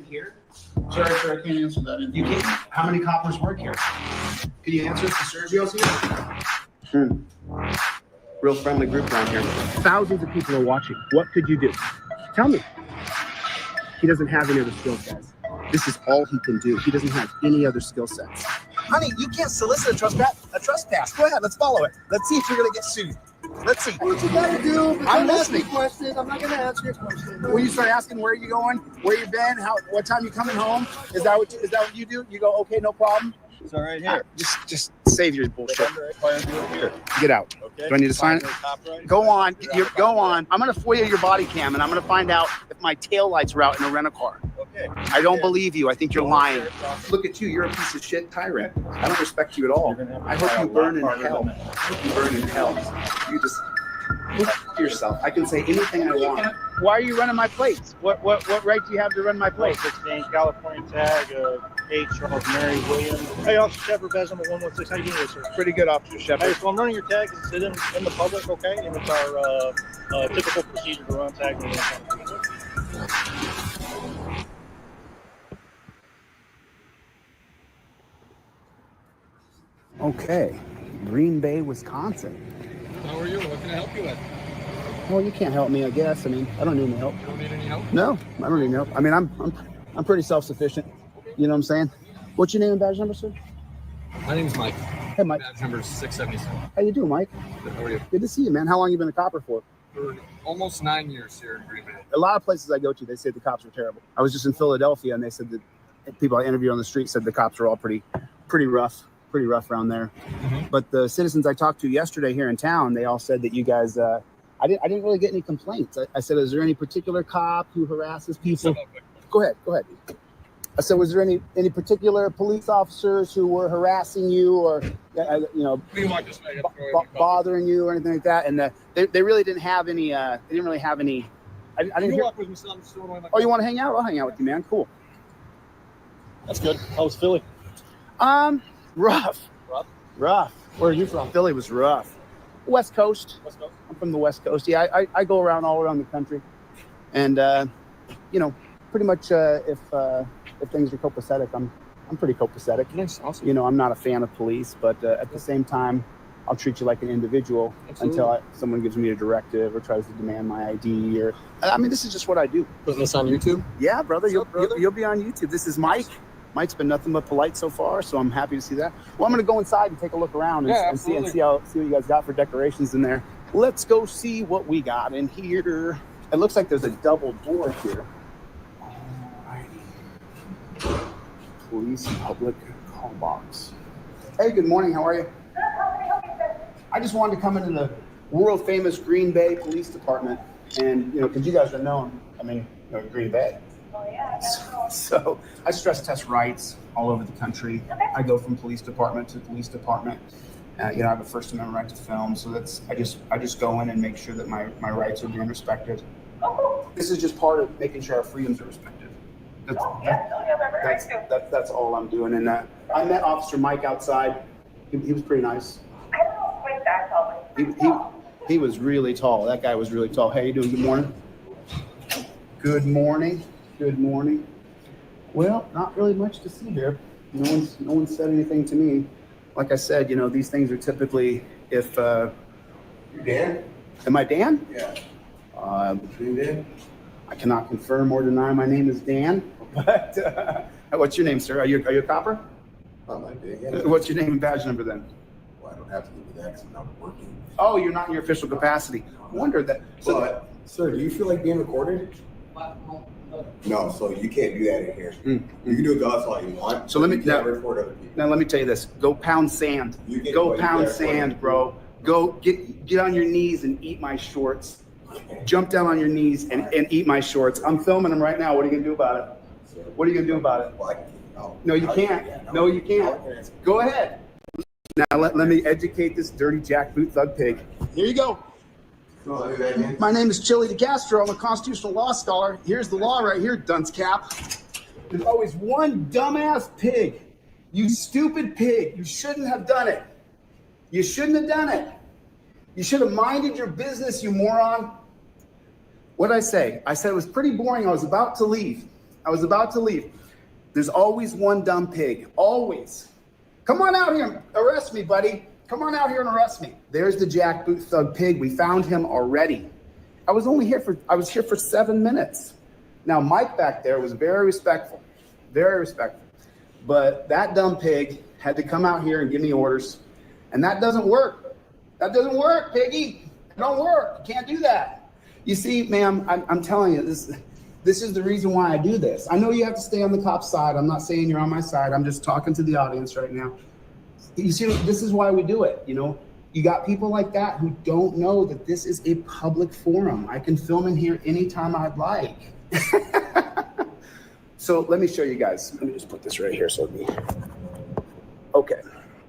Here? Sorry, I can't answer that. You can't. How many coppers work here? Can you answer if the Sergio's here? Real friendly group around here. Thousands of people are watching. What could you do? Tell me. He doesn't have any other skills, guys. This is all he can do. He doesn't have any other skill sets. Honey, you can't solicit a trespass. Go ahead, let's follow it. Let's see if you're gonna get sued. Let's see. What you gotta do? I'm listening. Questions. I'm not gonna answer your question. When you start asking where you going, where you been, what time you coming home, is that what you do? You go, okay, no problem. It's all right here. Just save your bullshit. Here. Get out. Okay. Do I need to sign it? Go on. Go on. I'm gonna FOIA your body cam, and I'm gonna find out if my taillights are out in a rental-car. Okay. I don't believe you. I think you're lying. Look at you. You're a piece of shit tyrant. I don't respect you at all. I hope you burn in hell. I hope you burn in hell. You just look at yourself. I can say anything I want. Why are you running my plates? What right do you have to run my plates? 16 California tag, H. Charles Mary Williams. Hey, Officer Shepard, Bez number 116. How you doing, sir? Pretty good, Officer Shepard. Hey, so I'm running your tag. Is it in the public, okay? And it's our typical procedure to run tag. Okay, Green Bay, Wisconsin. How are you? What can I help you with? Well, you can't help me, I guess. I mean, I don't need any help. You don't need any help? No, I don't need any help. I mean, I'm pretty self-sufficient. You know what I'm saying? What's your name and badge number, sir? My name's Mike. Hey, Mike. Badge number is 677. How you doing, Mike? Good, how are you? Good to see you, man. How long you been a copper for? For almost 9 years here in Green Bay. A lot of places I go to, they say the cops are terrible. I was just in Philadelphia, and they said that people I interviewed on the street said the cops are all pretty rough around there. Mm-hmm. But the citizens I talked to yesterday here in town, they all said that you guys, I didn't really get any complaints. I said, is there any particular cop who harasses people? Go ahead. I said, was there any particular police officers who were harassing you or, bothering you or anything like that? And they really didn't have any, I didn't hear. Walk with me, son. Oh, you want to hang out? I'll hang out with you, man. Cool. That's good. How was Philly? Rough. Where are you from? Philly was rough. West Coast. I'm from the West Coast. Yeah, I go around all around the country. And, pretty much if things are copacetic, I'm pretty copacetic. Nice, awesome. I'm not a fan of police, but at the same time, I'll treat you like an individual. Absolutely. Until someone gives me a directive or tries to demand my ID. This is just what I do. Putting this on YouTube? Yeah, brother. You'll be on YouTube. This is Mike. Mike's been nothing but polite so far, so I'm happy to see that. Well, I'm going to go inside and take a look around and see what you guys got for decorations in there. Let's go see what we got in here. It looks like there's a double door here. Alrighty. Police public call box. Hey, good morning. How are you? I just wanted to come into the world famous Green Bay Police Department, and because you guys are known. Green Bay. Oh, yeah, So I stress test rights all over the country. Okay. I go from police department to police department. I have a First Amendment right to film, so I just go in and make sure that my rights are being respected. Oh, cool. This is just part of making sure our freedoms are respected. That's all I'm doing. And I met Officer Mike outside. He was pretty nice. I don't know if Mike's that tall, but He was really tall. That guy was really tall. How you doing? Good morning. Good morning. Good morning. Well, not really much to see here. No one said anything to me. Like I said, these things are typically if You're Dan? am I Dan? Yeah. You Dan? I cannot confirm or deny my name is Dan. But what's your name, sir? Are you a copper? I'm like Dan. Yeah. What's your name and badge number then? Well, I don't have to give you that because I'm not working. Oh, you're not in your official capacity. I wonder that. But, sir, do you feel like being recorded? No, so you can't do that in here. You can do it to us all you want. So let me record other people. Now let me tell you this. Go pound sand. Go pound sand, bro. Go get on your knees and eat my shorts. Jump down on your knees and eat my shorts. I'm filming them right now. What are you gonna do about it? What are you gonna do about it? Well, I can keep it out. No, you can't. No, you can't. Go ahead. Now let me educate this dirty jackboot thug pig. Here you go. My name is Chili DeCastro. I'm a constitutional law scholar. Here's the law right here, dunce cap. There's always one dumbass pig. You stupid pig. You shouldn't have done it. You shouldn't have done it. You should have minded your business, you moron. What did I say? I said it was pretty boring. I was about to leave. There's always one dumb pig, always. Come on out here and arrest me, buddy. Come on out here and arrest me. There's the jackboot thug pig. We found him already. I was here for 7 minutes. Now, Mike back there was very respectful. But that dumb pig had to come out here and give me orders. And that doesn't work. Piggy. It don't work. You can't do that. You see, ma'am, I'm telling you, this is the reason why I do this. I know you have to stay on the cop's side. I'm not saying you're on my side. I'm just talking to the audience right now. You see, this is why we do it, you know? You got people like that who don't know that this is a public forum. I can film in here anytime I'd like. So let me show you guys. Let me just put this right here. Okay,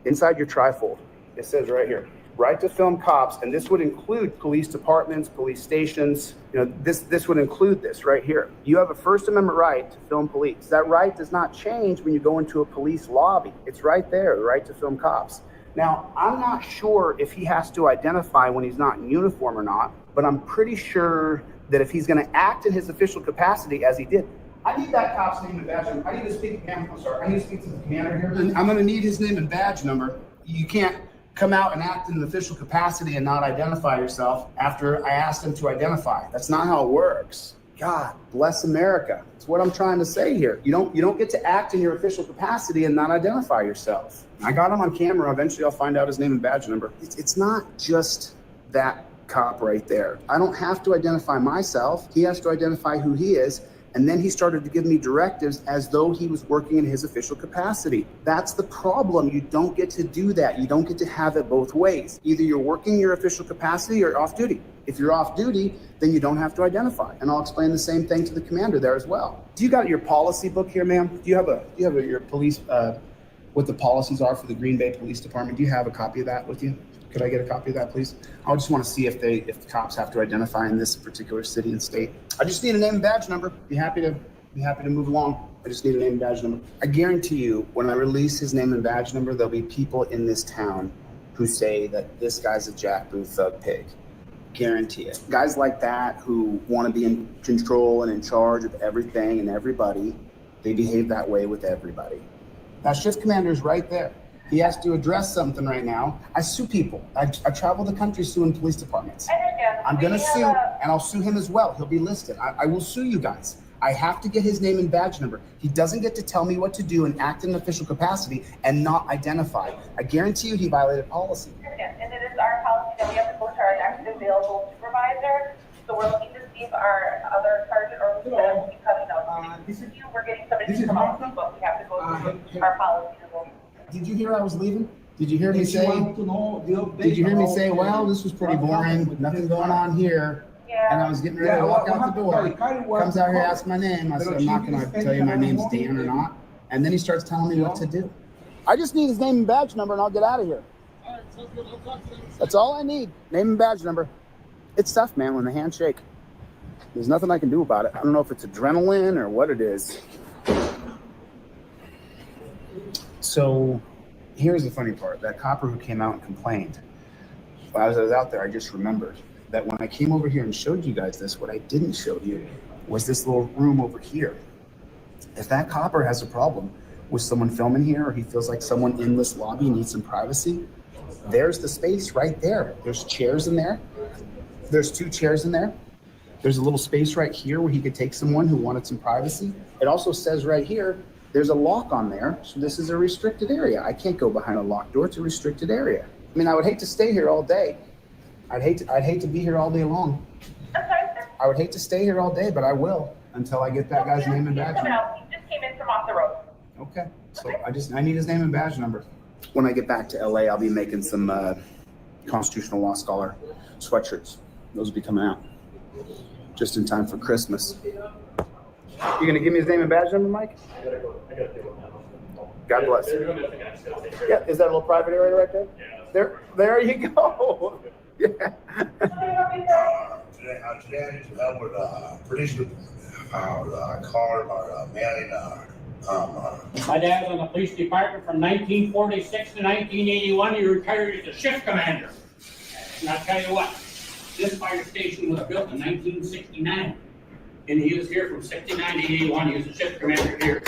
inside your trifold, it says right here, right to film cops, and this would include police departments, police stations. You know, this would include this right here. You have a First Amendment right to film police. That right does not change when you go into a police lobby. It's right there, the right to film cops. Now, I'm not sure if he has to identify when he's not in uniform or not, but I'm pretty sure that if he's gonna act in his official capacity as he did. I need that cop's name and badge number. I need to speak to him. I'm sorry. I need to speak to the commander here. I'm gonna need his name and badge number. You can't come out and act in an official capacity and not identify yourself after I asked him to identify. That's not how it works. God bless America. That's what I'm trying to say here. You don't get to act in your official capacity and not identify yourself. I got him on camera. Eventually I'll find out his name and badge number. It's not just that cop right there. I don't have to identify myself. He has to identify who he is. And then he started to give me directives as though he was working in his official capacity. That's the problem. You don't get to do that. You don't get to have it both ways. Either you're working your official capacity or off duty. If you're off duty, then you don't have to identify. And I'll explain the same thing to the commander there as well. Do you got your policy book here, ma'am? Do you have your police, what the policies are for the Green Bay Police Department? Do you have a copy of that with you? Could I get a copy of that, please? I just want to see if the cops have to identify in this particular city and state. I just need a name and badge number. Be happy to move along. I just need a name and badge number. I guarantee you, when I release his name and badge number, there'll be people in this town who say that this guy's a jackboot thug pig. Guarantee it. Guys like that who want to be in control and in charge of everything and everybody, they behave that way with everybody. That shift commander is right there. He has to address something right now. I sue people. I travel the country suing police departments. I'm gonna sue, and I'll sue him as well. He'll be listed. I will sue you guys. I have to get his name and badge number. He doesn't get to tell me what to do and act in an official capacity and not identify. I guarantee you he violated policy. And it is our policy that we have to go to our next available supervisor. So we're looking to see if our other sergeant or lieutenant will be coming out. We're getting somebody to come out, but we have to go to our policy to go. Did you hear I was leaving? Did you hear me say, well, this was pretty boring, nothing going on here. Yeah. And I was getting ready to walk out the door. Comes out here, asks my name. I said, I'm not gonna tell you my name's Dan or not. And then he starts telling me what to do. I just need his name and badge number and I'll get out of here. That's all I need, name and badge number. It's tough, man, when the hands shake. There's nothing I can do about it. I don't know if it's adrenaline or what it is. So here's the funny part. That copper who came out and complained, while I was out there, I just remembered that when I came over here and showed you guys this, what I didn't show you was this little room over here. If that copper has a problem with someone filming here, or he feels like someone in this lobby needs some privacy, there's the space right there. There's chairs in there. There's 2 chairs in there. There's a little space right here where he could take someone who wanted some privacy. It also says right here, there's a lock on there, so this is a restricted area. I can't go behind a locked door. It's a restricted area. I mean, I would hate to stay here all day. I'd hate to be here all day long. I would hate to stay here all day, but I will until I get that guy's name and badge number. He just came in from off the road. Okay, so I need his name and badge number. When I get back to LA, I'll be making some constitutional law scholar sweatshirts. Those will be coming out just in time for Christmas. You gonna give me his name and badge number, Mike? God bless. Yeah, is that a little private area right there? There you go. Yeah. Today I would produce our car, our mailing, My dad was in the police department from 1946 to 1981. He retired as a shift commander. And I'll tell you what, this fire station was built in 1969. And he was here from 69 to 81. He was a shift commander here.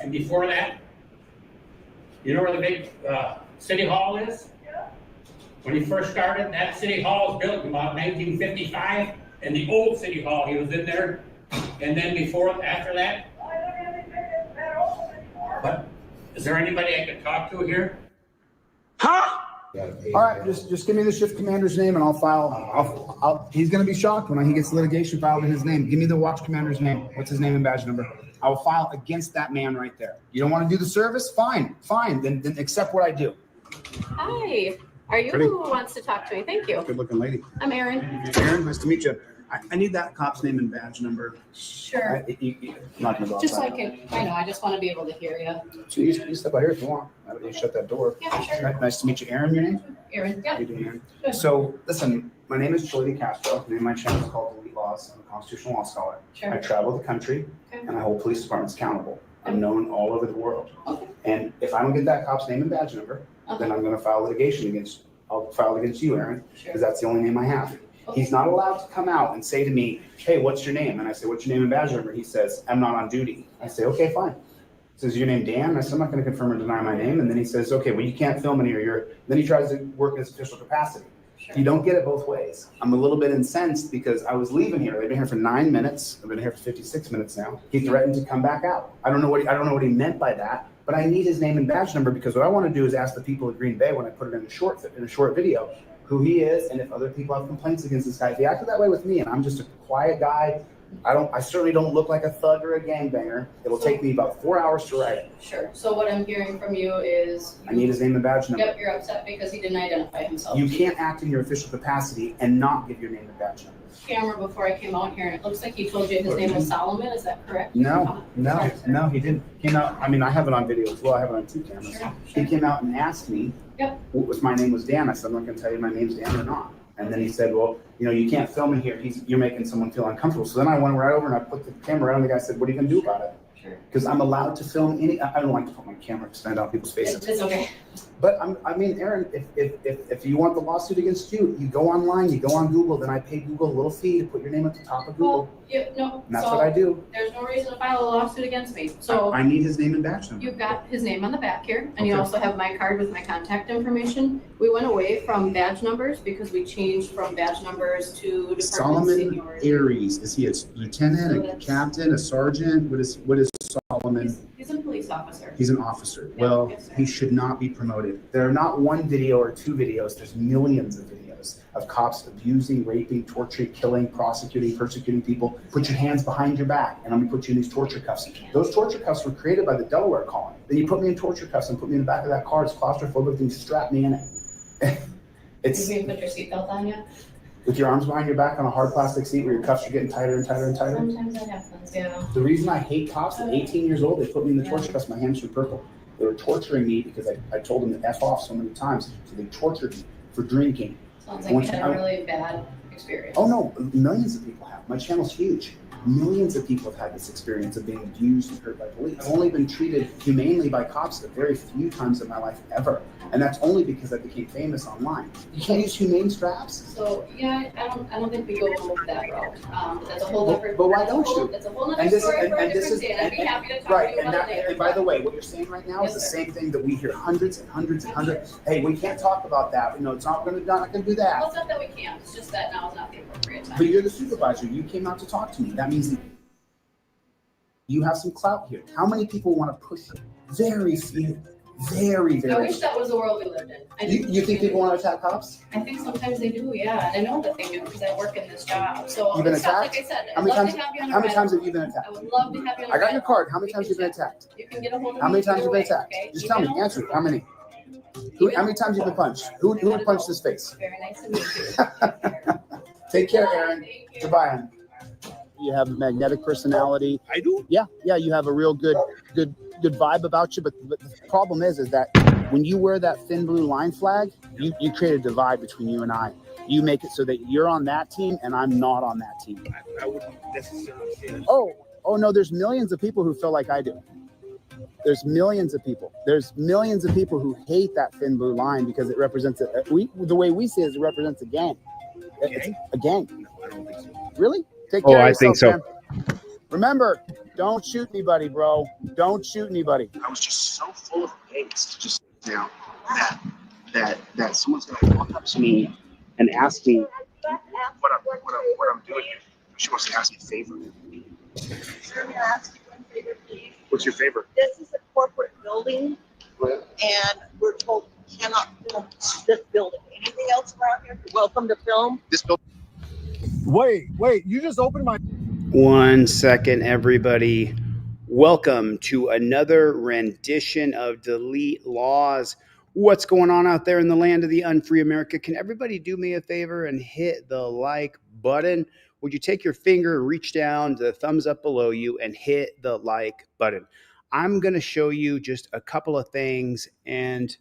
And before that, you know where the big city hall is? When he first started, that city hall was built in about 1955. And the old city hall, he was in there. And then after that, but is there anybody I could talk to here? All right, just give me the shift commander's name and I'll file. He's going to be shocked when he gets litigation filed in his name. Give me the watch commander's name. What's his name and badge number? I will file against that man right there. You don't want to do the service? Fine. Then accept what I do. Hi. Are you Pretty. who wants to talk to me? Thank you. Good looking lady. I'm Erin. Aaron, nice to meet you. I need that cop's name and badge number. Sure. I'm not going to go Just so I outside. can, I know, I just want to be able to hear you. So you step out here if you want. You shut that door. Yeah, sure. Nice to meet you. Aaron, your name? Erin, How yeah. you doing, Aaron? Good. So, listen, my name is Joey Castro. The name of my channel is called Elite Laws. I'm a constitutional law scholar. I Sure. travel the country Okay. and I hold police departments accountable. I'm known all over the world. Okay. And if I don't get that cop's name and badge number, then I'm going to file litigation I'll file against you, Aaron, Sure. because that's the only name I have. He's not allowed to come out and say to me, hey, what's your name? And I say, what's your name and badge number? He says, I'm not on duty. I say, okay, fine. He says, your name Dan? I said, I'm not going to confirm or deny my name. And then he says, okay, well, you can't film in here. Then he tries to work in his official capacity. Sure. You don't get it both ways. I'm a little bit incensed because I was leaving here. I've been here for 9 minutes. I've been here for 56 minutes now. He threatened to come back out. I don't know what he meant by that, but I need his name and badge number because what I want to do is ask the people of Green Bay when I put it in a short video who he is and if other people have complaints against this guy. If he acted that way with me and I'm just a quiet guy, I certainly don't look like a thug or a gangbanger. It'll take me about 4 hours to write it. Sure. So what I'm hearing from you is. I need his name and badge number. Yep, you're upset because he didn't identify himself. You can't act in your official capacity and not give your name and badge number. Camera before I came out here, and it looks like he told you his name was Solomon. Is that correct? No, he didn't. Came out, I mean, I have it on video as well. I have it on 2 cameras. Sure. He came out and asked me Yep. what was my name was Dan. I said, I'm not going to tell you my name's Dan or not. And then he said, well, you can't film in here. You're making someone feel uncomfortable. So then I went right over and I put the camera around. The guy said, what are you going to do about it? Sure. Because I'm allowed to film I don't like to put my camera to stand on people's faces. It's okay. But Aaron, if you want the lawsuit against you, you go online, you go on Google, then I pay Google a little fee to put your name at the top of Google. Well, no. And that's So what I do. there's no reason to file a lawsuit against me. So I need his name and badge number. you've got his name on the back here, and you Okay. also have my card with my contact information. We went away from badge numbers because we changed from badge numbers to department Solomon seniority. Aries. Is he a lieutenant, So a that's- captain, a sergeant? What is Solomon? He's a police officer. He's an officer. Yeah, Well, yes, sir. he should not be promoted. There are not 1 video or 2 videos. There's millions of videos of cops abusing, raping, torturing, killing, prosecuting, persecuting people. Put your hands behind your back, and I'm gonna put you in these torture cuffs. Those torture cuffs were created by the Delaware colony. Then you put me in torture cuffs and put me in the back of that car. It's claustrophobic, and you strap me in it. It's You put your seatbelt on yet? with your arms behind your back on a hard plastic seat where your cuffs are getting tighter and tighter and tighter. Sometimes that happens, yeah. The reason I hate cops at 18 years old, they put me in the torture cuffs, my hands were purple. They were torturing me because I told them to F off so many times. So they tortured me for drinking. Sounds like you had a really bad experience. Oh no, millions of people have. My channel's huge. Millions of people have had this experience of being abused and hurt by police. I've only been treated humanely by cops a very few times in my life ever. And that's only because I became famous online. You can't use humane straps. So, yeah, I don't think we go that route. But that's a whole different. But why don't you? That's a whole And other this story is, for a and this different is, day. I'd be happy to talk right, to you and, about that, it later. and by the way, what you're saying right now is the Yes, sir. same thing that we hear hundreds and hundreds and hundreds. Hey, we can't talk about that. It's not gonna do that. Well, it's not that we can't, it's just that now is not the appropriate time. But you're the supervisor. You came out to talk to me. That means that you have some clout here. How many people want to push you? Very few. Very, I very wish few. that was the world we lived in. I do. You think people want to attack cops? I think sometimes they do, yeah, and I know that they do because I work in this job, so. You've been it's not attacked? Like I said, How I'd many love times? to have you on a How many ride. times have you been attacked? I would love to have you on a I got ride. your card. How many We times can have you been chat. attacked? You can get a hold of me. How many times either have you been way, attacked? okay? Just tell me. Email. Answer. How many? How many times have you been punched? Who would punch this face? Very nice to meet you. Take care, Aaron. Thank you. Goodbye. You have a magnetic personality. I do. Yeah, you have a real good vibe about you. But the problem is that when you wear that thin blue line flag, you create a divide between you and I. You make it so that you're on that team and I'm not on that team. I wouldn't necessarily say that. Oh no, there's millions of people who feel like I do. There's millions of people. There's millions of people who hate that thin blue line because it represents the way we see it is it represents a gang. It's a gang. No, I don't think so. Really? Take Oh, care of I yourself, think so. man. Remember, don't shoot anybody, bro. Don't shoot anybody. I was just so full of angst just now that someone's gonna walk up to me and ask me what I'm doing here. She wants to ask me a favor. What's your favor? This is a corporate building, and we're told we cannot film this building. Anything else around here, you're welcome to film. This building. Wait, you just opened my. 1 second, everybody. Welcome to another rendition of Delete Laws. What's going on out there in the land of the unfree America? Can everybody do me a favor and hit the like button? Would you take your finger, reach down to the thumbs up below you and hit the like button? I'm going to show you just a couple of things, and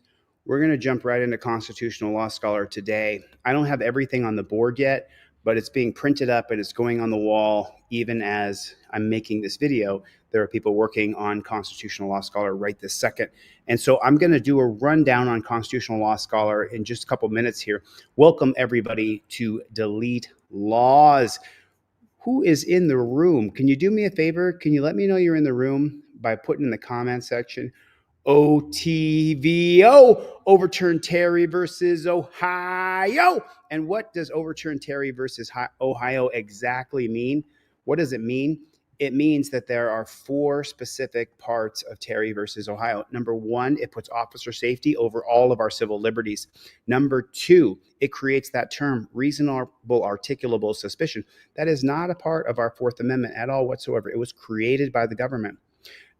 we're going to jump right into Constitutional Law Scholar today. I don't have everything on the board yet, but it's being printed up and it's going on the wall even as I'm making this video. There are people working on Constitutional Law Scholar right this second. And so I'm going to do a rundown on Constitutional Law Scholar in just a couple minutes here. Welcome everybody to Delete Laws. Who is in the room? Can you do me a favor? Can you let me know you're in the room by putting in the comment section? OTVO, overturn Terry versus Ohio. And what does overturn Terry versus Ohio exactly mean? What does it mean? It means that there are four specific parts of Terry versus Ohio. Number one, it puts officer safety over all of our civil liberties. Number two, it creates that term, reasonable articulable suspicion. That is not a part of our Fourth Amendment at all whatsoever. It was created by the government.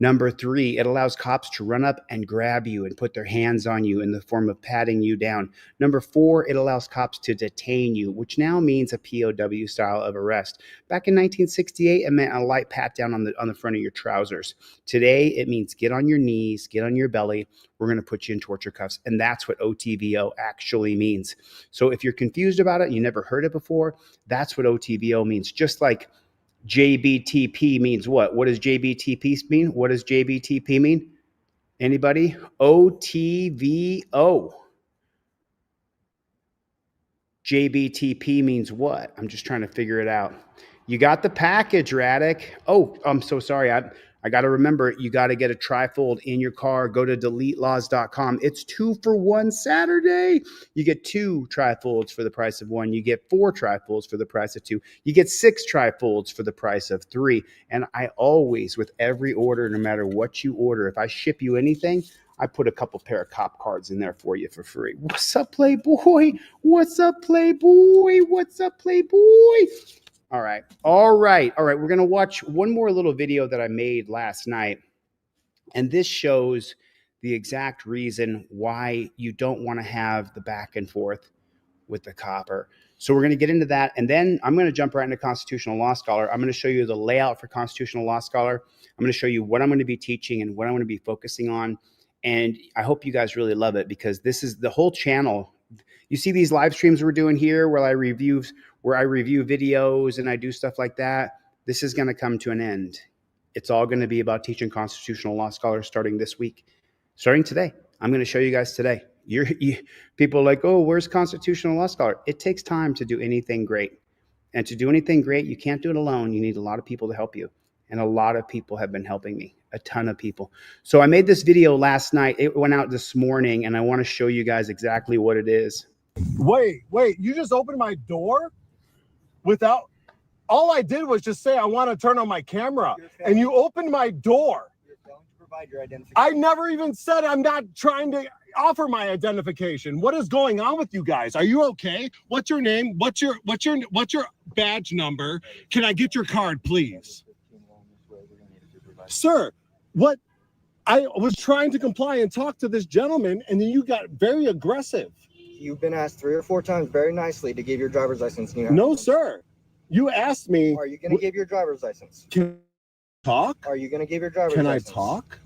Number three, it allows cops to run up and grab you and put their hands on you in the form of patting you down. Number four, it allows cops to detain you, which now means a POW style of arrest. Back in 1968, it meant a light pat down on the front of your trousers. Today, it means get on your knees, get on your belly. We're going to put you in torture cuffs. And that's what OTVO actually means. So if you're confused about it, you never heard it before, that's what OTVO means. Just like JBTP means what? What does JBTP mean? What does JBTP mean? Anybody? OTVO. JBTP means what? I'm just trying to figure it out. You got the package, Radic. Oh, I'm so sorry. I got to remember, you got to get a trifold in your car. Go to deletelaws.com. It's 2 for $1 Saturday. You get 2 trifolds for the price of 1. You get 4 trifolds for the price of 2. You get 6 trifolds for the price of 3. And I always, with every order, no matter what you order, if I ship you anything, I put a couple pair of cop cards in there for you for free. What's up, Playboy? What's up, Playboy? What's up, Playboy? All right. We're going to watch one more little video that I made last night. And this shows the exact reason why you don't want to have the back and forth with the copper. So we're going to get into that. And then I'm going to jump right into Constitutional Law Scholar. I'm going to show you the layout for Constitutional Law Scholar. I'm going to show you what I'm going to be teaching and what I'm going to be focusing on. And I hope you guys really love it, because this is the whole channel. You see these live streams we're doing here where I review videos and I do stuff like that. This is going to come to an end. It's all going to be about teaching Constitutional Law Scholars starting this week. Starting today. I'm going to show you guys today. People are like, oh, where's Constitutional Law Scholar? It takes time to do anything great. And to do anything great, you can't do it alone. You need a lot of people to help you. And a lot of people have been helping me. A ton of people. So I made this video last night. It went out this morning, and I want to show you guys exactly what it is. Wait, you just opened my door without. All I did was just say I want to turn on my camera, and you opened my door. You're going to provide your identification. I never even said I'm not trying to offer my identification. What is going on with you guys? Are you okay? What's your name? What's your badge number? Can I get your card, please? Sir, what? I was trying to comply and talk to this gentleman, and then you got very aggressive. You've been asked 3 or 4 times very nicely to give your driver's license. No, sir. You asked me. Are you going to give your driver's license? Can I talk? Are you going to give your driver's Can license? I talk?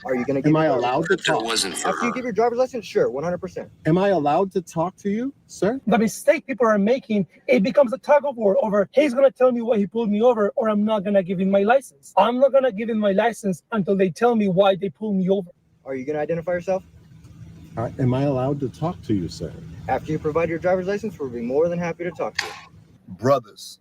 Are you going to give Am I allowed to talk? After you give your driver's license? Sure, 100%. Am I allowed to talk to you, sir? The mistake people are making, it becomes a tug of war over, he's going to tell me why he pulled me over, or I'm not going to give him my license. I'm not going to give him my license until they tell me why they pulled me over. Are you going to identify yourself? Am I allowed to talk to you, sir? After you provide your driver's license, we'll be more than happy to talk to you. Brothers,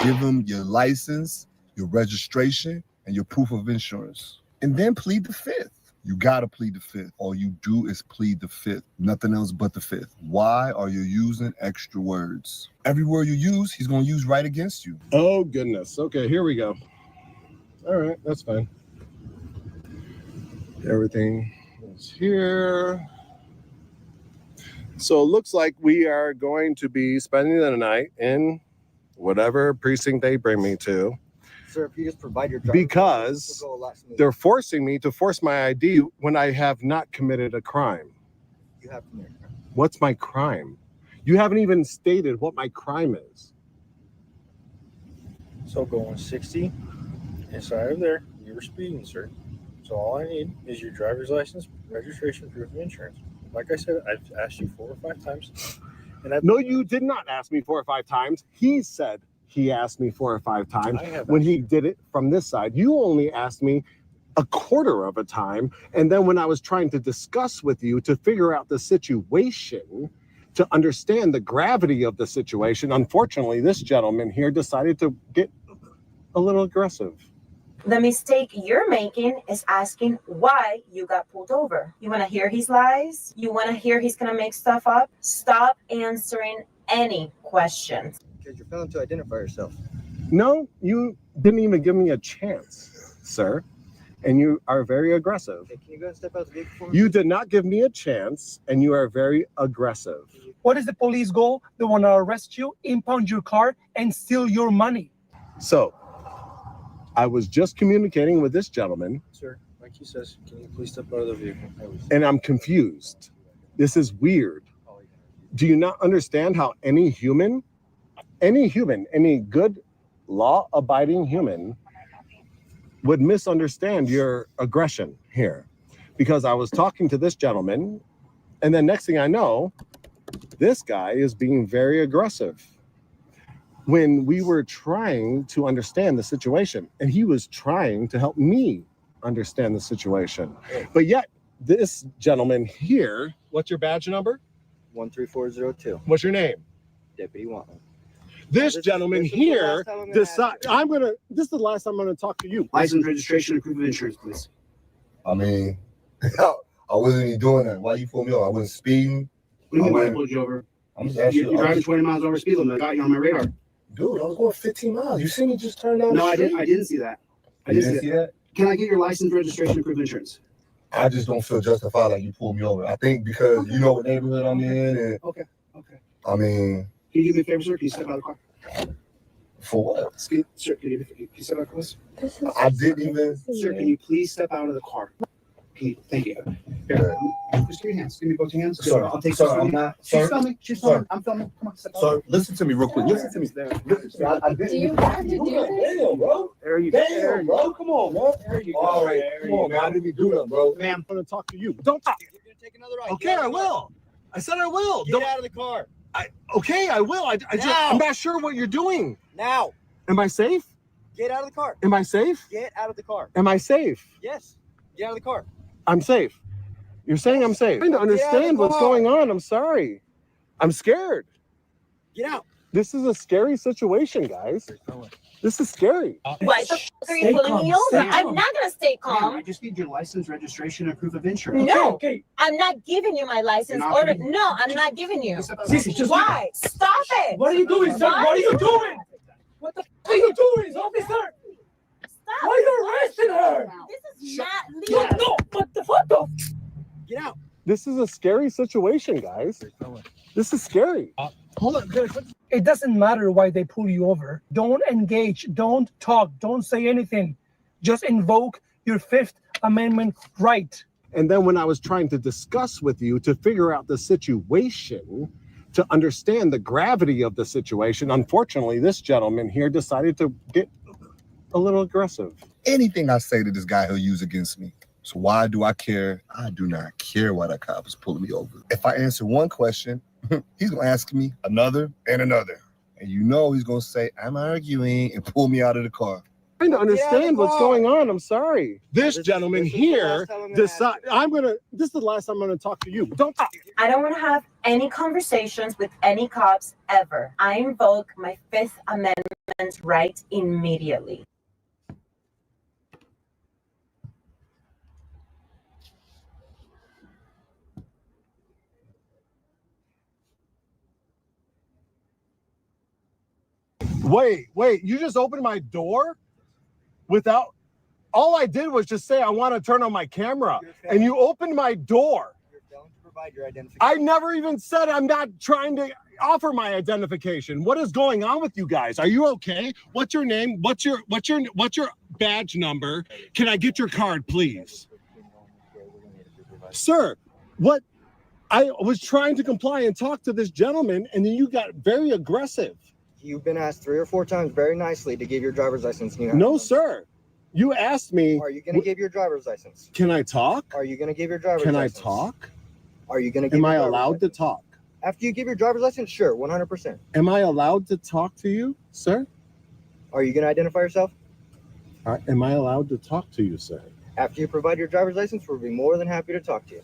give him your license, your registration, and your proof of insurance. And then plead the fifth. You gotta plead the fifth. All you do is plead the fifth. Nothing else but the fifth. Why are you using extra words? Every word you use, he's gonna use right against you. Oh, goodness. Okay, here we go. All right, that's fine. Everything is here. So it looks like we are going to be spending the night in whatever precinct they bring me to. Sir, if you just provide your driver's Because license, it'll go a lot smoother. they're forcing me to force my ID when I have not committed a crime. You have to make it. What's my crime? You haven't even stated what my crime is. So going 60 inside of there, you were speeding, sir. So all I need is your driver's license, registration, proof of insurance. Like I said, I've asked you 4 or 5 times. And No, you did not ask me 4 or 5 times. He said he asked me 4 or 5 times when he did it from this side. You only asked me a quarter of a time. And then when I was trying to discuss with you to figure out the situation, to understand the gravity of the situation, unfortunately, this gentleman here decided to get a little aggressive. The mistake you're making is asking why you got pulled over. You want to hear his lies? You want to hear he's going to make stuff up? Stop answering any questions. Because you're failing to identify yourself. No, you didn't even give me a chance, sir. And you are very aggressive. Okay, can you go and step out of the vehicle for me? You did not give me a chance, and you are very aggressive. What is the police goal? They want to arrest you, impound your car, and steal your money. So, I was just communicating with this gentleman. Sir, like he says, can you please step out of the vehicle? And I'm confused. This is weird. Do you not understand how any good law-abiding human would misunderstand your aggression here? Because I was talking to this gentleman, and then next thing I know, this guy is being very aggressive when we were trying to understand the situation, and he was trying to help me understand the situation. But yet, this gentleman here, what's your badge number? 13402. What's your name? Deputy Wantley. This gentleman here decide. This is the last time I'm gonna talk to you. License, registration, and proof of insurance, please. I mean, I wasn't even doing that. Why you pulled me over? I wasn't speeding. What do you mean why I pulled you over? I'm just asking You're driving 20 miles over speed limit. I got you on my radar. Dude, I was going 15 miles. You see me just turn down No, the I street? didn't see that. I You didn't see that. Can I get your license, registration, and proof of insurance? I just don't feel justified like you pulled me over. I think because you know what neighborhood I'm in, and Okay. I mean, Can you do me a favor, sir? Can you step out of the car? for what? Sir, can you step out of the car? I didn't even. Sir, can you please step out of the car? Thank you. Here, just give me your hands. Give me both your hands. Sir, I'll take sir, this. I'm not. She's Sir, filming. She's sir. filming. I'm filming. Come on, step out. Sir, listen to me real quick. Listen to me. Listen to me. I didn't Do you even. have to do this? Damn, bro. There you go. There Damn, you go. bro. Come on, bro. There you go. All right. There Come you on, man. I didn't even do nothing, bro. Ma'am, I'm gonna talk to you. Don't talk. You're going to take another ride. Okay, I will. I said I will. Get out of the car. Okay, I will. I'm not sure what you're doing. Now. Am I safe? Get out of the car. Am I safe? Get out of the car. Am I safe? Yes. Get out of the car. I'm safe. You're saying I'm safe. I'm trying to understand what's going on. I'm sorry. I'm scared. Get out. This is a scary situation, guys. This is scary. Why the f are you pulling me over? I'm not going to stay Ma'am, I calm. just need your license, registration, and proof of insurance. No, Okay. I'm not giving you my license. You're not Or giving- no, I'm not giving you. Sissy, just Why? Stop it. What are you doing, sir? What are you doing? What the f are you doing, officer? Stop. Why are you arresting her? This is not No, legal. no, what the fuck? Get out. This is a scary situation, guys. This is scary. Hold on. It doesn't matter why they pull you over. Don't engage. Don't talk. Don't say anything. Just invoke your Fifth Amendment right. And then when I was trying to discuss with you to figure out the situation, to understand the gravity of the situation, unfortunately, this gentleman here decided to get a little aggressive. Anything I say to this guy, he'll use against me. So why do I care? I do not care why that cop is pulling me over. If I answer one question, he's going to ask me another and another. And you know he's going to say, I'm arguing, and pull me out of the car. trying to understand what's going on. I'm sorry. This This gentleman is the here last time I'm gonna ask decide. This is the last time I'm gonna talk to you. Don't talk. I don't want to have any conversations with any cops ever. I invoke my Fifth Amendment right immediately. Wait, you just opened my door without, all I did was just say I want to turn on my camera, and you opened my door. You're failing to provide your identification. I never even said I'm not trying to offer my identification. What is going on with you guys? Are you okay? What's your name? What's your badge number? Can I get your card, please? Sir, what? I was trying to comply and talk to this gentleman, and then you got very aggressive. You've been asked 3 or 4 times very nicely to give your driver's license. And you No, haven't. sir. You asked me. Are you going to give your driver's license? Can I talk? Are you going to give your driver's Can I license? talk? Are you going to give Am your I driver's allowed to license? talk? After you give your driver's license? Sure, 100%. Am I allowed to talk to you, sir? Are you going to identify yourself? Am I allowed to talk to you, sir? After you provide your driver's license, we'll be more than happy to talk to you.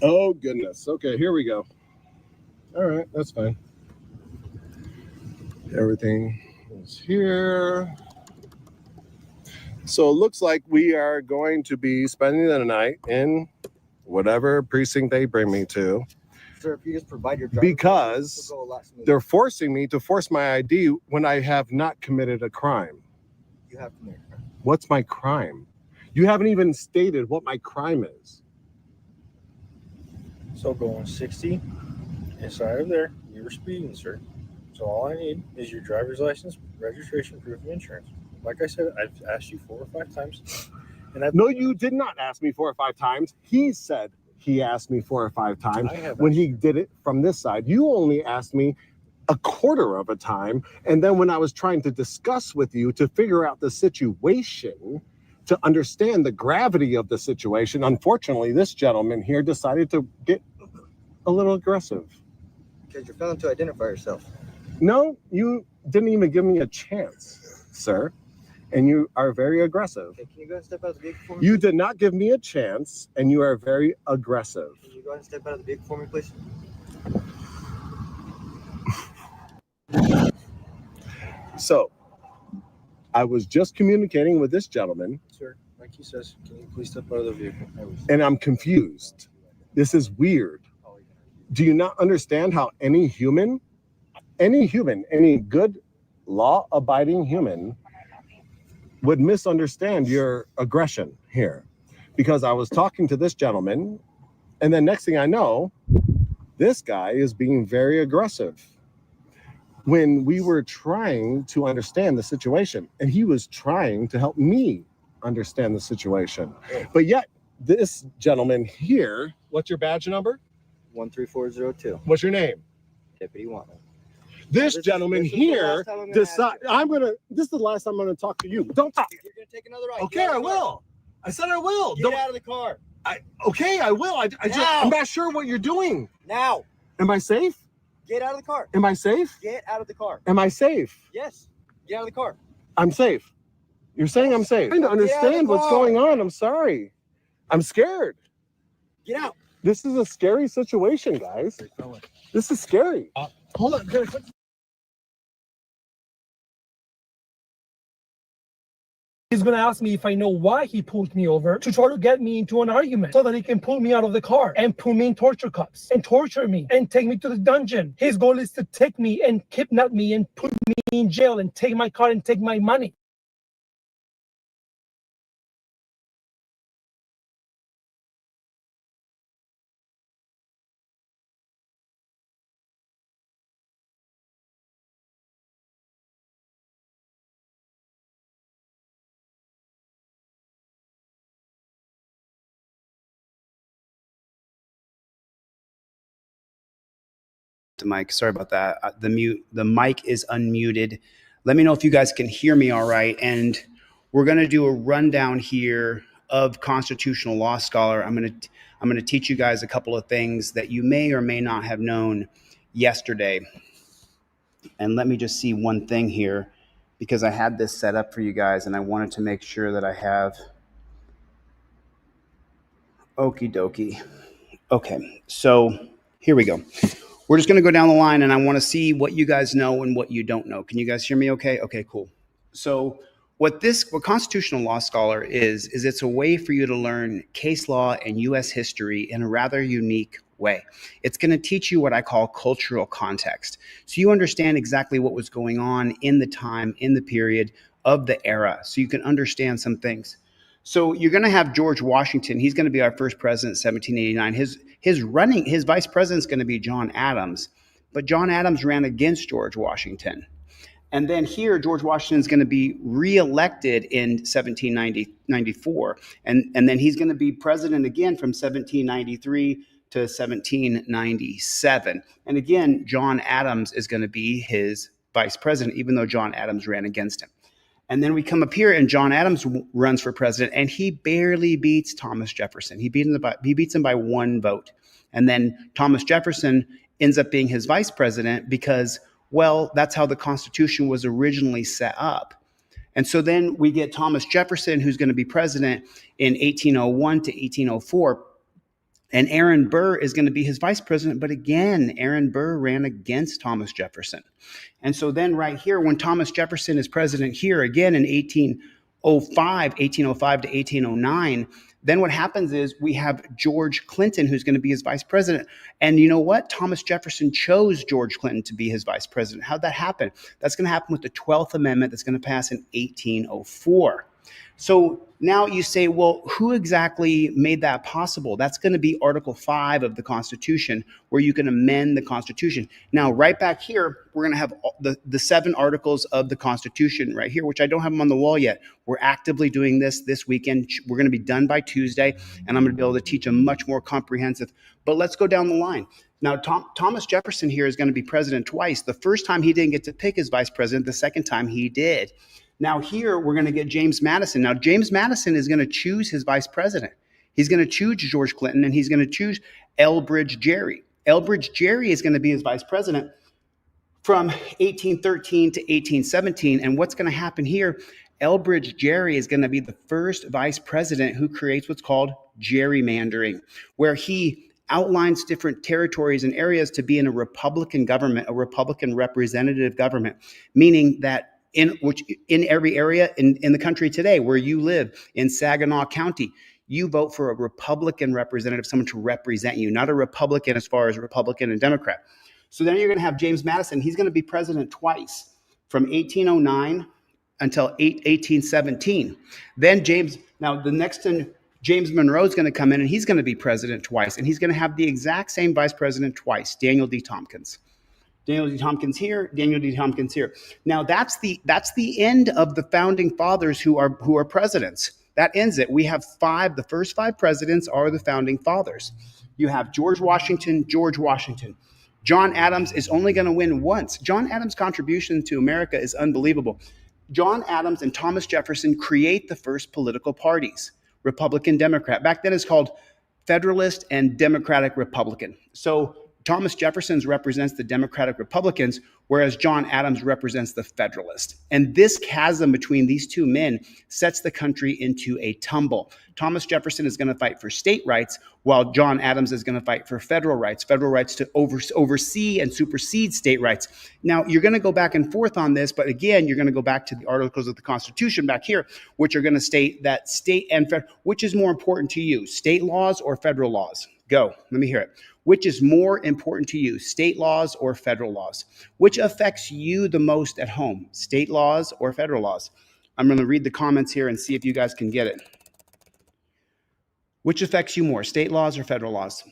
Oh, goodness. Okay, here we go. All right, that's fine. Everything is here. So it looks like we are going to be spending the night in whatever precinct they bring me to, Sir, if you just provide your driver's license, because it'll go a lot smoother. they're forcing me to force my ID when I have not committed a crime. You have to make it. What's my crime? You haven't even stated what my crime is. So going 60 inside of there, you were speeding, sir. So all I need is your driver's license, registration, proof of insurance. Like I said, I've asked you 4 or 5 times. And No, you did not ask me 4 or 5 times. He said he asked me 4 or 5 times I have when asked he did it from this side. You only asked me a quarter of a time. And then when I was trying to discuss with you to figure out the situation, to understand the gravity of the situation, unfortunately, this gentleman here decided to get a little aggressive. Because you're failing to identify yourself. No, you didn't even give me a chance, sir. And you are very aggressive. Okay, can you go ahead and step out of the vehicle for me? You did not give me a chance, and you are very aggressive. Can you go ahead and step out of the vehicle for me, please? So, I was just communicating with this gentleman, sir, like he says, can you please step out of the vehicle? and I'm confused. This is weird. Do you not understand how any good law-abiding human would misunderstand your aggression here? Because I was talking to this gentleman, and then next thing I know, this guy is being very aggressive when we were trying to understand the situation, and he was trying to help me understand the situation. But yet, this gentleman here, what's your badge number? 13402. What's your name? Deputy Watman. This This gentleman is the here last time I'm gonna decide. ask This is the last time I'm going to talk to you. Don't talk. You're going to take another ride. Okay, Get out I of the car. will. I said I will. Get out of the car. Okay, I will. I'm not sure what you're doing. Now. Am I safe? Get out of the car. Am I safe? Get out of the car. Am I safe? Yes. Get out of the car. I'm safe. You're saying I'm safe. I'm trying to Get out of the understand what's car. going on. I'm sorry. I'm scared. Get out. This is a scary situation, guys. This is scary. Hold on. He's gonna ask me if I know why he pulled me over to try to get me into an argument so that he can pull me out of the car and put me in torture cuffs and torture me and take me to the dungeon. His goal is to take me and kidnap me and put me in jail and take my car and take my money. The mic. Sorry about that. The mic is unmuted. Let me know if you guys can hear me all right. And we're going to do a rundown here of Constitutional Law Scholar. I'm going to teach you guys a couple of things that you may or may not have known yesterday. And let me just see one thing here. because I had this set up for you guys and I wanted to make sure that I have. Okie dokie. Okay, so here we go. We're just going to go down the line and I want to see what you guys know and what you don't know. Can you guys hear me okay? Okay, cool. So what constitutional law scholar is it's a way for you to learn case law and U.S. history in a rather unique way. It's going to teach you what I call cultural context. So you understand exactly what was going on in the time, in the period of the era, so you can understand some things. So you're going to have George Washington. He's going to be our first president, 1789. His vice president is going to be John Adams, but John Adams ran against George Washington. And then here, George Washington is going to be reelected in 1794, and then he's going to be president again from 1793 to 1797. And again, John Adams is going to be his vice president, even though John Adams ran against him. And then we come up here and John Adams runs for president and he barely beats Thomas Jefferson. He beats him by 1 vote. And then Thomas Jefferson ends up being his vice president because, well, that's how the Constitution was originally set up. And so then we get Thomas Jefferson, who's going to be president in 1801 to 1804. And Aaron Burr is going to be his vice president. But again, Aaron Burr ran against Thomas Jefferson. And so then right here, when Thomas Jefferson is president here again in 1805 to 1809, then what happens is we have George Clinton, who's going to be his vice president. And you know what? Thomas Jefferson chose George Clinton to be his vice president. How'd that happen? That's going to happen with the 12th Amendment that's going to pass in 1804. So now you say, well, who exactly made that possible? That's going to be Article 5 of the Constitution, where you can amend the Constitution. Now, right back here, we're going to have the 7 articles of the Constitution right here, which I don't have them on the wall yet. We're actively doing this weekend. We're going to be done by Tuesday, and I'm going to be able to teach a much more comprehensive. But let's go down the line. Now, Thomas Jefferson here is going to be president twice. The first time he didn't get to pick his vice president. The second time he did. Now here we're going to get James Madison. Now James Madison is going to choose his vice president. He's going to choose George Clinton and he's going to choose Elbridge Gerry. Elbridge Gerry is going to be his vice president from 1813 to 1817. And what's going to happen here? Elbridge Gerry is going to be the first vice president who creates what's called gerrymandering, where he outlines different territories and areas to be in a Republican government, a Republican representative government, meaning that in every area in the country today where you live in Saginaw County, you vote for a Republican representative, someone to represent you, not a Republican as far as Republican and Democrat. So then you're going to have James Madison. He's going to be president twice from 1809 until 1817. Then James Monroe is going to come in and he's going to be president twice. And he's going to have the exact same vice president twice, Daniel D. Tompkins. Daniel D. Tompkins here, Daniel D. Tompkins here. Now that's the end of the founding fathers who are presidents. That ends it. We have 5. The first 5 presidents are the founding fathers. You have George Washington. John Adams is only going to win once. John Adams' contribution to America is unbelievable. John Adams and Thomas Jefferson create the first political parties, Republican, Democrat. Back then it's called Federalist and Democratic Republican. So Thomas Jefferson represents the Democratic Republicans, whereas John Adams represents the Federalist. And this chasm between these two men sets the country into a tumble. Thomas Jefferson is going to fight for state rights, while John Adams is going to fight for federal rights to oversee and supersede state rights. Now, you're going to go back and forth on this, but again, you're going to go back to the articles of the Constitution back here, which are going to state that state and federal, which is more important to you, state laws or federal laws? Go, let me hear it. Which is more important to you, state laws or federal laws? Which affects you the most at home, state laws or federal laws? I'm going to read the comments here and see if you guys can get it. Which affects you more, state laws or federal laws?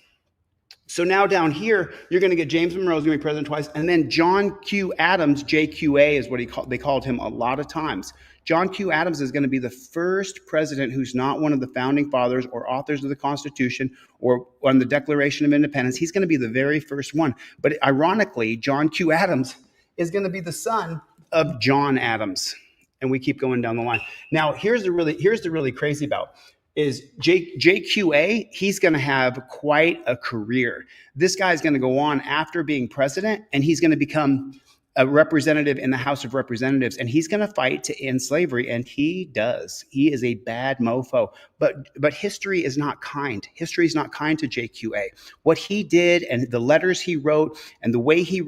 So now down here, you're going to get James Monroe is going to be president twice, and then John Q. Adams, JQA is what they called him a lot of times. John Q. Adams is going to be the first president who's not one of the founding fathers or authors of the Constitution or on the Declaration of Independence. He's going to be the very first one. But ironically, John Q. Adams is going to be the son of John Adams. And we keep going down the line. Now, here's the really crazy about is JQA, he's going to have quite a career. This guy's going to go on after being president, and he's going to become a representative in the House of Representatives, and he's going to fight to end slavery, and he does. He is a bad mofo, but history is not kind. History is not kind to JQA. What he did and the letters he wrote and the way he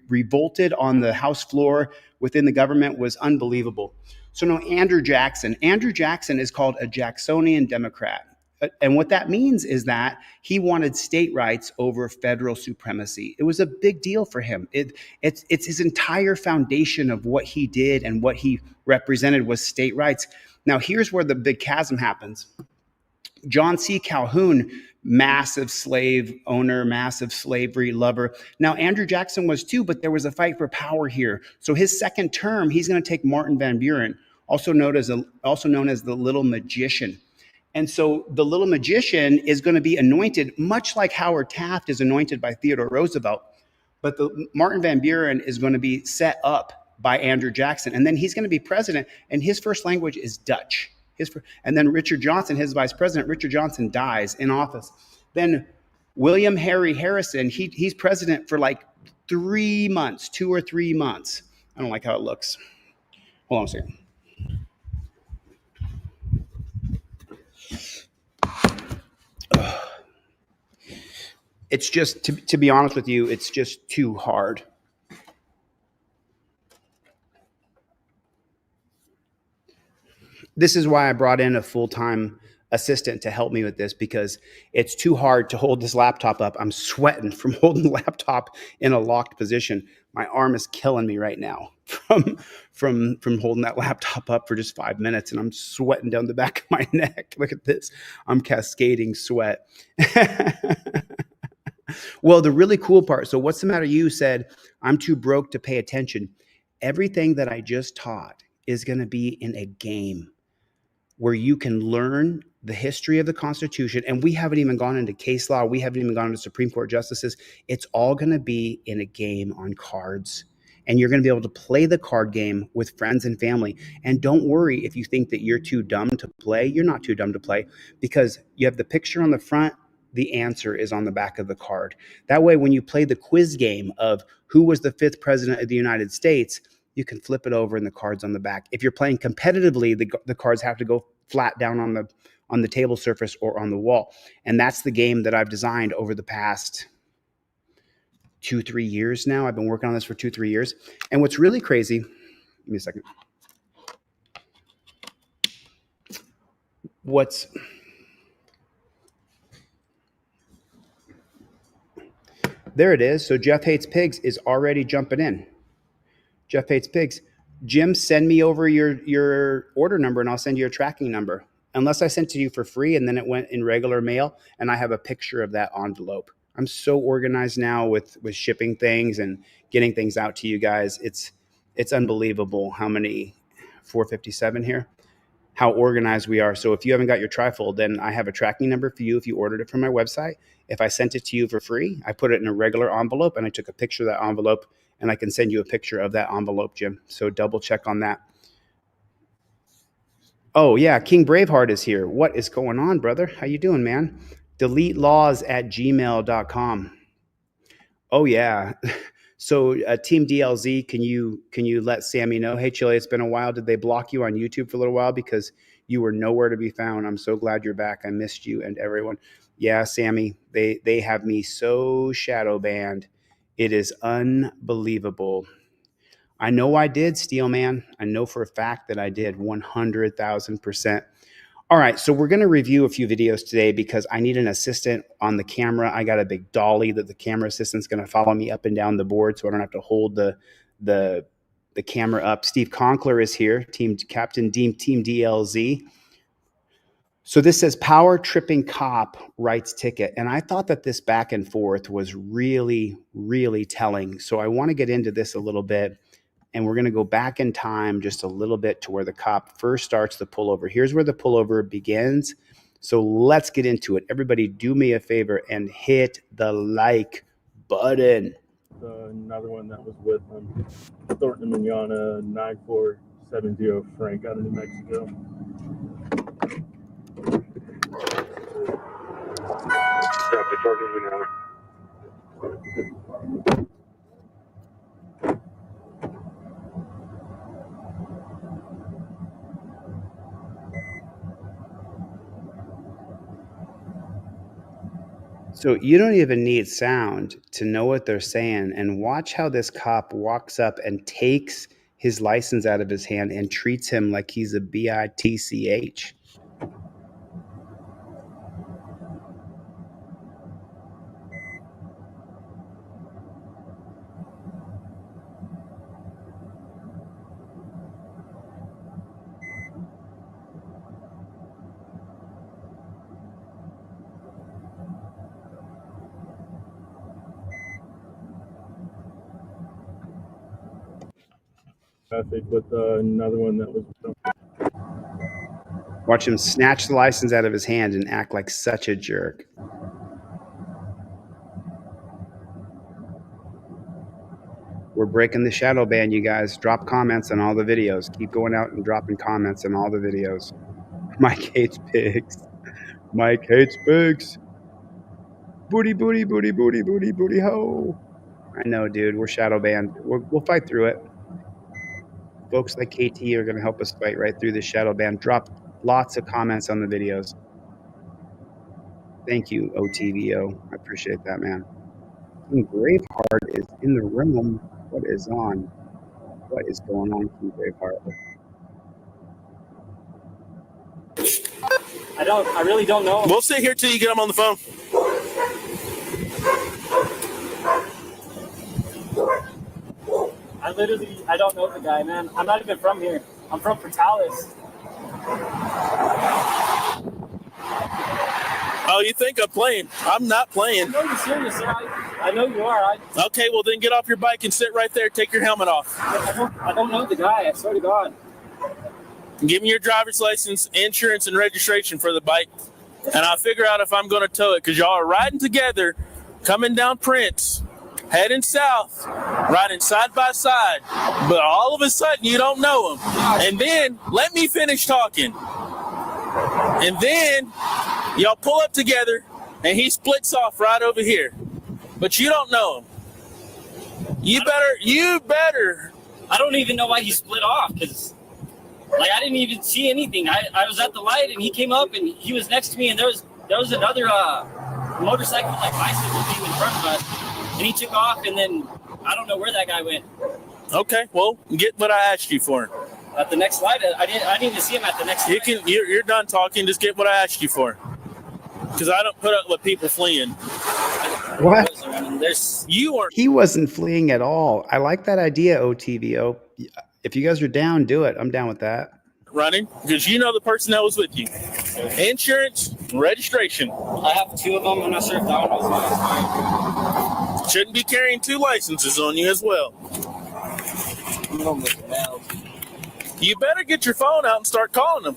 revolted on the House floor within the government was unbelievable. So now Andrew Jackson is called a Jacksonian Democrat. And what that means is that he wanted state rights over federal supremacy. It was a big deal for him. It's his entire foundation of what he did and what he represented was state rights. Now, here's where the big chasm happens. John C. Calhoun, massive slave owner, massive slavery lover. Now, Andrew Jackson was too, but there was a fight for power here. So his second term, he's going to take Martin Van Buren, also known as the Little Magician. And so the Little Magician is going to be anointed, much like Howard Taft is anointed by Theodore Roosevelt. But the Martin Van Buren is going to be set up by Andrew Jackson. And then he's going to be president, and his first language is Dutch. And then Richard Johnson, his vice president, Richard Johnson dies in office. Then William Harry Harrison, he's president for like 3 months, 2 or 3 months. I don't like how it looks. Hold on a second. It's just, to be honest with you, it's just too hard. This is why I brought in a full-time assistant to help me with this, because it's too hard to hold this laptop up. I'm sweating from holding the laptop in a locked position. My arm is killing me right now from holding that laptop up for just 5 minutes, and I'm sweating down the back of my neck. Look at this. I'm cascading sweat. Well, the really cool part, so what's the matter? You said, I'm too broke to pay attention. Everything that I just taught is going to be in a game where you can learn the history of the Constitution. And we haven't even gone into case law. We haven't even gone into Supreme Court justices. It's all going to be in a game on cards. And you're going to be able to play the card game with friends and family. And don't worry if you think that you're too dumb to play. You're not too dumb to play, because you have the picture on the front. The answer is on the back of the card. That way, when you play the quiz game of who was the 5th president of the United States, you can flip it over and the card's on the back. If you're playing competitively, the cards have to go flat down on the table surface or on the wall. And that's the game that I've designed over the past 2-3 years now. I've been working on this for 2-3 years. And what's really crazy, give me a second. There it is. So Jeff Hates Pigs is already jumping in. Jeff Hates Pigs. Jim, send me over your order number and I'll send you a tracking number. Unless I sent it to you for free and then it went in regular mail and I have a picture of that envelope. I'm so organized now with shipping things and getting things out to you guys. It's unbelievable how many 457 here, how organized we are. So if you haven't got your trifold, then I have a tracking number for you if you ordered it from my website. If I sent it to you for free, I put it in a regular envelope and I took a picture of that envelope, and I can send you a picture of that envelope, Jim. So double check on that. Oh yeah, King Braveheart is here. What is going on, brother? How you doing, man? deletelaws@gmail.com. Oh yeah. So Team DLZ, can you let Sammy know? Hey Chili, it's been a while. Did they block you on YouTube for a little while because you were nowhere to be found? I'm so glad you're back. I missed you and everyone. Yeah, Sammy, they have me so shadow banned. It is unbelievable. I know I did, Steel Man. I know for a fact that I did 100,000%. All right, so we're going to review a few videos today because I need an assistant on the camera. I got a big dolly that the camera assistant's going to follow me up and down the board, so I don't have to hold the camera up. Steve Conkler is here, Captain Team DLZ. So this says power tripping cop writes ticket. And I thought that this back and forth was really, really telling. So I want to get into this a little bit. And we're going to go back in time just a little bit to where the cop first starts the pullover. Here's where the pullover begins. So let's get into it. Everybody do me a favor and hit the like button. Another one that was with Thornton and Manana, 9470 Frank out of New Mexico. So you don't even need sound to know what they're saying. And watch how this cop walks up and takes his license out of his hand and treats him like he's a bitch. Traffic with another one that was. Watch him snatch the license out of his hand and act like such a jerk. We're breaking the shadow ban, you guys. Drop comments on all the videos. Keep going out and dropping comments on all the videos. Mike hates pigs. Mike hates pigs. Booty, booty, booty, booty, booty, booty, ho. I know, dude. We're shadow banned. We'll fight through it. Folks like KT are going to help us fight right through the shadow ban. Drop lots of comments on the videos. Thank you, OTVO. I appreciate that, man. King Braveheart is in the room. What is on? What is going on, King Braveheart? I really don't know. We'll sit here till you get him on the phone. I don't know the guy, man. I'm not even from here. I'm from Portales. Oh, you think I'm playing? I'm not playing. No, you're serious, sir. I know you are. Okay, well then get off your bike and sit right there. Take your helmet off. I don't know the guy. I swear to God. Give me your driver's license, insurance, and registration for the bike, and I'll figure out if I'm going to tow it, because y'all are riding together, coming down Prince, heading south, riding side by side, but all of a sudden you don't know him. And then, let me finish talking. And then, y'all pull up together, and he splits off right over here. But you don't know him. You better. I don't even know why he split off, because... Like, I didn't even see anything. I was at the light, and he came up, and he was next to me, and there was another motorcycle, like bicycle, came in front of us, and he took off, and then I don't know where that guy went. Okay, well, get what I asked you for. At the next light, I didn't even see him at the next light. You're done talking. Just get what I asked you for. Because I don't put up with people fleeing. What? You weren't. He wasn't fleeing at all. I like that idea, OTVO. If you guys are down, do it. I'm down with that. Running, because you know the person that was with you. Insurance, registration. I have two of them. I'm not sure if that one was mine. Shouldn't be carrying two licenses on you as well. You better get your phone out and start calling them.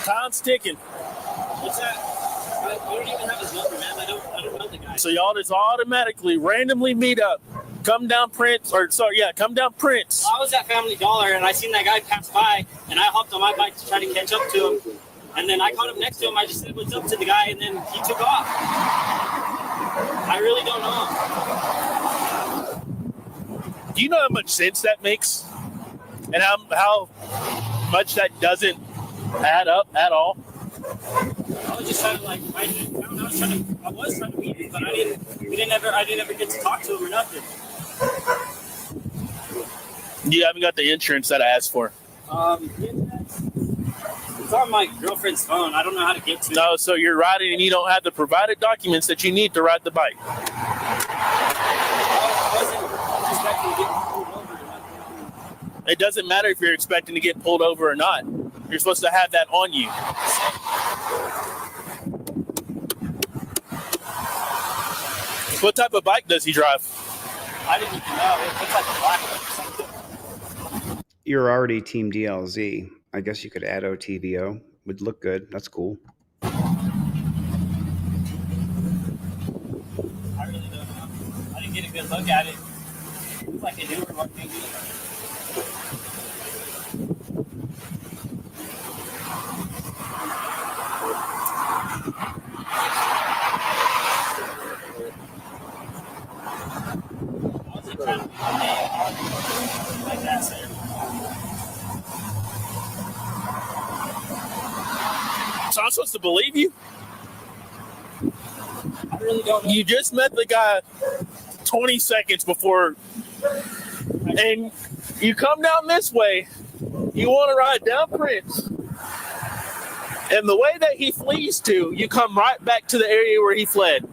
Time's ticking. What's that? I don't even have his number, man. I don't know the guy. So y'all just automatically, randomly meet up. Come down Prince. Come down Prince. I was at Family Dollar, and I seen that guy pass by, and I hopped on my bike to try to catch up to him. And then I caught him next to him. I just said what's up to the guy, and then he took off. I really don't know. Do you know how much sense that makes? And how much that doesn't add up at all? I was just trying to I was trying to meet him, but I didn't ever get to talk to him or nothing. You haven't got the insurance that I asked for. It's on my girlfriend's phone. I don't know how to get to it. No, so you're riding and you don't have the provided documents that you need to ride the bike. I wasn't expecting to get pulled over or nothing. It doesn't matter if you're expecting to get pulled over or not. You're supposed to have that on you. What type of bike does he drive? I didn't even know. It looks like a black one or something. You're already Team DLZ. I guess you could add OTVO. Would look good. That's cool. I really don't know. I didn't get a good look at it. It looks like a newer one, maybe. trying to like that, sir. So I'm supposed to believe you? I really don't know. You just met the guy 20 seconds before, and you come down this way. You want to ride down Prince, and the way that he flees to, you come right back to the area where he fled.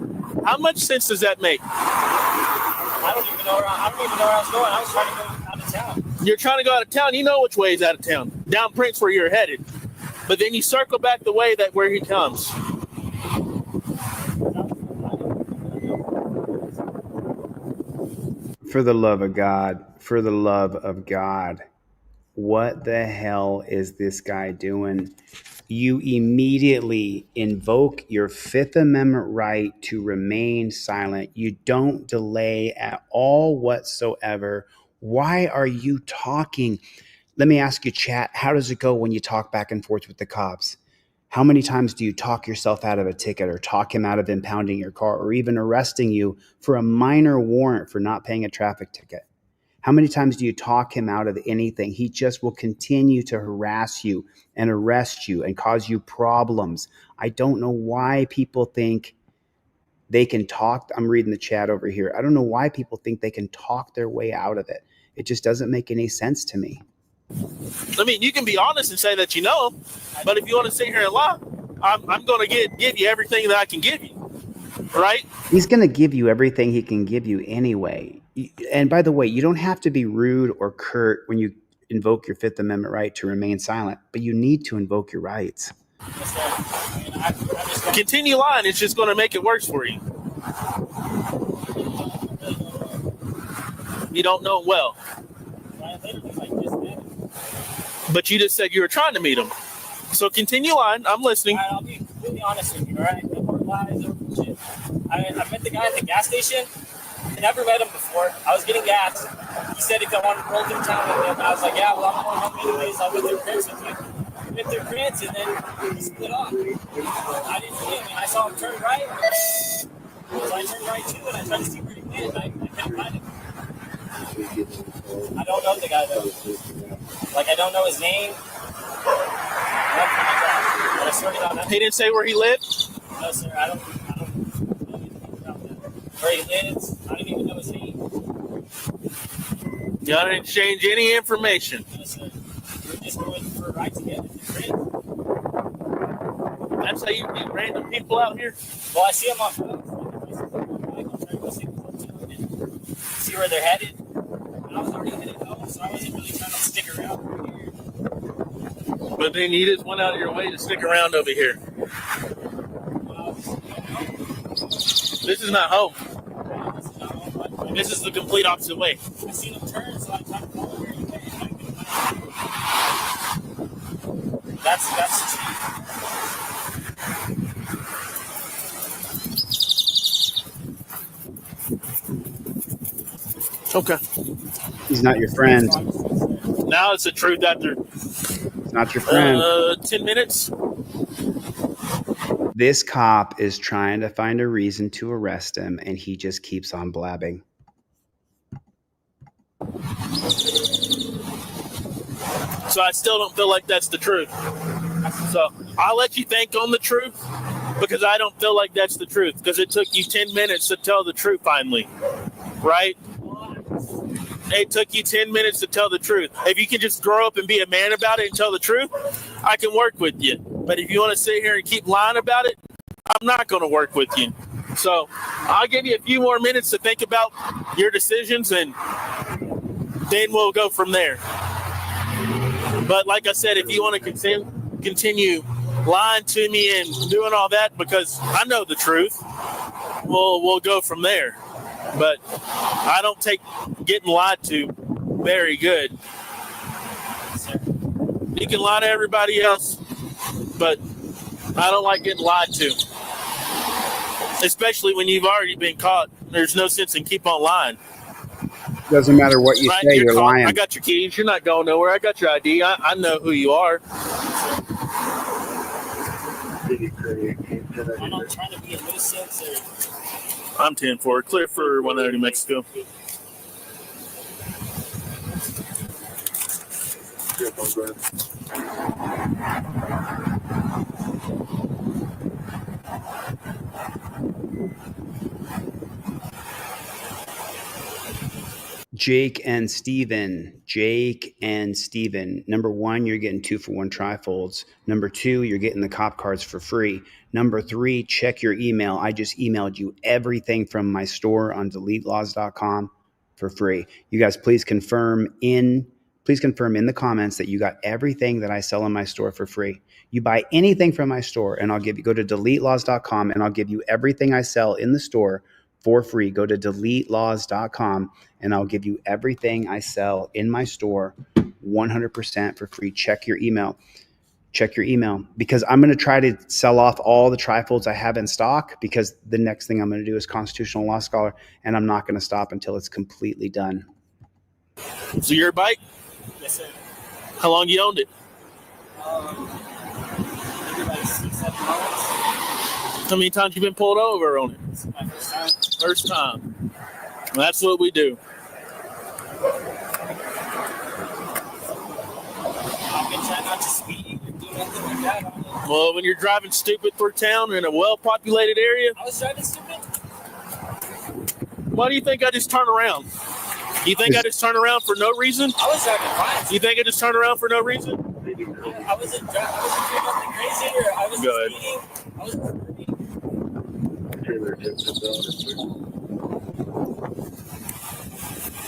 How much sense does that make? I don't even know where I was going. I was trying to go out of town. You're trying to go out of town. You know which way is out of town. Down Prince where you're headed. But then you circle back the way that where he comes. For the love of God, for the love of God, what the hell is this guy doing? You immediately invoke your Fifth Amendment right to remain silent. You don't delay at all whatsoever. Why are you talking? Let me ask you, chat, how does it go when you talk back and forth with the cops? How many times do you talk yourself out of a ticket or talk him out of impounding your car or even arresting you for a minor warrant for not paying a traffic ticket? How many times do you talk him out of anything? He just will continue to harass you and arrest you and cause you problems. I don't know why people think they can talk. I'm reading the chat over here. I don't know why people think they can talk their way out of it. It just doesn't make any sense to me. I mean, you can be honest and say that you know him, but if you want to sit here and lie, I'm going to give you everything that I can give you, right? He's going to give you everything he can give you anyway. And by the way, you don't have to be rude or curt when you invoke your Fifth Amendment right to remain silent, but you need to invoke your rights. Continue lying. It's just going to make it worse for you. You don't know him well. But you just said you were trying to meet him. So continue lying. I'm listening. All right, I'll be completely honest with you, all right? No more lies, no bullshit. I met the guy at the gas station. I never met him before. I was getting gas. He said if I wanted to roll through town with him, I was like, yeah, well, I'm going home anyways. I'll go through Prince with you. We went through Prince, and then we split off. I didn't see him, and I saw him turn right. So I turned right too, and I tried to see where he went, and I couldn't find him. I don't know the guy, though. Like, I don't know his name. But I swear to God, He didn't say where he lived? No, sir. I don't know anything about that. Where he lives, I don't even know his name. You didn't exchange any information. No, sir. We're just going for a ride together. That's how you meet random people out here? Well, I see them on phones. I'm trying to go see where they're headed. And I was already headed home, so I wasn't really trying to stick around over here. But then you just went out of your way to stick around over here. This is not home. This is the complete opposite way. I seen him turn, so I tried to follow where he went. That's the Okay. He's not your friend. Now it's the truth after He's not your friend. 10 minutes. This cop is trying to find a reason to arrest him, and he just keeps on blabbing. So I still don't feel like that's the truth. So I'll let you think on the truth because I don't feel like that's the truth because it took you 10 minutes to tell the truth finally, right? It took you 10 minutes to tell the truth. If you can just grow up and be a man about it and tell the truth, I can work with you. But if you want to sit here and keep lying about it, I'm not going to work with you. So I'll give you a few more minutes to think about your decisions and then we'll go from there. But like I said, if you want to continue lying to me and doing all that because I know the truth, we'll go from there. But I don't take getting lied to very good. You can lie to everybody else, but I don't like getting lied to. Especially when you've already been caught. There's no sense in keep on lying. Doesn't matter what you say, you're lying. I got your keys. You're not going nowhere. I got your ID. I know who you are. I'm not trying to be a nuisance or... I'm 10-4. Clear for 190 Mexico. Jake and Steven. Number 1, you're getting 2-for-1 trifolds. Number 2, you're getting the cop cards for free. Number 3, check your email. I just emailed you everything from my store on deletelaws.com for free. You guys, please confirm in the comments that you got everything that I sell in my store for free. You buy anything from my store and go to deletelaws.com and I'll give you everything I sell in the store for free. Go to deletelaws.com and I'll give you everything I sell in my store 100% for free. Check your email because I'm going to try to sell off all the trifolds I have in stock, because the next thing I'm going to do is Constitutional Law Scholar, and I'm not going to stop until it's completely done. So your bike? Yes, sir. How long you owned it? Maybe like 6-7 months. How many times you been pulled over on it? It's my first time. First time. That's what we do. I've been trying not to speed or do anything like that. Well, when you're driving stupid through town in a well-populated area. I was driving stupid. Why do you think I just turn around? You think I just turn around for no reason? I was driving fine. You think I just turn around for no reason? I wasn't doing nothing crazy, or I wasn't Go ahead. speeding. I was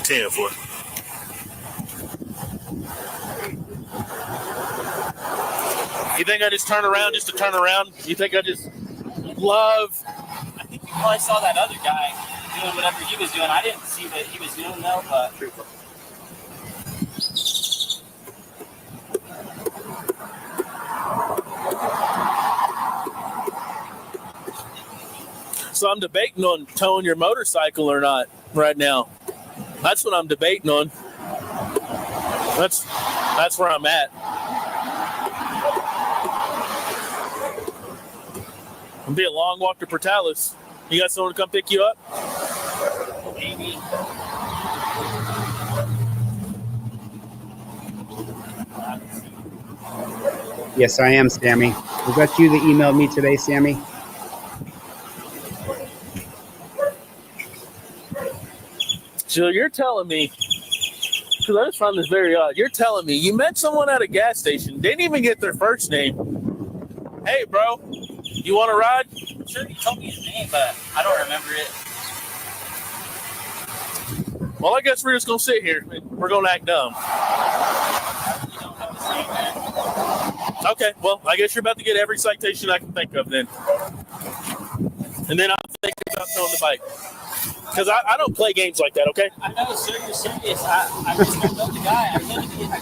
Ten for. You think I just turn around just to turn around? You think I just love? I think you probably saw that other guy doing whatever he was doing. I didn't see what he was doing though, but. So I'm debating on towing your motorcycle or not right now. That's what I'm debating on. That's where I'm at. It'll be a long walk to Portales. You got someone to come pick you up? Maybe. Yes, I am, Sammy. Was that you that emailed me today, Sammy? So you're telling me, because I just found this very odd, you're telling me you met someone at a gas station, didn't even get their first name. Hey, bro, you want to ride? I'm sure he told me his name, but I don't remember it. Well, I guess we're just going to sit here. We're going to act dumb. You don't know his name, man. Okay, well, I guess you're about to get every citation I can think of then. And then I'll think about towing the bike. Because I don't play games like that, okay? I know, sir, you're serious. I just don't know the guy. I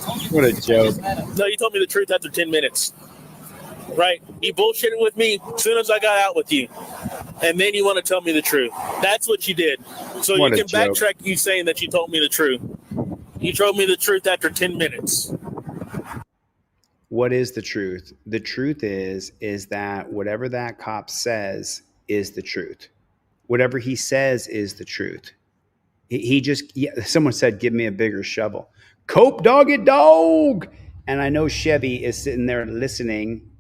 told you What a joke. No, you told me the truth after 10 minutes. Right? You bullshitted with me as soon as I got out with you. And then you want to tell me the truth. That's what you did. So What you a can joke. backtrack you saying that you told me the truth. You told me the truth after 10 minutes. What is the truth? The truth is that whatever that cop says is the truth. Whatever he says is the truth. Someone said, give me a bigger shovel. Cope dog it dog. And I know Chevy is sitting there listening,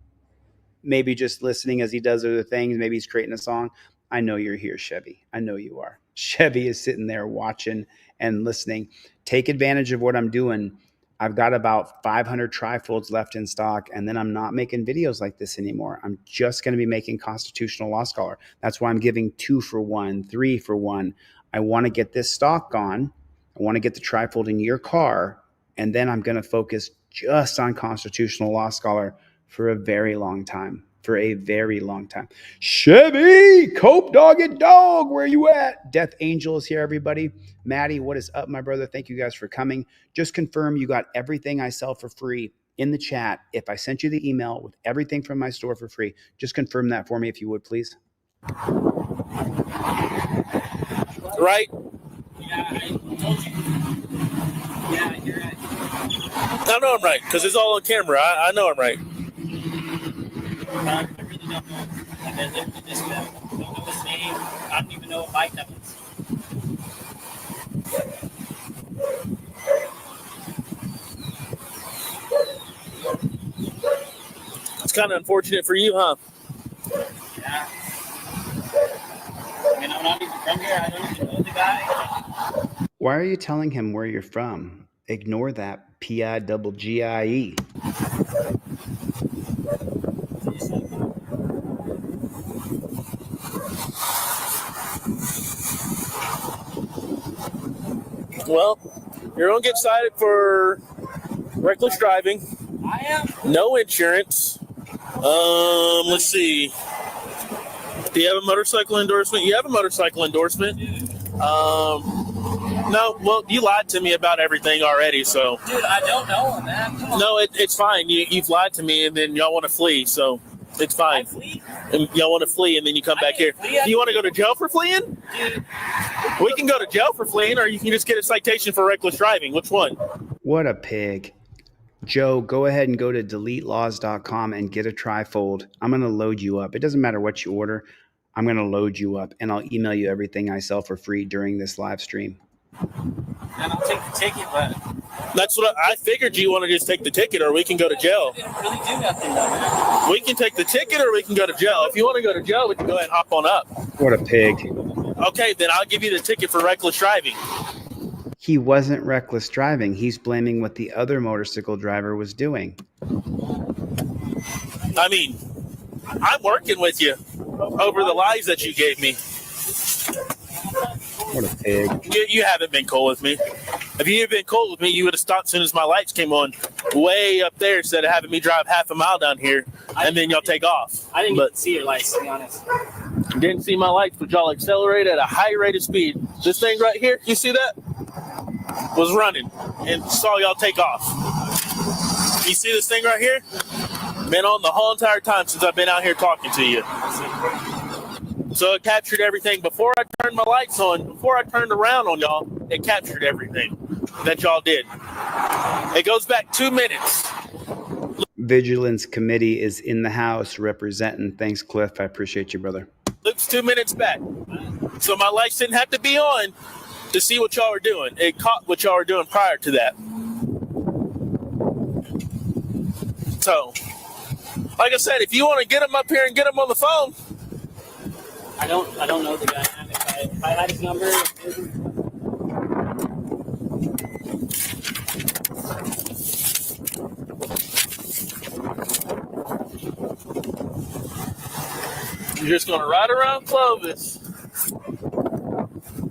maybe just listening as he does other things. Maybe he's creating a song. I know you're here, Chevy. I know you are. Chevy is sitting there watching and listening. Take advantage of what I'm doing. I've got about 500 trifolds left in stock, and then I'm not making videos like this anymore. I'm just going to be making Constitutional Law Scholar. That's why I'm giving 2-for-1, 3-for-1. I want to get this stock gone. I want to get the trifold in your car, and then I'm going to focus just on Constitutional Law Scholar for a very long time. Chevy, Cope dog it dog, where you at? Death Angel is here, everybody. Maddie, what is up, my brother? Thank you guys for coming. Just confirm you got everything I sell for free in the chat. If I sent you the email with everything from my store for free, just confirm that for me if you would, please. Right? Yeah, I told you. Yeah, you're right. I know I'm right, because it's all on camera. I know I'm right. I really don't know. I've been living with this guy. I don't know his name. I don't even know what bike that was. It's kind of unfortunate for you, huh? Yeah. I mean, I'm not even from here. I don't even know the guy. Why are you telling him where you're from? Ignore that P-I-double-G-I-E. Well, you're going to get cited for reckless driving. I am. No insurance. Let's see. Do you have a motorcycle endorsement? You have a motorcycle endorsement. No, well, you lied to me about everything already, so. Dude, I don't know him, man. Come on. No, it's fine. You've lied to me, and then y'all want to flee, so it's fine. I flee? And y'all want to flee, and then you come back here. Do you want to go to jail for fleeing? Dude. We can go to jail for fleeing, or you can just get a citation for reckless driving. Which one? What a pig. Joe, go ahead and go to deletelaws.com and get a trifold. I'm going to load you up. It doesn't matter what you order. I'm going to load you up, and I'll email you everything I sell for free during this live stream. And I'll take the ticket, but That's what I figured. You want to just take the ticket, or we can go to jail. I didn't really do nothing, though, man. We can take the ticket, or we can go to jail. If you want to go to jail, we can go ahead and hop on up. What a pig. Okay, then I'll give you the ticket for reckless driving. He wasn't reckless driving. He's blaming what the other motorcycle driver was doing. I mean, I'm working with you over the lies that you gave me. What a pig. You haven't been cool with me. If you had been cool with me, you would have stopped as soon as my lights came on way up there instead of having me drive half a mile down here, and then y'all take off. I didn't even see your lights, to be honest. Didn't see my lights, but y'all accelerated at a high rate of speed. This thing right here, you see that? Was running and saw y'all take off. You see this thing right here? Been on the whole entire time since I've been out here talking to you. So it captured everything. Before I turned my lights on, before I turned around on y'all, it captured everything that y'all did. It goes back 2 minutes. Vigilance Committee is in the house representing. Thanks, Cliff. I appreciate you, brother. Looks 2 minutes back. So my lights didn't have to be on to see what y'all were doing. It caught what y'all were doing prior to that. So, like I said, if you want to get them up here and get them on the phone. I don't know the guy. If I had his number. You're just going to ride around Clovis.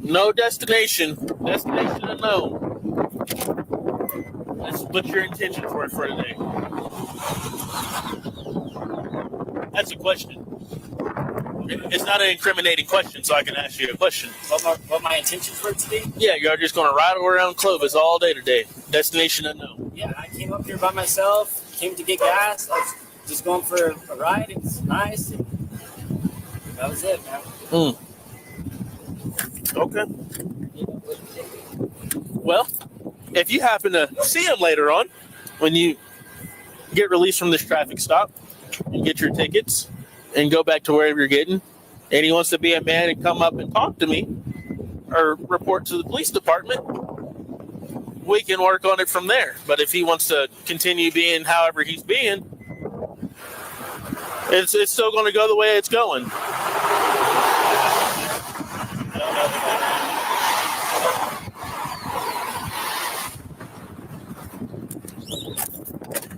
No destination. Destination unknown. That's what your intentions were for today. That's a question. It's not an incriminating question, so I can ask you a question. What my intentions were today? Yeah, you're just going to ride around Clovis all day today. Destination unknown. Yeah, I came up here by myself, came to get gas. I was just going for a ride. It's nice. And that was it, man. Okay. Well, if you happen to see him later on, when you get released from this traffic stop and get your tickets and go back to wherever you're getting, and he wants to be a man and come up and talk to me or report to the police department, we can work on it from there. But if he wants to continue being however he's being, it's still going to go the way it's going.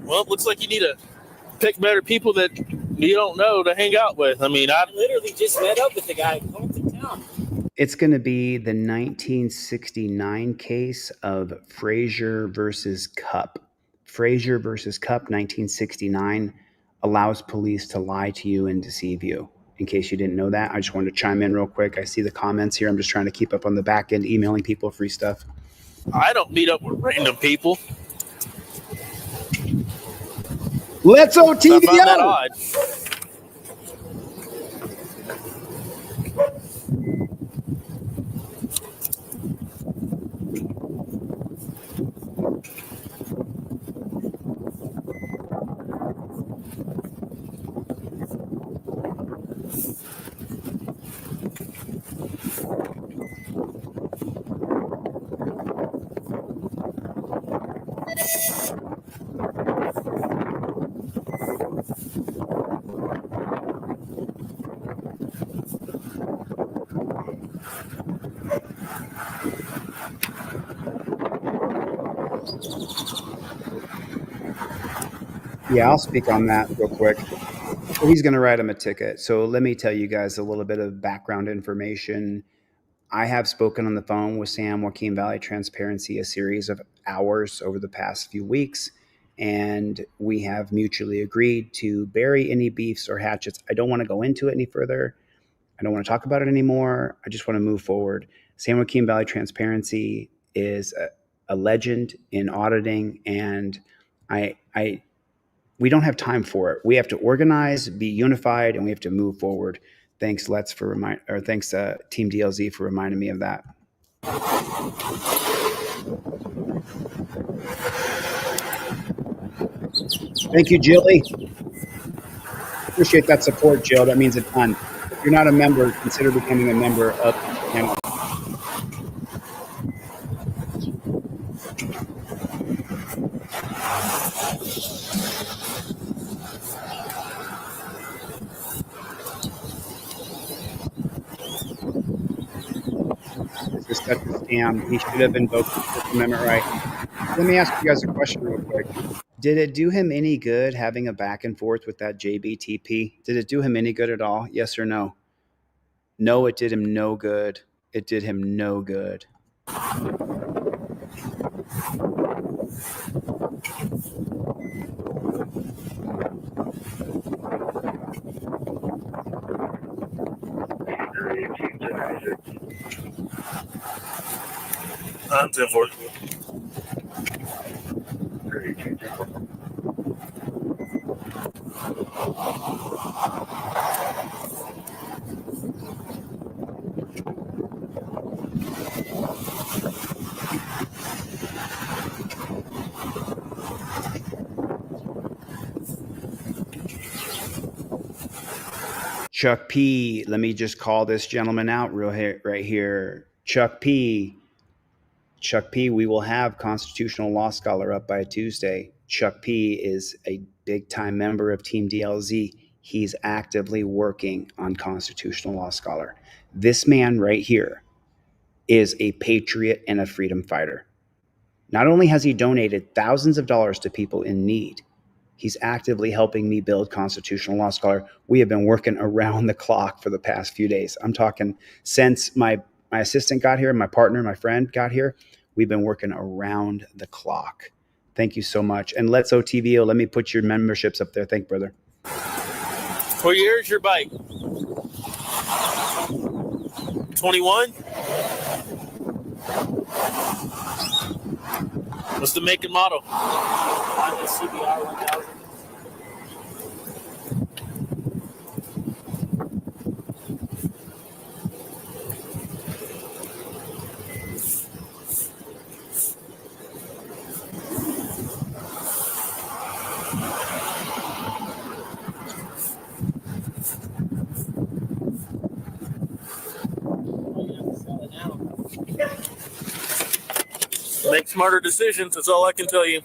Well, it looks like you need to pick better people that you don't know to hang out with. I mean, I literally just met up with the guy going to town. It's going to be the 1969 case of Frasier versus Cup. Frasier versus Cup, 1969, allows police to lie to you and deceive you. In case you didn't know that, I just wanted to chime in real quick. I see the comments here. I'm just trying to keep up on the back end, emailing people free stuff. I don't meet up with random people. Let's OTVO! I find that odd. Yeah, I'll speak on that real quick. So he's going to write him a ticket. So let me tell you guys a little bit of background information. I have spoken on the phone with Sam, Joaquin Valley Transparency, a series of hours over the past few weeks, and we have mutually agreed to bury any beefs or hatchets. I don't want to go into it any further. I don't want to talk about it anymore. I just want to move forward. San Joaquin Valley Transparency is a legend in auditing, and we don't have time for it. We have to organize, be unified, and we have to move forward. Thanks, thanks, Team DLZ for reminding me of that. Thank you, Jilly. Appreciate that support, Jill. That means a ton. If you're not a member, consider becoming a member of the channel. This is such a scam. He should have invoked the First Amendment right. Let me ask you guys a question real quick. Did it do him any good having a back and forth with that JBTP? Did it do him any good at all? Yes or no? No, it did him no good. It did him no good. I'm 10-4. Chuck P, let me just call this gentleman out right here. Chuck P, we will have Constitutional Law Scholar up by Tuesday. Chuck P is a big-time member of Team DLZ. He's actively working on Constitutional Law Scholar. This man right here is a patriot and a freedom fighter. Not only has he donated thousands of dollars to people in need, he's actively helping me build Constitutional Law Scholar. We have been working around the clock for the past few days. I'm talking since my assistant got here, my partner, my friend got here, we've been working around the clock. Thank you so much. And Let's OTVO, let me put your memberships up there. Thank you, brother. What year is your bike? 21? What's the make and model? Honda CBR 1000. Make smarter decisions. That's all I can tell you.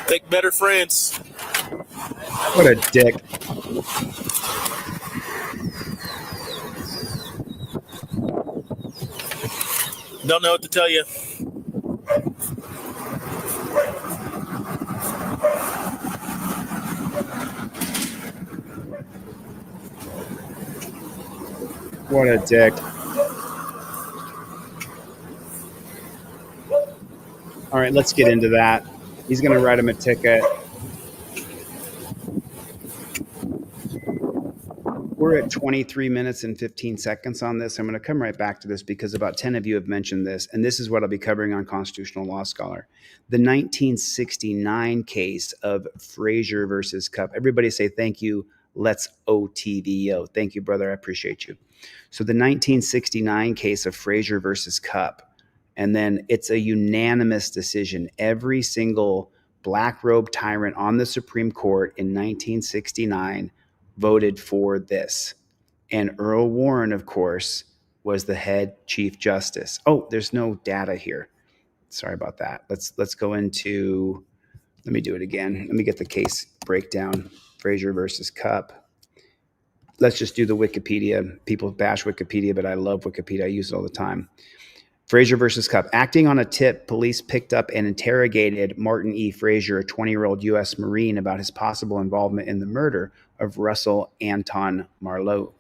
Make better friends. What a dick. Don't know what to tell you. What a dick. All right, let's get into that. He's going to write him a ticket. We're at 23 minutes and 15 seconds on this. I'm going to come right back to this because about 10 of you have mentioned this, and this is what I'll be covering on Constitutional Law Scholar. The 1969 case of Frasier versus Cupp. Everybody say thank you. Let's OTVO. Thank you, brother. I appreciate you. So the 1969 case of Frasier versus Cupp. And then it's a unanimous decision. Every single black robe tyrant on the Supreme Court in 1969 voted for this. And Earl Warren, of course, was the head Chief Justice. Oh, there's no data here. Sorry about that. Let's go into, let me do it again. Let me get the case breakdown. Frasier versus Cupp. Let's just do the Wikipedia. People bash Wikipedia, but I love Wikipedia. I use it all the time. Frasier versus Cup. Acting on a tip, police picked up and interrogated Martin E. Frasier, a 20-year-old U.S. Marine, about his possible involvement in the murder of Russell Anton Marlowe.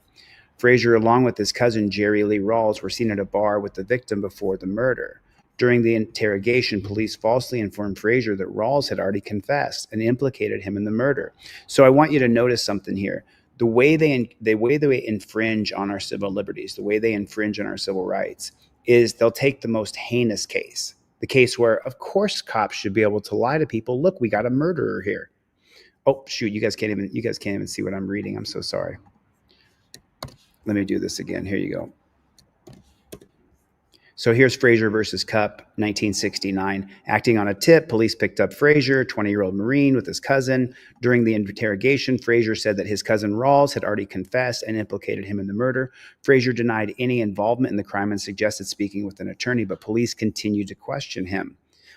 Frasier, along with his cousin Jerry Lee Rawls, were seen at a bar with the victim before the murder. During the interrogation, police falsely informed Frasier that Rawls had already confessed and implicated him in the murder. So I want you to notice something here. The way they infringe on our civil liberties, the way they infringe on our civil rights, is they'll take the most heinous case, the case where, of course, cops should be able to lie to people. Look, we got a murderer here. Oh, shoot, you guys can't even see what I'm reading. I'm so sorry. Let me do this again. Here you go. So here's Frasier versus Cup, 1969. Acting on a tip, police picked up Frasier, 20-year-old Marine, with his cousin. During the interrogation, Frasier said that his cousin Rawls had already confessed and implicated him in the murder. Frasier denied any involvement in the crime and suggested speaking with an attorney, but police continued to question him.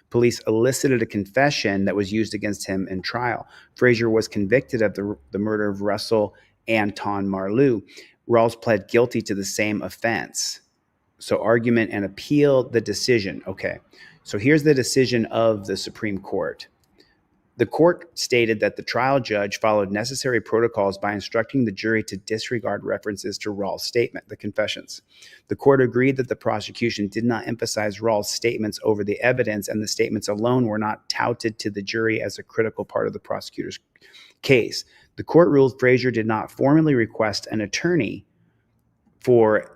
Police elicited a confession that was used against him in trial. Frasier was convicted of the murder of Russell Anton Marlowe. Rawls pled guilty to the same offense. So argument and appeal the decision. Okay, so here's the decision of the Supreme Court. The court stated that the trial judge followed necessary protocols by instructing the jury to disregard references to Rawls' statement, the confessions. The court agreed that the prosecution did not emphasize Rawls' statements over the evidence, and the statements alone were not touted to the jury as a critical part of the prosecutor's case. The court ruled Frasier did not formally request an attorney for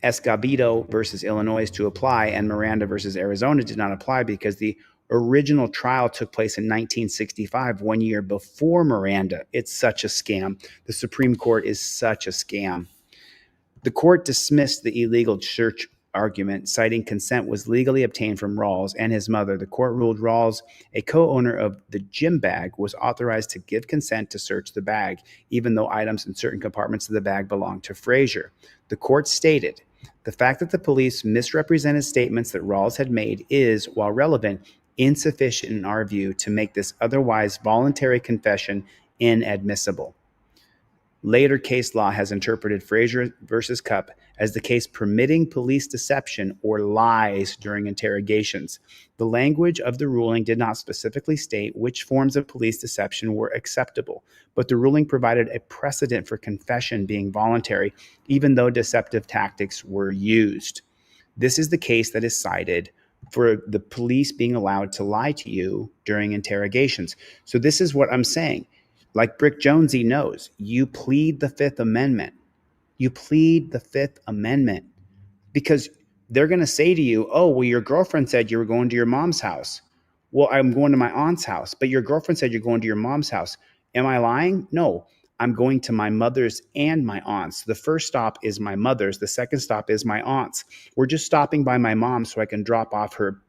Escobedo versus Illinois to apply, and Miranda versus Arizona did not apply because the original trial took place in 1965, 1 year before Miranda. It's such a scam. The Supreme Court is such a scam. The court dismissed the illegal search argument, citing consent was legally obtained from Rawls and his mother. The court ruled Rawls, a co-owner of the gym bag, was authorized to give consent to search the bag, even though items in certain compartments of the bag belonged to Frasier. The court stated, the fact that the police misrepresented statements that Rawls had made is, while relevant, insufficient in our view to make this otherwise voluntary confession inadmissible. Later case law has interpreted Frasier versus Cup as the case permitting police deception or lies during interrogations. The language of the ruling did not specifically state which forms of police deception were acceptable, but the ruling provided a precedent for confession being voluntary, even though deceptive tactics were used. This is the case that is cited for the police being allowed to lie to you during interrogations. So this is what I'm saying. Like Brick Jonesy knows, you plead the Fifth Amendment. You plead the Fifth Amendment because they're going to say to you, oh, well, your girlfriend said you were going to your mom's house. Well, I'm going to my aunt's house, but your girlfriend said you're going to your mom's house. Am I lying? No, I'm going to my mother's and my aunt's. The first stop is my mother's. The second stop is my aunt's. We're just stopping by my mom so I can drop off her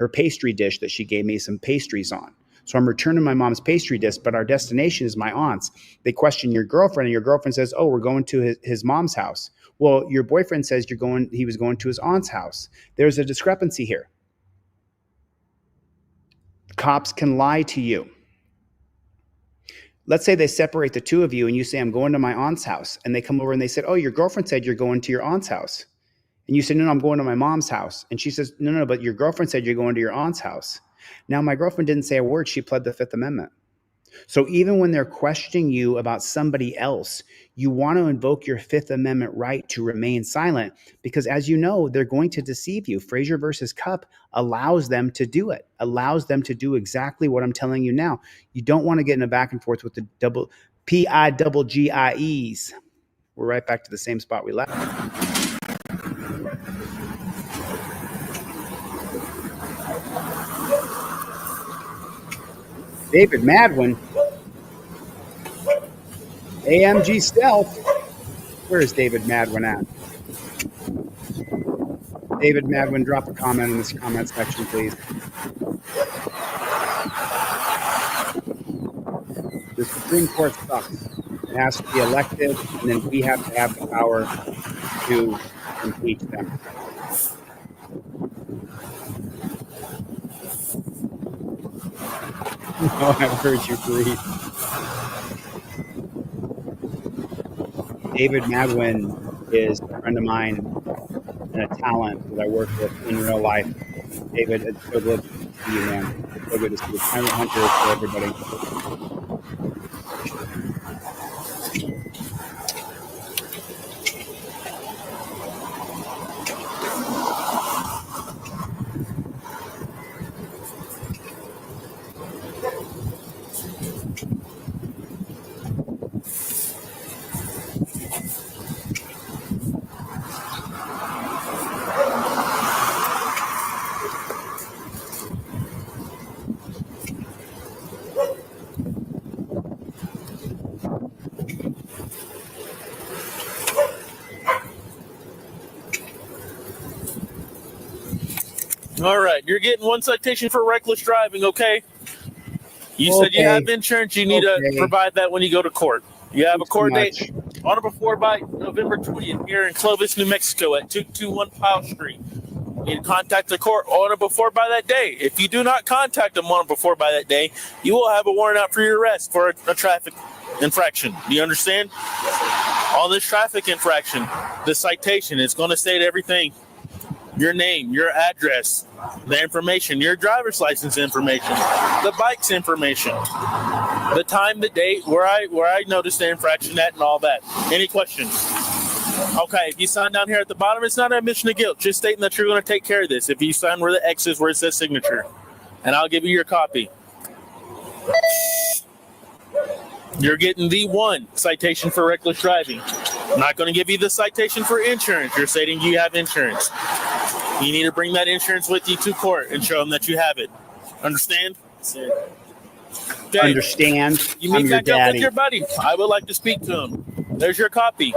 pastry dish that she gave me some pastries on. So I'm returning my mom's pastry dish, but our destination is my aunt's. They question your girlfriend, and your girlfriend says, oh, we're going to his mom's house. Well, your boyfriend says he was going to his aunt's house. There's a discrepancy here. Cops can lie to you. Let's say they separate the two of you and you say, I'm going to my aunt's house. And they come over and they said, oh, your girlfriend said you're going to your aunt's house. And you said, no, I'm going to my mom's house. And she says, no, but your girlfriend said you're going to your aunt's house. Now, my girlfriend didn't say a word. She pled the Fifth Amendment. So even when they're questioning you about somebody else, you want to invoke your Fifth Amendment right to remain silent because, as you know, they're going to deceive you. Frasier versus Cup allows them to do it, allows them to do exactly what I'm telling you now. You don't want to get in a back and forth with the double PIGGIEs. We're right back to the same spot we left. David Madwin, AMG Stealth. Where is David Madwin at? David Madwin, drop a comment in this comment section, please. The Supreme Court sucks. It has to be elected, and then we have to have the power to impeach them. Oh, I've heard you breathe. David Madwin is a friend of mine and a talent that I work with in real life. David, it's so good to see you, man. It's so good to see you. Pirate Hunter for everybody. All right, you're getting one citation for reckless driving, okay? You said you have insurance. You need to provide that when you go to court. You have a court date on or before by November 20th here in Clovis, New Mexico at 221 Powell Street. You need to contact the court on or before by that day. If you do not contact them on or before by that day, you will have a warrant out for your arrest for a traffic infraction. Do you understand? On this traffic infraction, the citation is going to state everything. Your name, your address, the information, your driver's license information, the bike's information, the time, the date, where I noticed the infraction at, and all that. Any questions? Okay, if you sign down here at the bottom, it's not an admission of guilt. Just stating that you're going to take care of this. If you sign where the X is, where it says signature, and I'll give you your copy. You're getting the one citation for reckless driving. I'm not going to give you the citation for insurance. You're stating you have insurance. You need to bring that insurance with you to court and show them that you have it. Understand? Okay. Understand? You meet I'm your back up daddy. with your buddy. I would like to speak to him. There's your copy.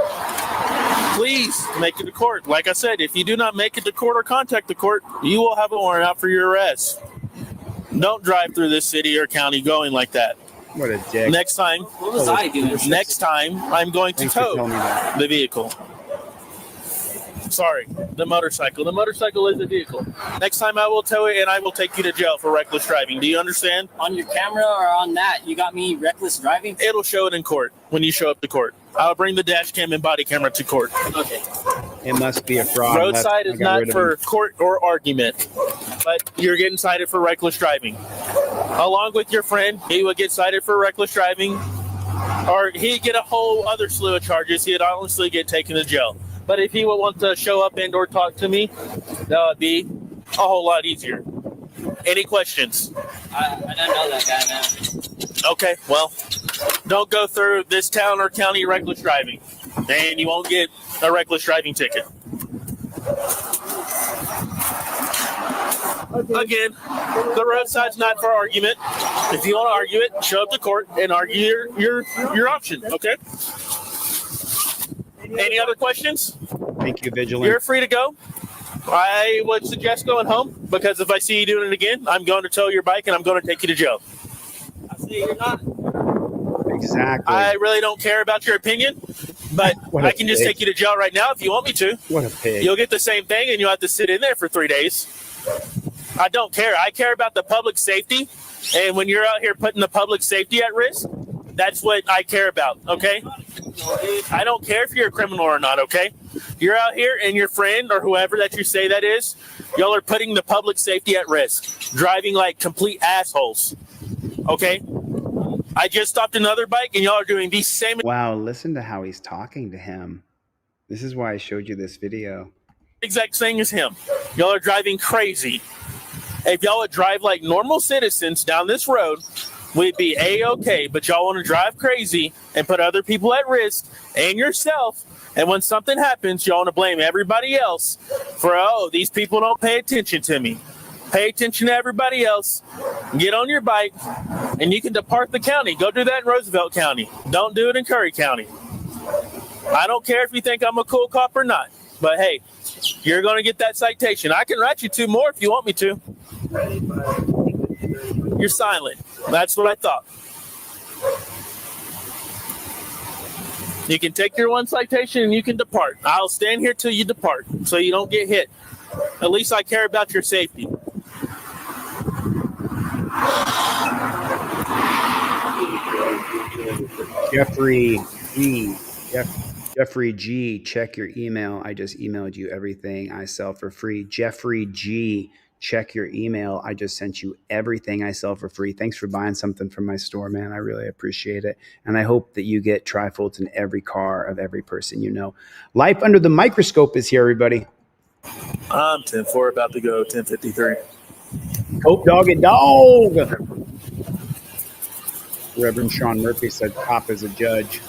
Please make it to court. Like I said, if you do not make it to court or contact the court, you will have a warrant out for your arrest. Don't drive through this city or county going like that. What a dick. Next time, What was I doing? next time, I'm going to Thanks for tow telling me that. the vehicle. Sorry, the motorcycle. The motorcycle is the vehicle. Next time I will tow it and I will take you to jail for reckless driving. Do you understand? On your camera or on that, you got me reckless driving? It'll show it in court when you show up to court. I'll bring the dash cam and body camera to court. Okay. It must be a fraud. Roadside I is got not rid of for him. court or argument, but you're getting cited for reckless driving. Along with your friend, he would get cited for reckless driving, or he'd get a whole other slew of charges. He'd honestly get taken to jail. But if he would want to show up and or talk to me, that would be a whole lot easier. Any questions? I don't know that guy, man. Okay, well, don't go through this town or county reckless driving, and you won't get a reckless driving ticket. Again, the roadside's not for argument. If you want to argue it, show up to court and argue your option, okay? Any other questions? Thank you, Vigilant. You're free to go. I would suggest going home, because if I see you doing it again, I'm going to tow your bike and I'm going to take you to jail. I see you're not. Exactly. I really don't care about your opinion, but What a I can just pig. take you to jail right now if you want me to. What a pig. You'll get the same thing and you'll have to sit in there for 3 days. I don't care. I care about the public safety. And when you're out here putting the public safety at risk, that's what I care about, okay? I don't care if you're a criminal or not, okay? You're out here and your friend or whoever that you say that is, y'all are putting the public safety at risk, driving like complete assholes, okay? I just stopped another bike and y'all are doing these same Wow, listen to how he's talking to him. This is why I showed you this video. exact thing as him. Y'all are driving crazy. If y'all would drive like normal citizens down this road, we'd be A-okay, but y'all want to drive crazy and put other people at risk and yourself, and when something happens, y'all want to blame everybody else for, oh, these people don't pay attention to me. Pay attention to everybody else, get on your bike, and you can depart the county. Go do that in Roosevelt County. Don't do it in Curry County. I don't care if you think I'm a cool cop or not, but hey, you're going to get that citation. I can write you 2 more if you want me to. You're silent. That's what I thought. You can take your 1 citation and you can depart. I'll stand here till you depart so you don't get hit. At least I care about your safety. Jeffrey Jeffrey G, check your email. I just emailed you everything I sell for free. Jeffrey G, check your email. I just sent you everything I sell for free. Thanks for buying something from my store, man. I really appreciate it. And I hope that you get trifolds in every car of every person you know. Life Under the Microscope is here, everybody. I'm 10-4, about to go 10:53. Hope doggy dog. Reverend Sean Murphy said cop is a judge.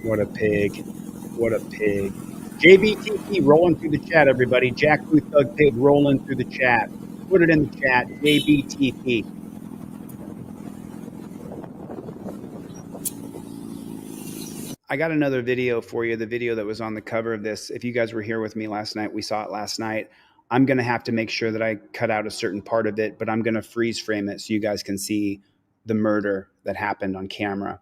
What a pig. What a pig. JBTP rolling through the chat, everybody. Jack Blue Thug Pig rolling through the chat. Put it in the chat. JBTP. I got another video for you, the video that was on the cover of this. If you guys were here with me last night, we saw it last night. I'm going to have to make sure that I cut out a certain part of it, but I'm going to freeze frame it so you guys can see the murder that happened on camera.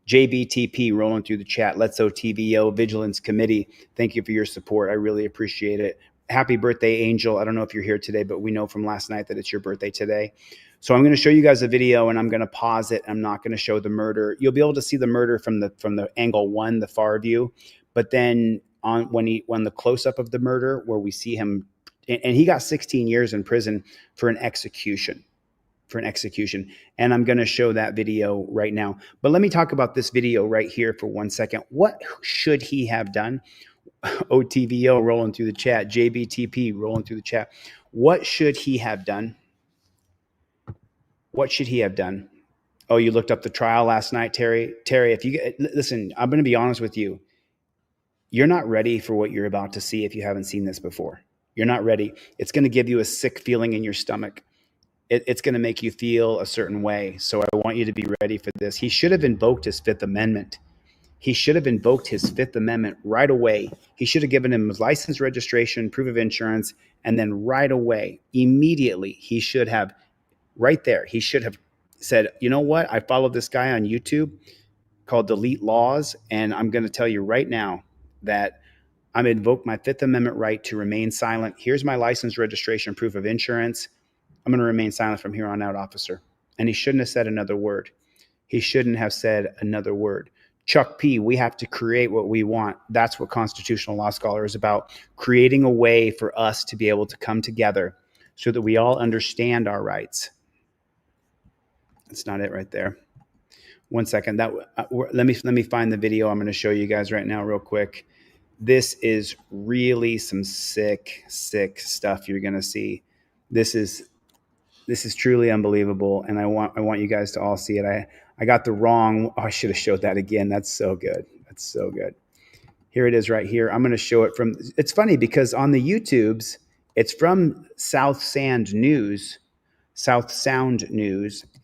JBTP rolling through the chat. Let's Go TVO Vigilance Committee. Thank you for your support. I really appreciate it. Happy birthday, Angel. I don't know if you're here today, but we know from last night that it's your birthday today. So I'm going to show you guys a video and I'm going to pause it. I'm not going to show the murder. You'll be able to see the murder from the angle one, the far view. But then when the close up of the murder where we see him, and he got 16 years in prison for an execution. And I'm going to show that video right now. But let me talk about this video right here for 1 second. What should he have done? OTVO rolling through the chat. JBTP rolling through the chat. What should he have done? What should he have done? Oh, you looked up the trial last night, Terry. Terry, if you listen, I'm going to be honest with you. You're not ready for what you're about to see if you haven't seen this before. You're not ready. It's going to give you a sick feeling in your stomach. It's going to make you feel a certain way. So I want you to be ready for this. He should have invoked his Fifth Amendment. He should have invoked his Fifth Amendment right away. He should have given him his license, registration, proof of insurance, and then right away, immediately, he should have, right there, he should have said, you know what? I followed this guy on YouTube called Delete Laws, and I'm going to tell you right now that I'm going to invoke my Fifth Amendment right to remain silent. Here's my license, registration, proof of insurance. I'm going to remain silent from here on out, officer. And he shouldn't have said another word. He shouldn't have said another word. Chuck P, we have to create what we want. That's what Constitutional Law Scholar is about, creating a way for us to be able to come together so that we all understand our rights. That's not it right there. 1 second. Let me find the video I'm going to show you guys right now real quick. This is really some sick stuff you're going to see. This is truly unbelievable, and I want you guys to all see it. I got the wrong. Oh, I should have showed that again. That's so good. That's so good. Here it is right here. I'm going to show it from. It's funny because on the YouTubes, it's from South Sound News,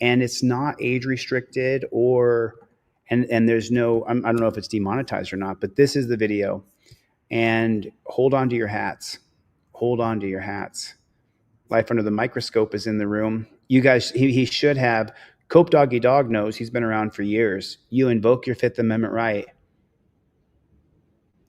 and it's not age restricted and there's no. I don't know if it's demonetized or not, but this is the video. And hold on to your hats. Hold on to your hats. Life Under the Microscope is in the room. You guys, he should have. Cope Doggy Dog knows. He's been around for years. You invoke your Fifth Amendment right.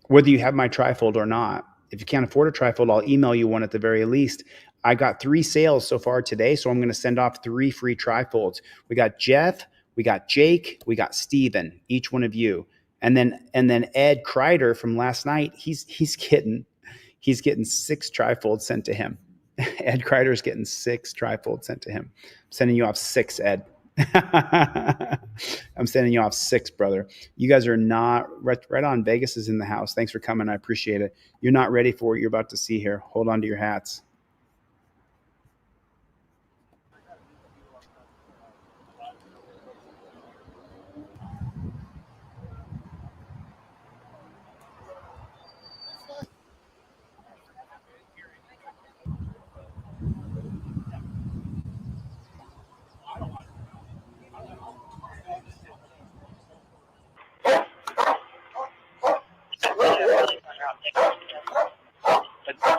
Whether you have my trifold or not. If you can't afford a trifold, I'll email you one at the very least. I got 3 sales so far today, so I'm going to send off 3 free trifolds. We got Jeff, we got Jake, we got Steven, each one of you. And then Ed Kreider from last night, he's getting 6 trifolds sent to him. Ed Kreider's getting 6 trifolds sent to him. I'm sending you off 6, Ed. I'm sending you off 6, brother. You guys are not right on. Vegas is in the house. Thanks for coming. I appreciate it. You're not ready for what you're about to see here. Hold on to your hats.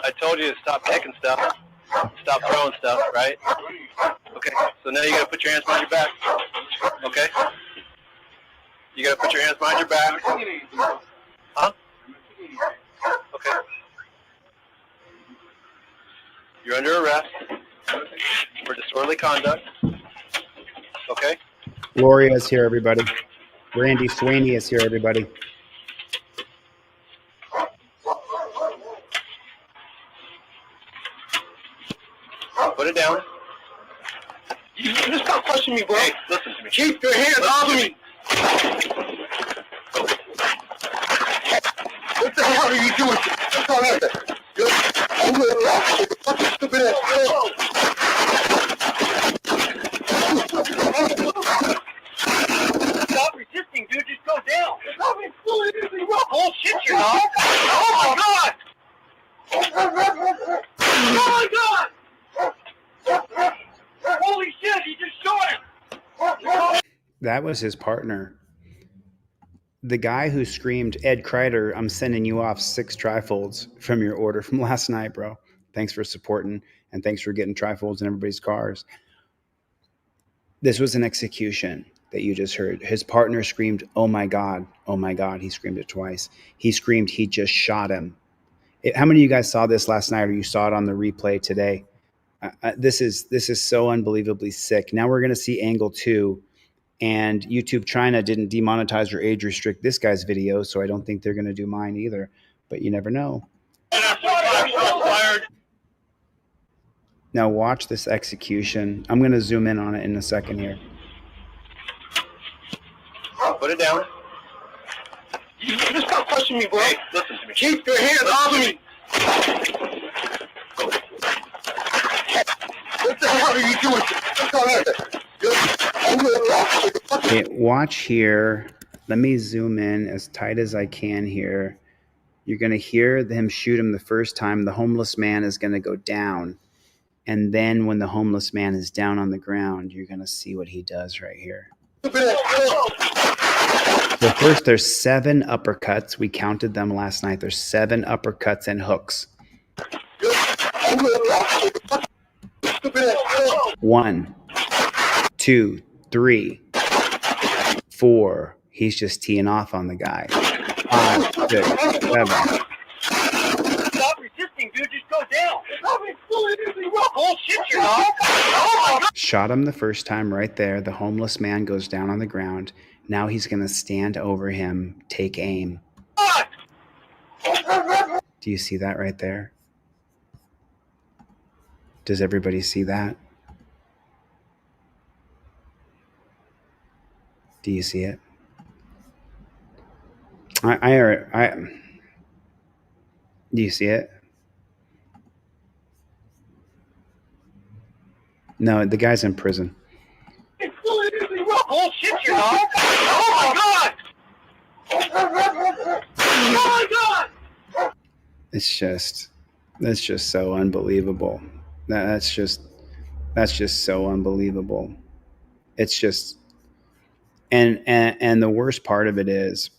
I told you to stop taking stuff. Stop throwing stuff, right? Okay, so now you gotta put your hands behind your back. Okay? You gotta put your hands behind your back. Huh? Okay. You're under arrest for disorderly conduct. Okay? Gloria is here, everybody. Randy Sweeney is here, everybody. Put it down. You just stop pushing me, bro. Hey, listen to me. Keep your hands off of me. What the hell are you doing? What's all that? Fucking stupid ass. Stop resisting, dude. Just go down. Stop me. Bullshit, you're not. Oh my god. Oh my god. Holy shit, he just shot him! That was his partner. The guy who screamed, Ed Kreider, I'm sending you off 6 trifolds from your order from last night, bro. Thanks for supporting, and thanks for getting trifolds in everybody's cars. This was an execution that you just heard. His partner screamed, oh my God, oh my God. He screamed it twice. He screamed, he just shot him. How many of you guys saw this last night, or you saw it on the replay today? This is so unbelievably sick. Now we're going to see angle 2, and YouTube China didn't demonetize or age restrict this guy's video, so I don't think they're going to do mine either, but you never know. Now watch this execution. I'm going to zoom in on it in a second here. Put it down. You just stop pushing me, bro. Hey, listen to me. Keep your hands off of me. What the hell are you doing? What's all that? Okay, watch here. Let me zoom in as tight as I can here. You're going to hear him shoot him the first time. The homeless man is going to go down. And then when the homeless man is down on the ground, you're going to see what he does right here. So first, there's 7 uppercuts. We counted them last night. There's 7 uppercuts and hooks. 1, 2, 3, 4. He's just teeing off on the guy. 5, 6, 7. Stop resisting, dude. Just go down. Bullshit, you're not. Shot him the first time right there. The homeless man goes down on the ground. Now he's going to stand over him, take aim. Do you see that right there? Does everybody see that? Do you see it? Do you see it? No, the guy's in prison. Bullshit, you're not. Oh my god. Oh my god. That's just so unbelievable. That's just so unbelievable. It's just, and the worst part of it is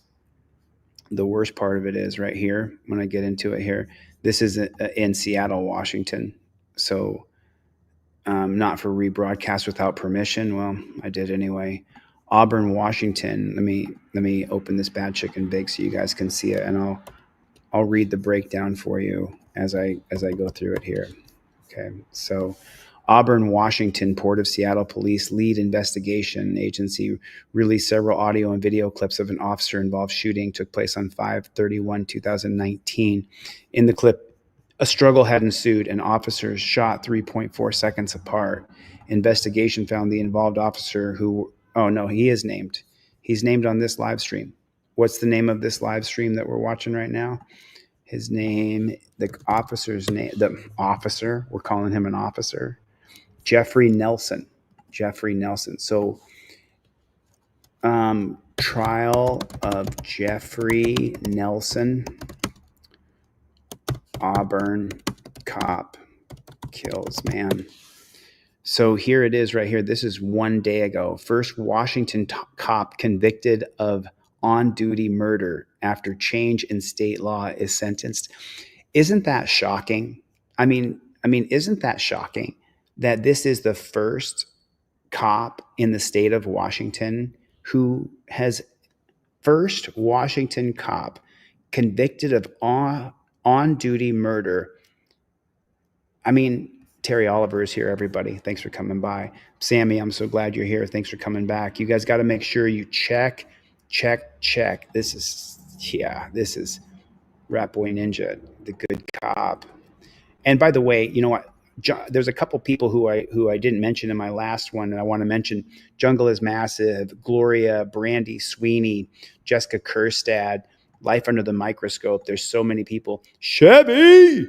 right here. When I get into it here, this is in Seattle, Washington. So, not for rebroadcast without permission. Well, I did anyway. Auburn, Washington. Let me open this Bad Chicken Big so you guys can see it, and I'll read the breakdown for you as I go through it here. Okay, so Auburn, Washington, Port of Seattle Police Lead Investigation Agency released several audio and video clips of an officer-involved shooting took place on 5/31/2019. In the clip, a struggle had ensued and officers shot 3.4 seconds apart. Investigation found the involved officer he is named. He's named on this live stream. What's the name of this live stream that we're watching right now? His name, the officer's name, the officer, we're calling him an officer, Jeffrey Nelson. So, trial of Jeffrey Nelson, Auburn cop kills man. So here it is right here. This is 1 day ago. First Washington cop convicted of on-duty murder after change in state law is sentenced. Isn't that shocking? I mean, I mean, isn't that shocking that this is the first cop in the state of Washington who has first Washington cop convicted of on-duty murder. I mean, Terry Oliver is here, everybody. Thanks for coming by. Sammy, I'm so glad you're here. Thanks for coming back. You guys got to make sure you check. This is Rat Boy Ninja, the good cop. And by the way, you know what? There's a couple people who I didn't mention in my last one, and I want to mention Jungle is Massive, Gloria, Brandy Sweeney, Jessica Kerstad, Life Under the Microscope. There's so many people. Chevy!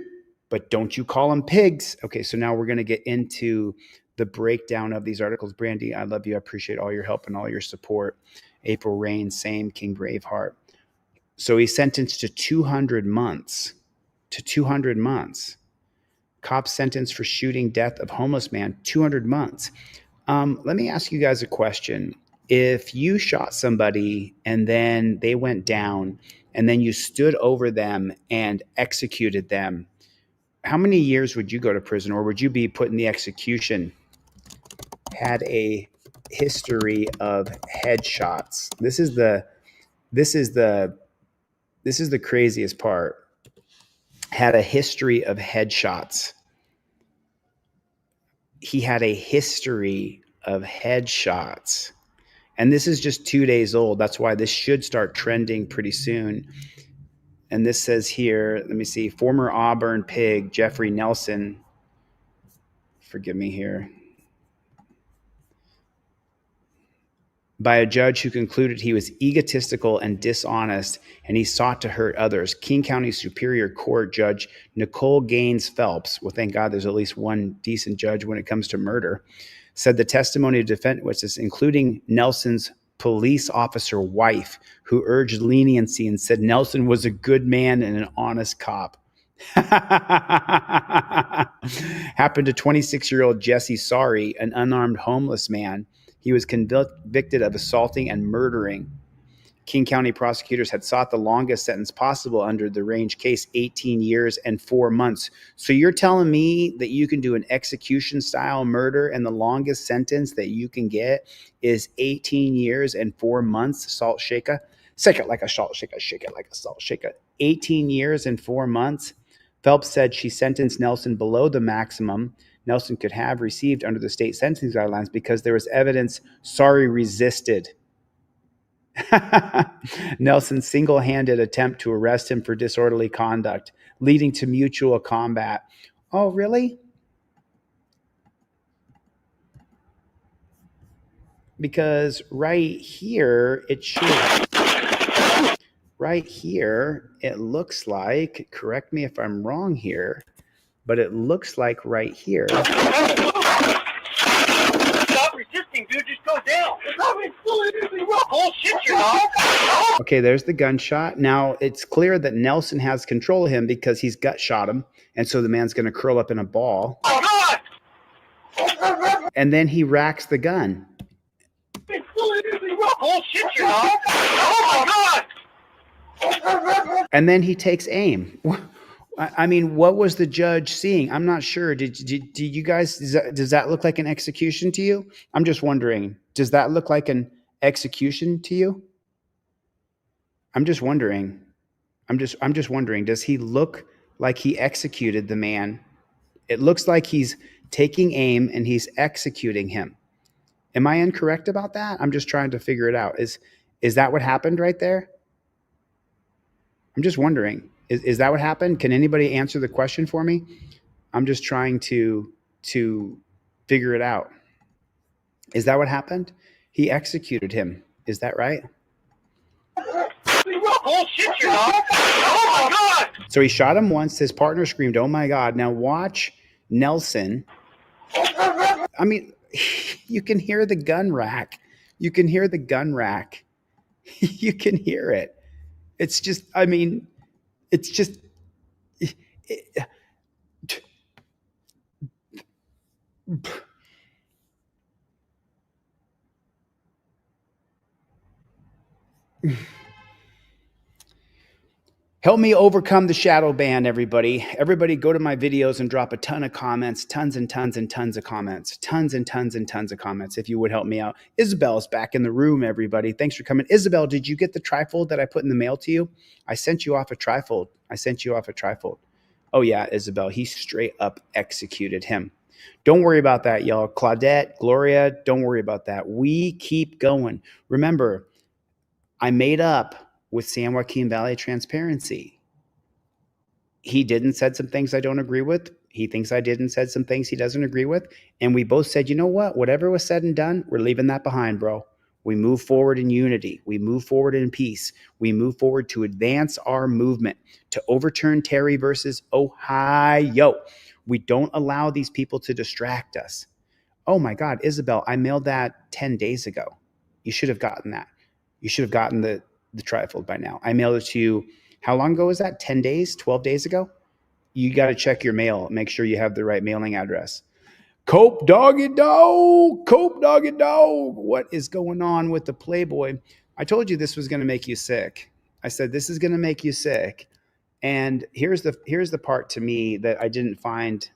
But don't you call them pigs. Okay, so now we're going to get into the breakdown of these articles. Brandy, I love you. I appreciate all your help and all your support. April Rain, same. King Braveheart. So he's sentenced to 200 months. To 200 months. Cop sentenced for shooting death of homeless man, 200 months. Let me ask you guys a question. If you shot somebody and then they went down and then you stood over them and executed them, how many years would you go to prison, or would you be put in the execution? Had a history of headshots. This is the craziest part. Had a history of headshots. He had a history of headshots. And this is just 2 days old. That's why this should start trending pretty soon. And this says here, let me see, former Auburn pig, Jeffrey Nelson. Forgive me here. By a judge who concluded he was egotistical and dishonest, and he sought to hurt others. King County Superior Court Judge Nicole Gaines Phelps, well, thank God there's at least one decent judge when it comes to murder, said the testimony of defendant witnesses, including Nelson's police officer wife, who urged leniency and said Nelson was a good man and an honest cop. Happened to 26-year-old Jesse Sari, an unarmed homeless man. He was convicted of assaulting and murdering. King County prosecutors had sought the longest sentence possible under the range case, 18 years and 4 months. So you're telling me that you can do an execution-style murder and the longest sentence that you can get is 18 years and 4 months, salt shaker? Shake it like a salt shaker, shake it like a salt shaker. 18 years and 4 months. Phelps said she sentenced Nelson below the maximum Nelson could have received under the state sentencing guidelines because there was evidence Sari resisted. Nelson's single-handed attempt to arrest him for disorderly conduct, leading to mutual combat. Oh, really? Because right here, it should. Right here, it looks like, correct me if I'm wrong here, but it looks like right here. Stop resisting, dude. Just go down. Bullshit, you know. Okay, there's the gunshot. Now, it's clear that Nelson has control of him because he's gut shot him. And so the man's going to curl up in a ball. Oh, God. And then he racks the gun. Bullshit, you know. Oh, my God. And then he takes aim. I mean, what was the judge seeing? I'm not sure. Did you guys, does that look like an execution to you? I'm just wondering, does that look like an execution to you? I'm just wondering. I'm just wondering, does he look like he executed the man? It looks like he's taking aim and he's executing him. Am I incorrect about that? I'm just trying to figure it out. Is that what happened right there? I'm just wondering. Is that what happened? Can anybody answer the question for me? I'm just trying to figure it out. Is that what happened? He executed him. Is that right? Bullshit, you know. Oh, my God. So he shot him once. His partner screamed, "Oh, my God." Now watch Nelson. I mean, you can hear the gun rack. You can hear the gun rack. You can hear it. It's just, I mean, it's just, Help me overcome the shadow ban, everybody. Everybody go to my videos and drop a ton of comments, tons and tons and tons of comments, tons and tons and tons of comments, if you would help me out. Isabel's back in the room, everybody. Thanks for coming. Isabel, did you get the trifold that I put in the mail to you? I sent you off a trifold. Oh yeah, Isabel, he straight up executed him. Don't worry about that, y'all. Claudette, Gloria, don't worry about that. We keep going. Remember, I made up with San Joaquin Valley Transparency. He did and said some things I don't agree with. He thinks I did and said some things he doesn't agree with. And we both said, you know what? Whatever was said and done, we're leaving that behind, bro. We move forward in unity. We move forward in peace. We move forward to advance our movement, to overturn Terry versus Ohio. We don't allow these people to distract us. Oh my God, Isabel, I mailed that 10 days ago. You should have gotten that. You should have gotten the trifold by now. I mailed it to you. How long ago was that? 10 days, 12 days ago? You got to check your mail. Make sure you have the right mailing address. Cope doggy dog. What is going on with the Playboy? I told you this was going to make you sick. I said, this is going to make you sick. And here's the part to me that I didn't find.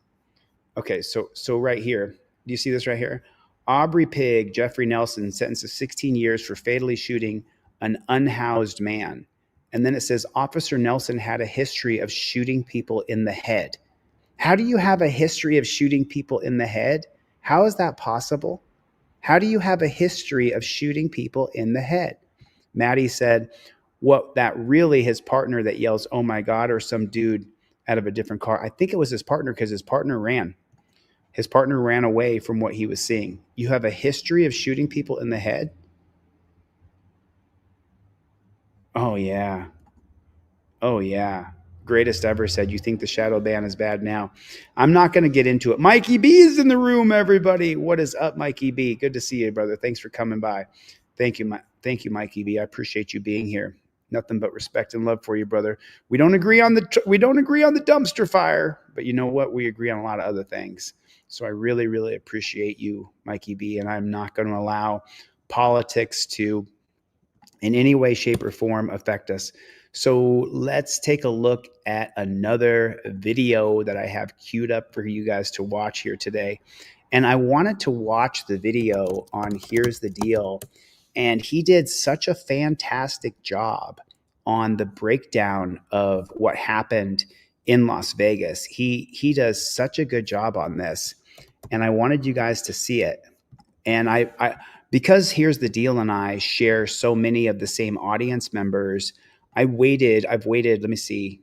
Okay. So right here, do you see this right here? Aubrey Pig, Jeffrey Nelson, sentenced to 16 years for fatally shooting an unhoused man. And then it says Officer Nelson had a history of shooting people in the head. How do you have a history of shooting people in the head? How is that possible? How do you have a history of shooting people in the head? Maddie said, what, that really his partner that yells, oh my God, or some dude out of a different car. I think it was his partner because his partner ran. His partner ran away from what he was seeing. You have a history of shooting people in the head? Oh, yeah. Oh, yeah. Greatest ever said, you think the shadow ban is bad now. I'm not going to get into it. Mikey B is in the room, everybody. What is up, Mikey B? Good to see you, brother. Thanks for coming by. Thank you, Mikey B. I appreciate you being here. Nothing but respect and love for you, brother. We don't agree on the dumpster fire, but you know what? We agree on a lot of other things. So I really, really appreciate you, Mikey B. And I'm not going to allow politics to in any way, shape, or form affect us. So let's take a look at another video that I have queued up for you guys to watch here today. And I wanted to watch the video on Here's the Deal. And he did such a fantastic job on the breakdown of what happened in Las Vegas. He does such a good job on this. And I wanted you guys to see it. And I because Here's the Deal and I share so many of the same audience members, I've waited, let me see.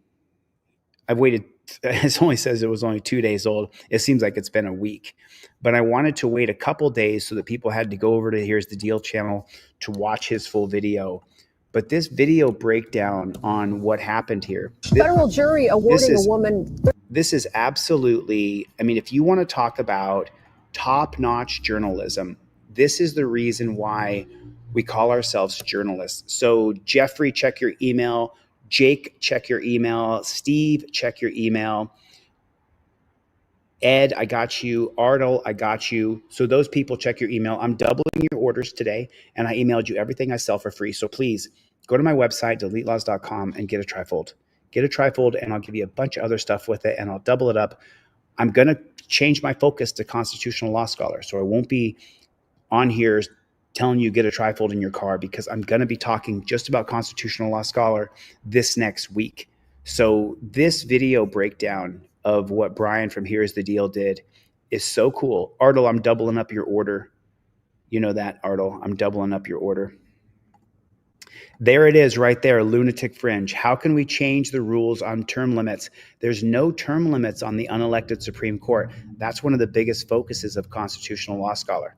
It only says it was only 2 days old. It seems like it's been a week. But I wanted to wait a couple days so that people had to go over to Here's the Deal channel to watch his full video. But this video breakdown on what happened here. Federal jury awarding a woman. This is absolutely, I mean, if you want to talk about top-notch journalism, this is the reason why we call ourselves journalists. So Jeffrey, check your email. Jake, check your email. Steve, check your email. Ed, I got you. Ardle, I got you. So those people, check your email. I'm doubling your orders today, and I emailed you everything I sell for free. So please go to my website, deletelaws.com, and get a trifold. Get a trifold, and I'll give you a bunch of other stuff with it, and I'll double it up. I'm going to change my focus to constitutional law scholar. So I won't be on here telling you get a trifold in your car, because I'm going to be talking just about constitutional law scholar this next week. So this video breakdown of what Brian from Here's the Deal did is so cool. Ardle, I'm doubling up your order. You know that, Ardle. I'm doubling up your order. There it is right there, Lunatic Fringe. How can we change the rules on term limits? There's no term limits on the unelected Supreme Court. That's one of the biggest focuses of constitutional law scholar.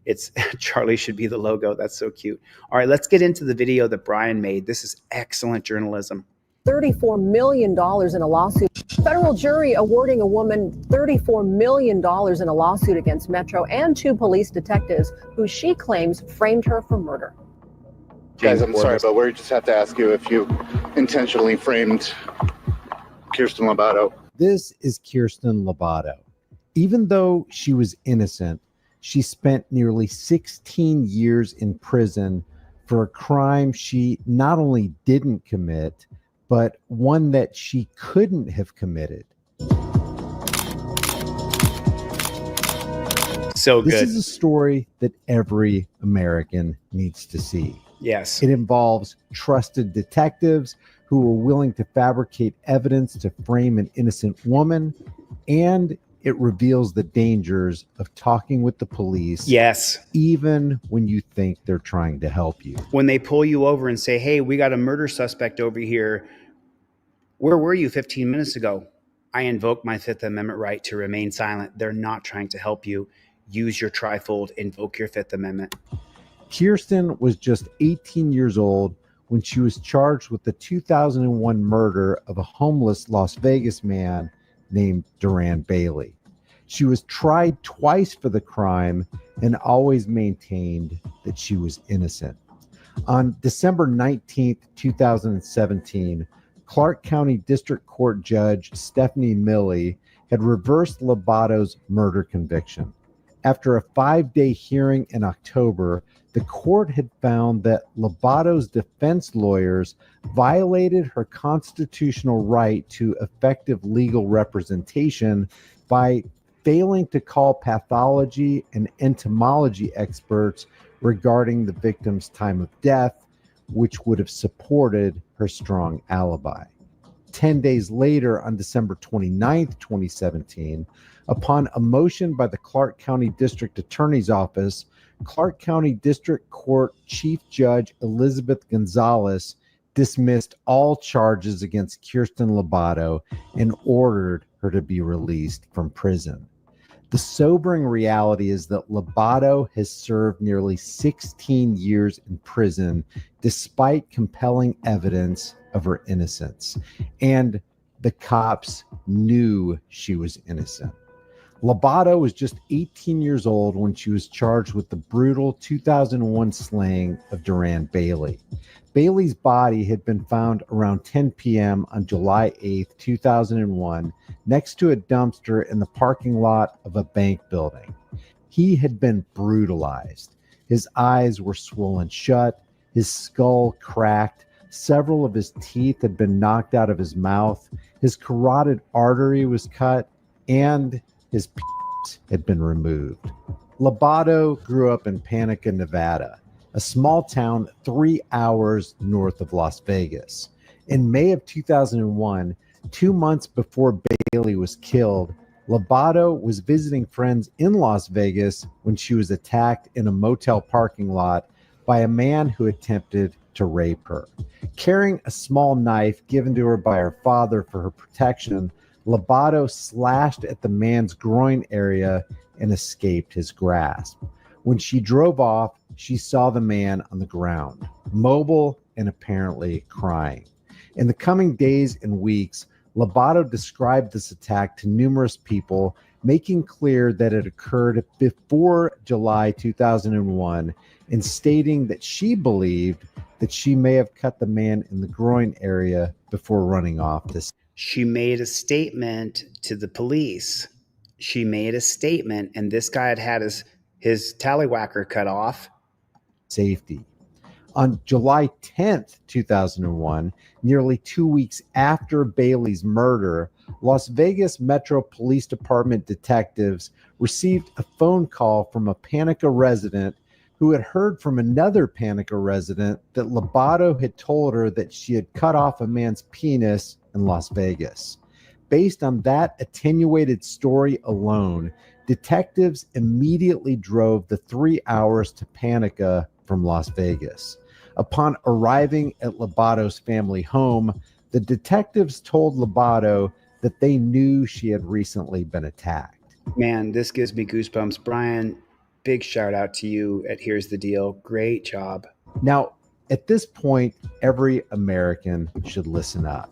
It's Charlie should be the logo. That's so cute. All right, let's get into the video that Brian made. This is excellent journalism. $34 million in a lawsuit. Federal jury awarding a woman $34 million in a lawsuit against Metro and 2 police detectives who she claims framed her for murder. Guys, I'm sorry, but we just have to ask you if you intentionally framed Kirsten Lavado. This is Kirsten Lavado. Even though she was innocent, she spent nearly 16 years in prison for a crime she not only didn't commit, but one that she couldn't have committed. So This good. is a story that every American needs to see. Yes. It involves trusted detectives who were willing to fabricate evidence to frame an innocent woman, and it reveals the dangers of talking with the police. Yes. Even when you think they're trying to help you. When they pull you over and say, hey, we got a murder suspect over here. Where were you 15 minutes ago? I invoke my Fifth Amendment right to remain silent. They're not trying to help you. Use your trifold, invoke your Fifth Amendment. Kirsten was just 18 years old when she was charged with the 2001 murder of a homeless Las Vegas man named Duran Bailey. She was tried twice for the crime and always maintained that she was innocent. On December 19th, 2017, Clark County District Court Judge Stephanie Milley had reversed Lavato's murder conviction. After a 5-day hearing in October, the court had found that Lavato's defense lawyers violated her constitutional right to effective legal representation by failing to call pathology and entomology experts regarding the victim's time of death, which would have supported her strong alibi. 10 days later, on December 29th, 2017, upon a motion by the Clark County District Attorney's Office, Clark County District Court Chief Judge Elizabeth Gonzalez dismissed all charges against Kirsten Lavado and ordered her to be released from prison. The sobering reality is that Lavado has served nearly 16 years in prison despite compelling evidence of her innocence, and the cops knew she was innocent. Lavado was just 18 years old when she was charged with the brutal 2001 slaying of Duran Bailey. Bailey's body had been found around 10 p.m. on July 8th, 2001, next to a dumpster in the parking lot of a bank building. He had been brutalized. His eyes were swollen shut, his skull cracked, several of his teeth had been knocked out of his mouth, his carotid artery was cut, and his penis had been removed. Lavado grew up in Panica, Nevada, a small town 3 hours north of Las Vegas. In May of 2001, 2 months before Bailey was killed, Lavado was visiting friends in Las Vegas when she was attacked in a motel parking lot by a man who attempted to rape her. Carrying a small knife given to her by her father for her protection, Lavado slashed at the man's groin area and escaped his grasp. When she drove off, she saw the man on the ground, mobile and apparently crying. In the coming days and weeks, Lavado described this attack to numerous people, making clear that it occurred before July 2001 and stating that she believed that she may have cut the man in the groin area before running off to. She made a statement to the police. She made a statement, and this guy had his tallywhacker cut off. Safety. On July 10th, 2001, nearly 2 weeks after Bailey's murder, Las Vegas Metro Police Department detectives received a phone call from a Panica resident who had heard from another Panica resident that Lavado had told her that she had cut off a man's penis in Las Vegas. Based on that attenuated story alone, detectives immediately drove the 3 hours to Panica from Las Vegas. Upon arriving at Lavado's family home, the detectives told Lavado that they knew she had recently been attacked. Man, this gives me goosebumps. Brian, big shout out to you at Here's the Deal. Great job. Now, at this point, every American should listen up.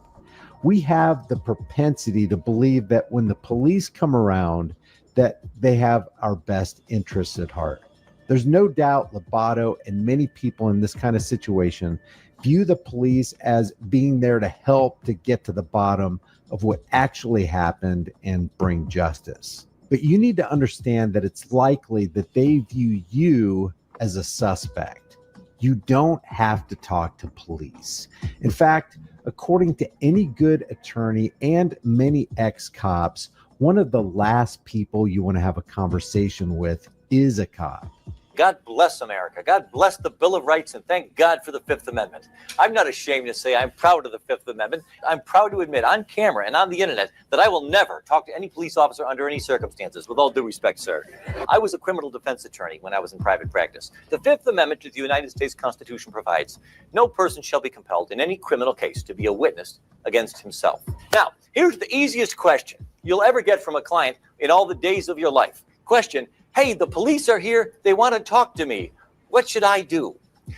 We have the propensity to believe that when the police come around, that they have our best interests at heart. There's no doubt Lavado and many people in this kind of situation view the police as being there to help to get to the bottom of what actually happened and bring justice. But you need to understand that it's likely that they view you as a suspect. You don't have to talk to police. In fact, According to any good attorney and many ex-cops, one of the last people you want to have a conversation with is a cop. God bless America. God bless the Bill of Rights, and thank God for the Fifth Amendment. I'm not ashamed to say I'm proud of the Fifth Amendment. I'm proud to admit on camera and on the internet that I will never talk to any police officer under any circumstances, with all due respect, sir. I was a criminal defense attorney when I was in private practice. The Fifth Amendment to the United States Constitution provides no person shall be compelled in any criminal case to be a witness against himself. Now, here's the easiest question you'll ever get from a client in all the days of your life. Question: hey, the police are here. They want to talk to me. What should I do?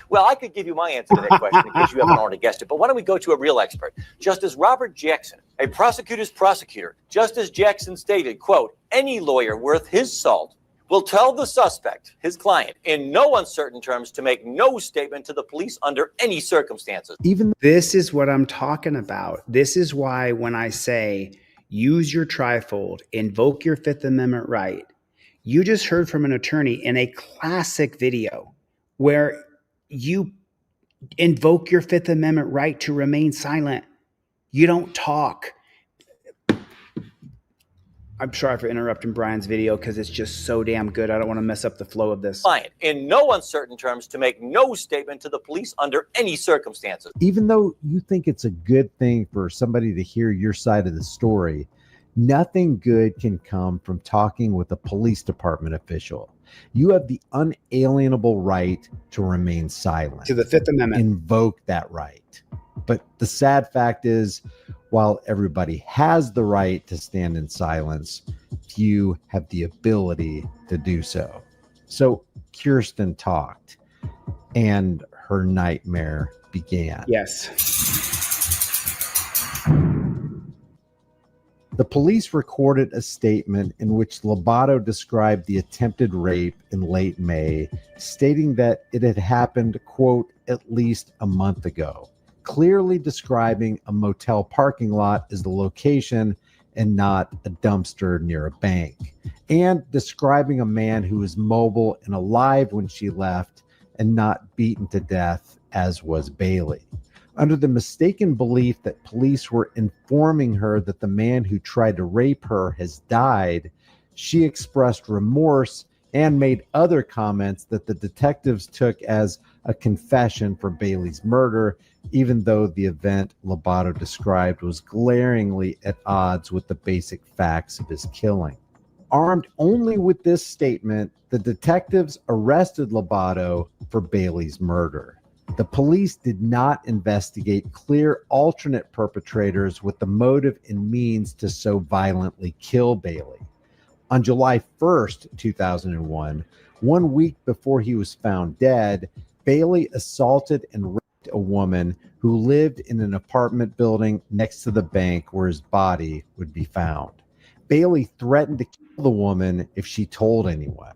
Well, I could give you my answer to that question in case you haven't already guessed it. But why don't we go to a real expert? Justice Robert Jackson, a prosecutor's prosecutor. Justice Jackson stated, quote, any lawyer worth his salt will tell the suspect, his client, in no uncertain terms to make no statement to the police under any circumstances. Even this is what I'm talking about. This is why when I say use your trifold, invoke your Fifth Amendment right, you just heard from an attorney in a classic video where you invoke your Fifth Amendment right to remain silent. You don't talk. I'm sorry for interrupting Brian's video because it's just so damn good. I don't want to mess up the flow of this. Client, in no uncertain terms to make no statement to the police under any circumstances. Even though you think it's a good thing for somebody to hear your side of the story, nothing good can come from talking with a police department official. You have the unalienable right to remain silent. To the Fifth Amendment. Invoke that right. But the sad fact is, while everybody has the right to stand in silence, few have the ability to do so. So Kirsten talked, and her nightmare began. Yes. The police recorded a statement in which Lavado described the attempted rape in late May, stating that it had happened, quote, at least a month ago, clearly describing a motel parking lot as the location and not a dumpster near a bank, and describing a man who was mobile and alive when she left and not beaten to death, as was Bailey. Under the mistaken belief that police were informing her that the man who tried to rape her has died, she expressed remorse and made other comments that the detectives took as a confession for Bailey's murder, even though the event Lavado described was glaringly at odds with the basic facts of his killing. Armed only with this statement, the detectives arrested Lavado for Bailey's murder. The police did not investigate clear alternate perpetrators with the motive and means to so violently kill Bailey. On July 1st, 2001, 1 week before he was found dead, Bailey assaulted and raped a woman who lived in an apartment building next to the bank where his body would be found. Bailey threatened to kill the woman if she told anyone,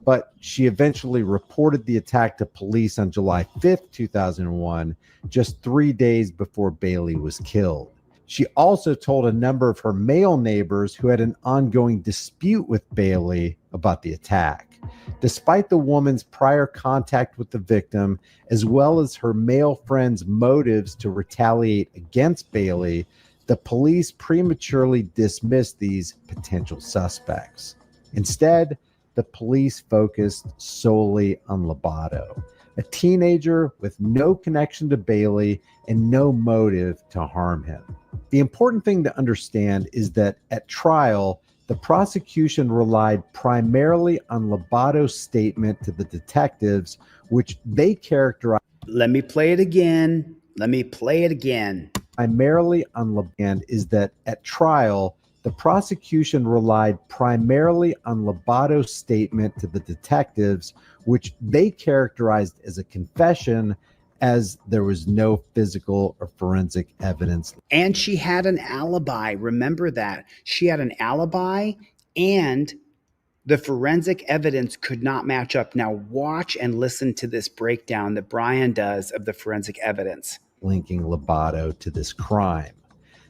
but she eventually reported the attack to police on July 5th, 2001, just 3 days before Bailey was killed. She also told a number of her male neighbors who had an ongoing dispute with Bailey about the attack. Despite the woman's prior contact with the victim, as well as her male friends' motives to retaliate against Bailey, the police prematurely dismissed these potential suspects. Instead, the police focused solely on Lavado, a teenager with no connection to Bailey and no motive to harm him. The important thing to understand is that at trial, the prosecution relied primarily on Lavado's statement to the detectives, which they characterized. Let me play it again. Primarily on Lavado is that at trial, the prosecution relied primarily on Lavado's statement to the detectives, which they characterized as a confession, as there was no physical or forensic evidence. And she had an alibi. Remember that. She had an alibi, and the forensic evidence could not match up. Now watch and listen to this breakdown that Brian does of the forensic evidence. Linking Lavado to this crime.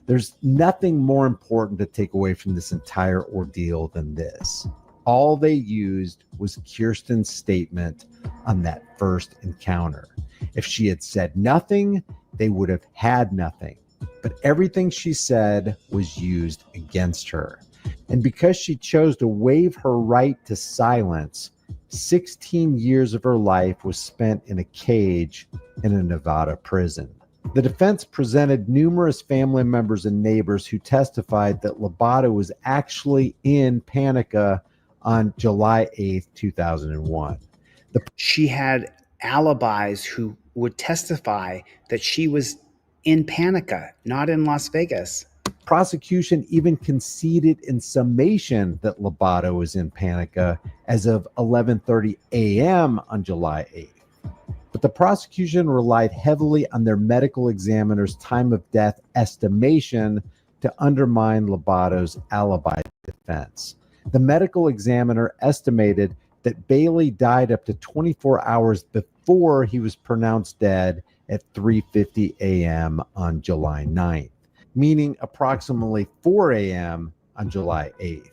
There's nothing more important to take away from this entire ordeal than this. All they used was Kirsten's statement on that first encounter. If she had said nothing, they would have had nothing. everything she said was used against her. And because she chose to waive her right to silence, 16 years of her life was spent in a cage in a Nevada prison. The defense presented numerous family members and neighbors who testified that Lavado was actually in Panica on July 8th, 2001. She had alibis who would testify that she was in Panica, not in Las Vegas. Prosecution even conceded in summation that Lavado was in Panica as of 11:30 a.m. on July 8th. But the prosecution relied heavily on their medical examiner's time of death estimation to undermine Lavado's alibi defense. The medical examiner estimated that Bailey died up to 24 hours before he was pronounced dead at 3:50 a.m. on July 9th, meaning approximately 4 a.m. on July 8th.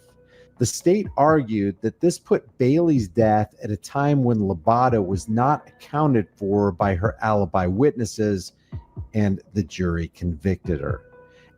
The state argued that this put Bailey's death at a time when Lavado was not accounted for by her alibi witnesses, and the jury convicted her.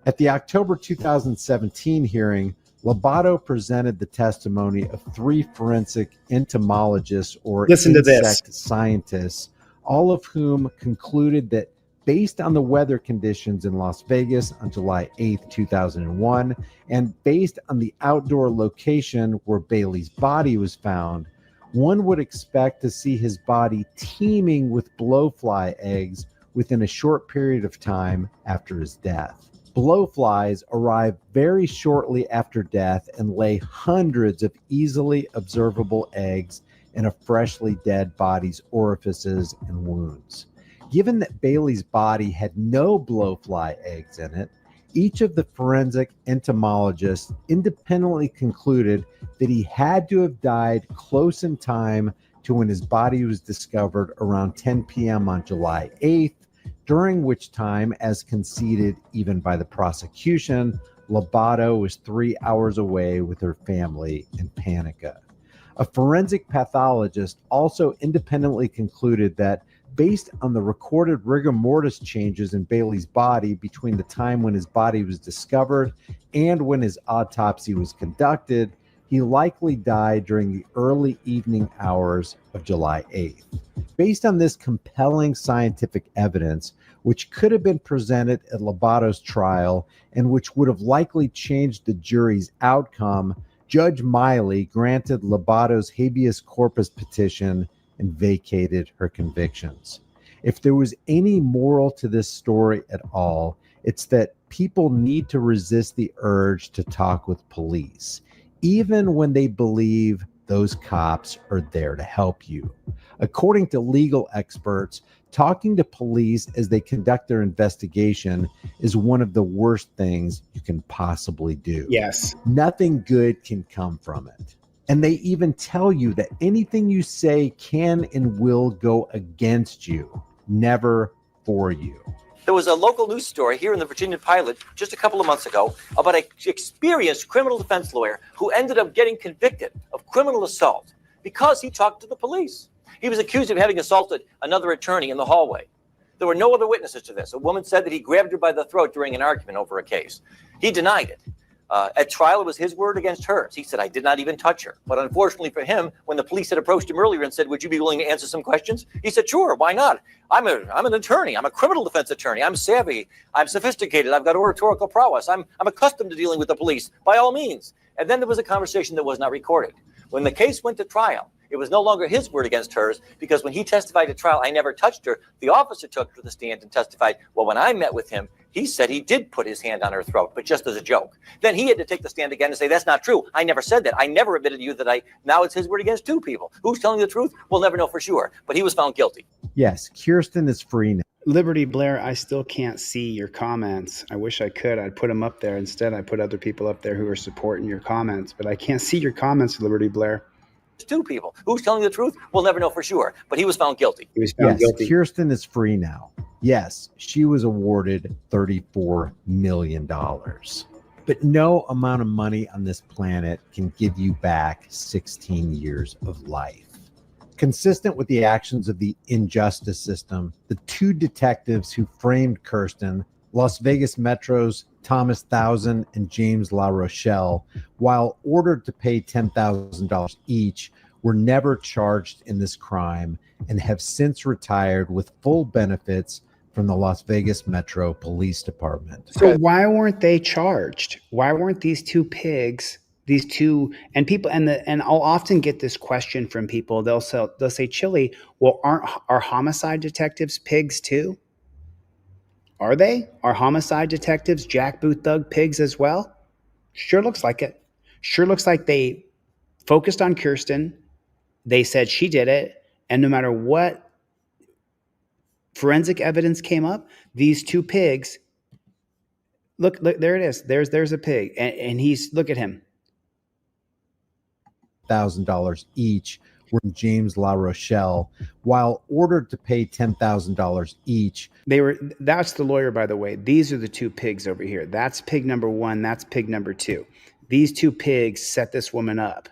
At the October 2017 hearing, Lavado presented the testimony of 3 forensic entomologists or insect scientists, all of whom concluded that based on the weather conditions in Las Vegas on July 8th, 2001, and based on the outdoor location where Bailey's body was found, one would expect to see his body teeming with blowfly eggs within a short period of time after his death. Blowflies arrive very shortly after death and lay hundreds of easily observable eggs in a freshly dead body's orifices and wounds. Given that Bailey's body had no blowfly eggs in it, each of the forensic entomologists independently concluded that he had to have died close in time to when his body was discovered around 10 p.m. on July 8th, during which time, as conceded even by the prosecution, Lavado was 3 hours away with her family in Panica. A forensic pathologist also independently concluded that based on the recorded rigor mortis changes in Bailey's body between the time when his body was discovered and when his autopsy was conducted, he likely died during the early evening hours of July 8th. Based on this compelling scientific evidence, which could have been presented at Lavado's trial and which would have likely changed the jury's outcome, Judge Miley granted Lavado's habeas corpus petition and vacated her convictions. If there was any moral to this story at all, it's that people need to resist the urge to talk with police, even when they believe those cops are there to help you. According to legal experts, talking to police as they conduct their investigation is one of the worst things you can possibly do. Yes. Nothing good can come from it. And they even tell you that anything you say can and will go against you, never for you. There was a local news story here in the Virginia Pilot just a couple of months ago about an experienced criminal defense lawyer who ended up getting convicted of criminal assault because he talked to the police. He was accused of having assaulted another attorney in the hallway. There were no other witnesses to this. A woman said that he grabbed her by the throat during an argument over a case. He denied it. At trial, it was his word against hers. He said, I did not even touch her. But unfortunately for him, when the police had approached him earlier and said, would you be willing to answer some questions? He said, sure, why not? I'm an attorney. I'm a criminal defense attorney. I'm savvy. I'm sophisticated. I've got oratorical prowess. I'm accustomed to dealing with the police, by all means. And then there was a conversation that was not recorded. When the case went to trial, it was no longer his word against hers, because when he testified at trial, I never touched her. The officer took her to the stand and testified, well, when I met with him, he said he did put his hand on her throat, but just as a joke. Then he had to take the stand again and say, that's not true. I never said that. I never admitted to you that now it's his word against 2 people. Who's telling the truth? We'll never know for sure. But he was found guilty. Yes, Kirsten is free now. Liberty Blair, I still can't see your comments. I wish I could. I'd put them up there. Instead, I put other people up there who are supporting your comments, but I can't see your comments, Liberty Blair. 2 people. Who's telling the truth? We'll never know for sure. But he was found guilty. He was found guilty. Kirsten is free now. Yes, she was awarded $34 million. But no amount of money on this planet can give you back 16 years of life. Consistent with the actions of the injustice system, the 2 detectives who framed Kirsten, Las Vegas Metro's Thomas Thousand and James La Rochelle, while ordered to pay $10,000 each, were never charged in this crime and have since retired with full benefits from the Las Vegas Metro Police Department. So why weren't they charged? Why weren't these two pigs, these two, and people, and I'll often get this question from people. They'll say, Chili, well, aren't our homicide detectives pigs too? Are they? Are homicide detectives, jackboot thug pigs as well? Sure looks like it. Sure looks like they focused on Kirsten. They said she did it. And no matter what forensic evidence came up, these two pigs, look, there it is. There's a pig. And he's, look at him. $1,000 each were in James La Rochelle, while ordered to pay $10,000 each. That's the lawyer, by the way. These are the two pigs over here. That's pig number one. That's pig number two. These two pigs set this woman up.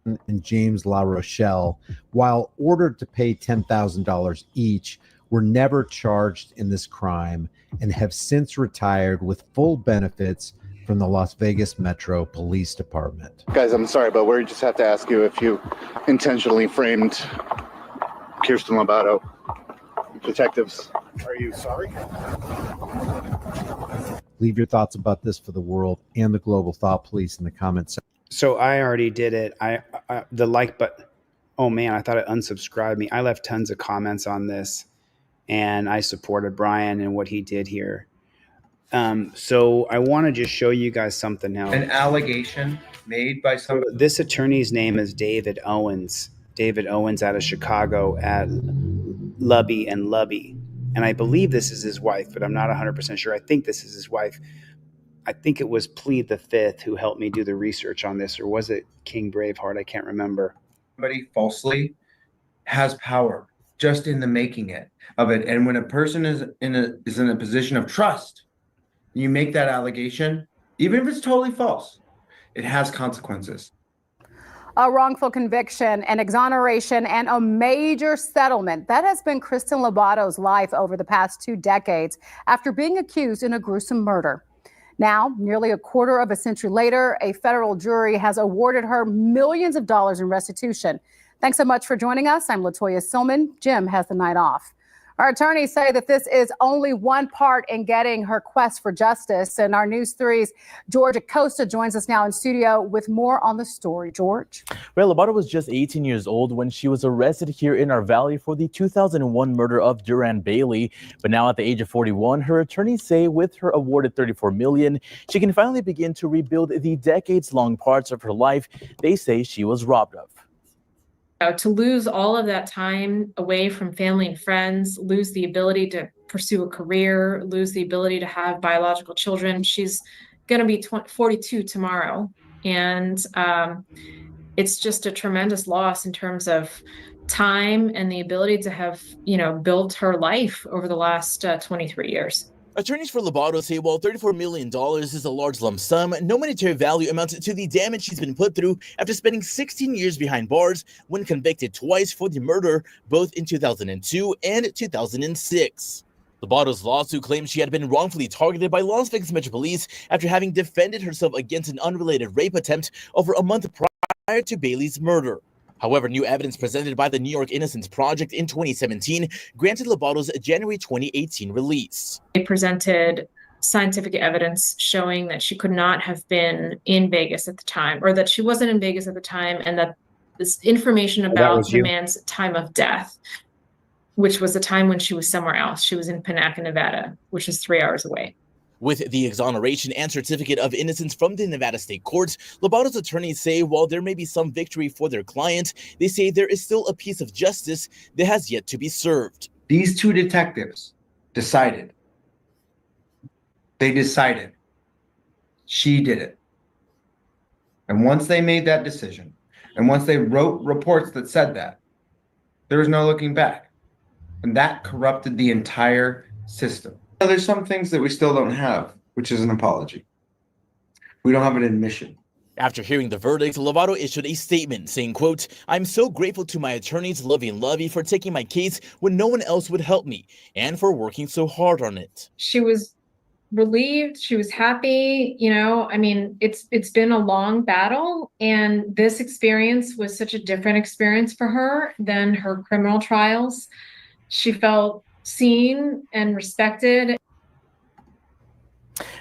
And James La Rochelle, while ordered to pay $10,000 each, were never charged in this crime and have since retired with full benefits from the Las Vegas Metro Police Department. Guys, I'm sorry, but we just have to ask you if you intentionally framed Kirsten Lavado. Detectives, are you sorry? Leave your thoughts about this for the world and the global thought police in the comments section. So I already did it. The like button. Oh man, I thought it unsubscribed me. I left tons of comments on this, and I supported Brian and what he did here. So I want to just show you guys something now. An allegation made by some. This attorney's name is David Owens. David Owens out of Chicago at Lubby and Lubby. And I believe this is his wife, but I'm not 100% sure. I think this is his wife. I think it was Plead the Fifth who helped me do the research on this, or was it King Braveheart? I can't remember. Somebody falsely has power just in the making of it. And when a person is in a position of trust, you make that allegation, even if it's totally false, it has consequences. A wrongful conviction, an exoneration, and a major settlement. That has been Kirsten Lavado's life over the past 2 decades after being accused in a gruesome murder. Now, nearly a quarter of a century later, a federal jury has awarded her millions of dollars in restitution. Thanks so much for joining us. I'm Latoya Silman. Jim has the night off. Our attorneys say that this is only one part in getting her quest for justice. And our News 3's George Acosta joins us now in studio with more on the story. George. Well, Lavado was just 18 years old when she was arrested here in our valley for the 2001 murder of Duran Bailey. But now at the age of 41, her attorneys say with her awarded $34 million, she can finally begin to rebuild the decades-long parts of her life they say she was robbed of. To lose all of that time away from family and friends, lose the ability to pursue a career, lose the ability to have biological children. She's going to be 42 tomorrow. And it's just a tremendous loss in terms of time and the ability to have, built her life over the last 23 years. Attorneys for Lavado say while $34 million is a large lump sum, no monetary value amounts to the damage she's been put through after spending 16 years behind bars when convicted twice for the murder, both in 2002 and 2006. Lavado's lawsuit claims she had been wrongfully targeted by Las Vegas Metro Police after having defended herself against an unrelated rape attempt over a month prior to Bailey's murder. However, new evidence presented by the New York Innocence Project in 2017 granted Lavado's January 2018 release. They presented scientific evidence showing that she could not have been in Vegas at the time, or that she wasn't in Vegas at the time, and that this information about the man's time of death, which was the time when she was somewhere else. She was in Panaca, Nevada, which is 3 hours away. With the exoneration and certificate of innocence from the Nevada State Courts, Lavado's attorneys say while there may be some victory for their client, they say there is still a piece of justice that has yet to be served. These two detectives decided. They decided she did it. And once they made that decision, and once they wrote reports that said that, there was no looking back. And that corrupted the entire system. There's some things that we still don't have, which is an apology. We don't have an admission. After hearing the verdict, Lavado issued a statement saying, quote, "I'm so grateful to my attorneys, Lovey and Lovey, for taking my case when no one else would help me and for working so hard on it." She was relieved. She was happy. You know, I mean, it's been a long battle, and this experience was such a different experience for her than her criminal trials. She felt seen and respected.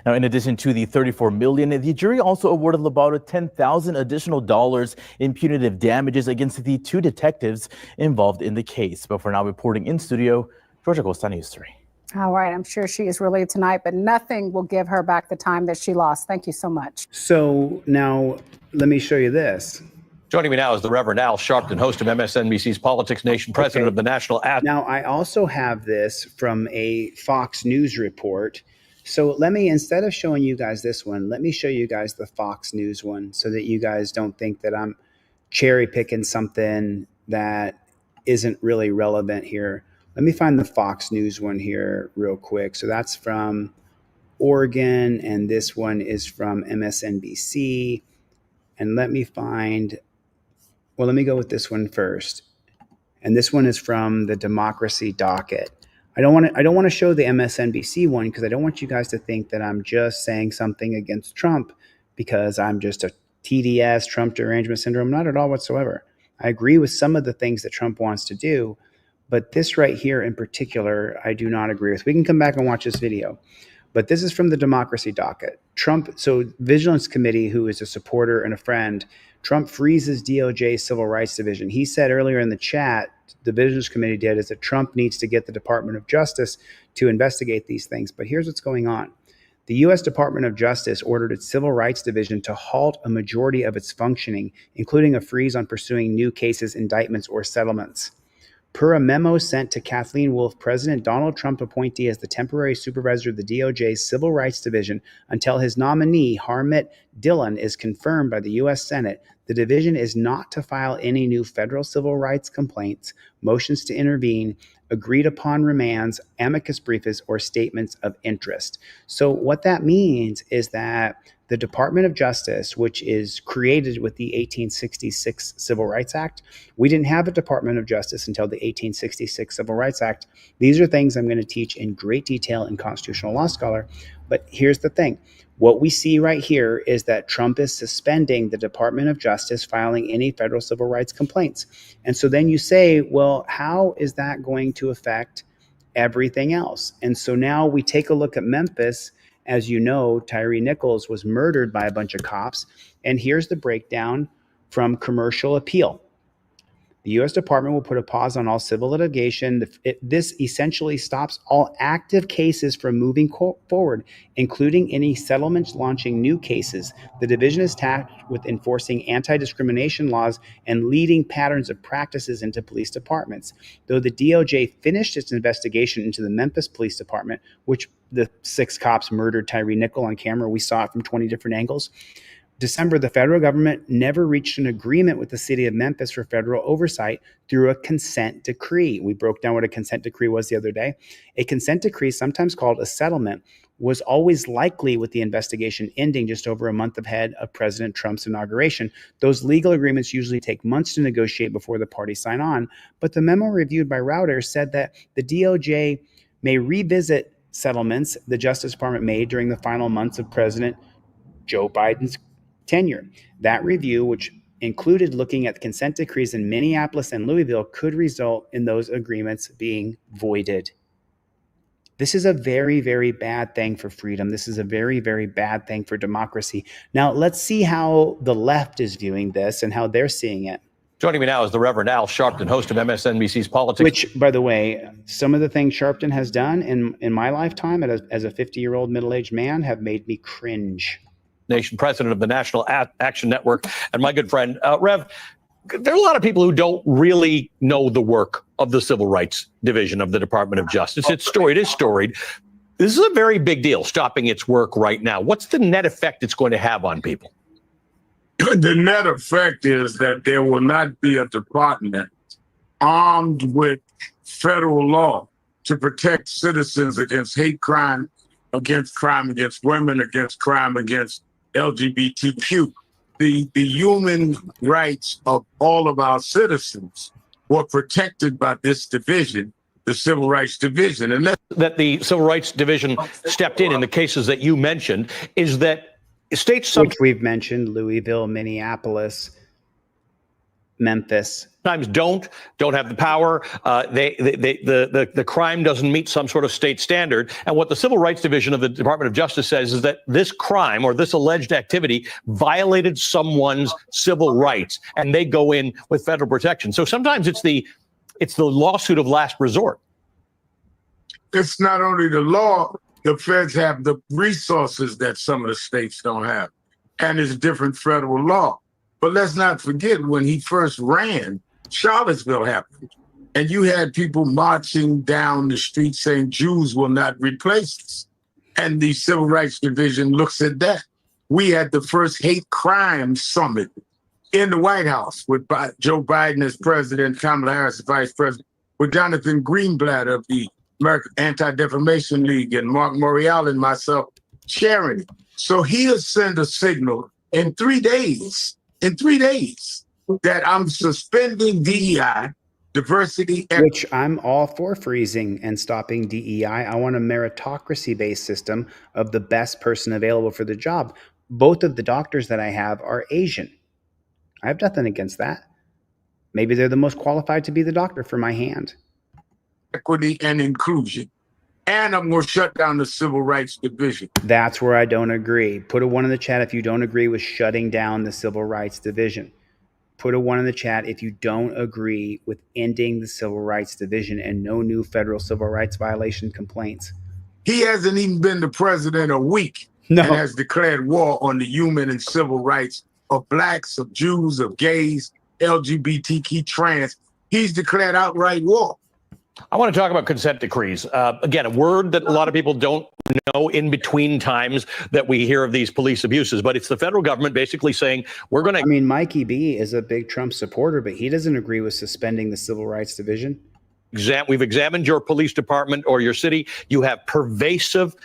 Now, in addition to the $34 million, the jury also awarded Lavado $10,000 additional dollars in punitive damages against the 2 detectives involved in the case. But for now, reporting in studio, Georgia Costa, News 3. All right, I'm sure she is relieved tonight, but nothing will give her back the time that she lost. Thank you so much. So now let me show you this. Joining me now is the Reverend Al Sharpton, host of MSNBC's Politics Nation, president of the National Now, I also have this from a Fox News report. So let me, instead of showing you guys this one, let me show you guys the Fox News one so that you guys don't think that I'm cherry picking something that isn't really relevant here. Let me find the Fox News one here real quick. So that's from Oregon, and this one is from MSNBC. And let me find, well, let me go with this one first. And this one is from the Democracy Docket. I don't want to show the MSNBC one because I don't want you guys to think that I'm just saying something against Trump because I'm just a TDS, Trump derangement syndrome. Not at all whatsoever. I agree with some of the things that Trump wants to do, but this right here in particular, I do not agree with. We can come back and watch this video. But this is from the Democracy Docket. Trump, so Vigilance Committee, who is a supporter and a friend, Trump freezes DOJ Civil Rights Division. He said earlier in the chat, the Vigilance Committee did, is that Trump needs to get the Department of Justice to investigate these things. But here's what's going on. The U.S. Department of Justice ordered its Civil Rights Division to halt a majority of its functioning, including a freeze on pursuing new cases, indictments, or settlements. Per a memo sent to Kathleen Wolfe, President Donald Trump appointee as the temporary supervisor of the DOJ's Civil Rights Division until his nominee, Harmit Dillon, is confirmed by the U.S. Senate. The division is not to file any new federal civil rights complaints, motions to intervene, agreed upon remands, amicus briefs, or statements of interest. So what that means is that the Department of Justice, which is created with the 1866 Civil Rights Act, we didn't have a Department of Justice until the 1866 Civil Rights Act. These are things I'm going to teach in great detail in Constitutional Law Scholar. But here's the thing. What we see right here is that Trump is suspending the Department of Justice filing any federal civil rights complaints. And so then you say, well, how is that going to affect everything else? And so now we take a look at Memphis. As you know, Tyree Nichols was murdered by a bunch of cops. And here's the breakdown from Commercial Appeal. The U.S. Department will put a pause on all civil litigation. This essentially stops all active cases from moving forward, including any settlements launching new cases. The division is tasked with enforcing anti-discrimination laws and leading patterns of practices into police departments. Though the DOJ finished its investigation into the Memphis Police Department, which the 6 cops murdered Tyree Nichols on camera, we saw it from 20 different angles. December, the federal government never reached an agreement with the city of Memphis for federal oversight through a consent decree. We broke down what a consent decree was the other day. A consent decree, sometimes called a settlement, was always likely with the investigation ending just over a month ahead of President Trump's inauguration. Those legal agreements usually take months to negotiate before the parties sign on. But the memo reviewed by Reuters said that the DOJ may revisit settlements the Justice Department made during the final months of President Joe Biden's tenure. That review, which included looking at consent decrees in Minneapolis and Louisville, could result in those agreements being voided. This is a very, very bad thing for freedom. This is a very, very bad thing for democracy. Now, let's see how the left is viewing this and how they're seeing it. Joining me now is the Reverend Al Sharpton, host of MSNBC's Politics. Which, by the way, some of the things Sharpton has done in my lifetime as a 50-year-old middle-aged man have made me cringe. Nation, president of the National Action Network, and my good friend, Rev, there are a lot of people who don't really know the work of the Civil Rights Division of the Department of Justice. It's storied. This is a very big deal, stopping its work right now. What's the net effect it's going to have on people? The net effect is that there will not be a department armed with federal law to protect citizens against hate crime, against crime against women, against crime against LGBTQ. The human rights of all of our citizens were protected by this division. the Civil Rights Division. And that the Civil Rights Division stepped in the cases that you mentioned is that states, which we've mentioned, Louisville, Minneapolis, Memphis, sometimes don't have the power. The crime doesn't meet some sort of state standard. And what the Civil Rights Division of the Department of Justice says is that this crime or this alleged activity violated someone's civil rights, and they go in with federal protection. So sometimes it's the lawsuit of last resort. It's not only the law, the feds have the resources that some of the states don't have. And it's different federal law. But let's not forget, when he first ran, Charlottesville happened. And you had people marching down the street saying Jews will not replace us. And the Civil Rights Division looks at that. We had the first hate crime summit in the White House with Joe Biden as president, Kamala Harris as vice president, with Jonathan Greenblatt of the American Anti-Defamation League and Mark Morial and myself sharing it. So he'll send a signal in 3 days, that I'm suspending DEI, diversity, which I'm all for freezing and stopping DEI. I want a meritocracy-based system of the best person available for the job. Both of the doctors that I have are Asian. I have nothing against that. Maybe they're the most qualified to be the doctor for my hand. Equity and inclusion. And I'm going to shut down the Civil Rights Division. That's where I don't agree. Put a 1 in the chat if you don't agree with shutting down the Civil Rights Division. Put a 1 in the chat if you don't agree with ending the Civil Rights Division and no new federal civil rights violation complaints. He hasn't even been the president a week and has declared war on the human and civil rights of blacks, of Jews, of gays, LGBTQ, trans. He's declared outright war. I want to talk about consent decrees. Again, a word that a lot of people don't know in between times that we hear of these police abuses, but it's the federal government basically saying we're going to. I mean, Mikey B is a big Trump supporter, but he doesn't agree with suspending the Civil Rights Division. We've examined your police department or your city. You have a pervasive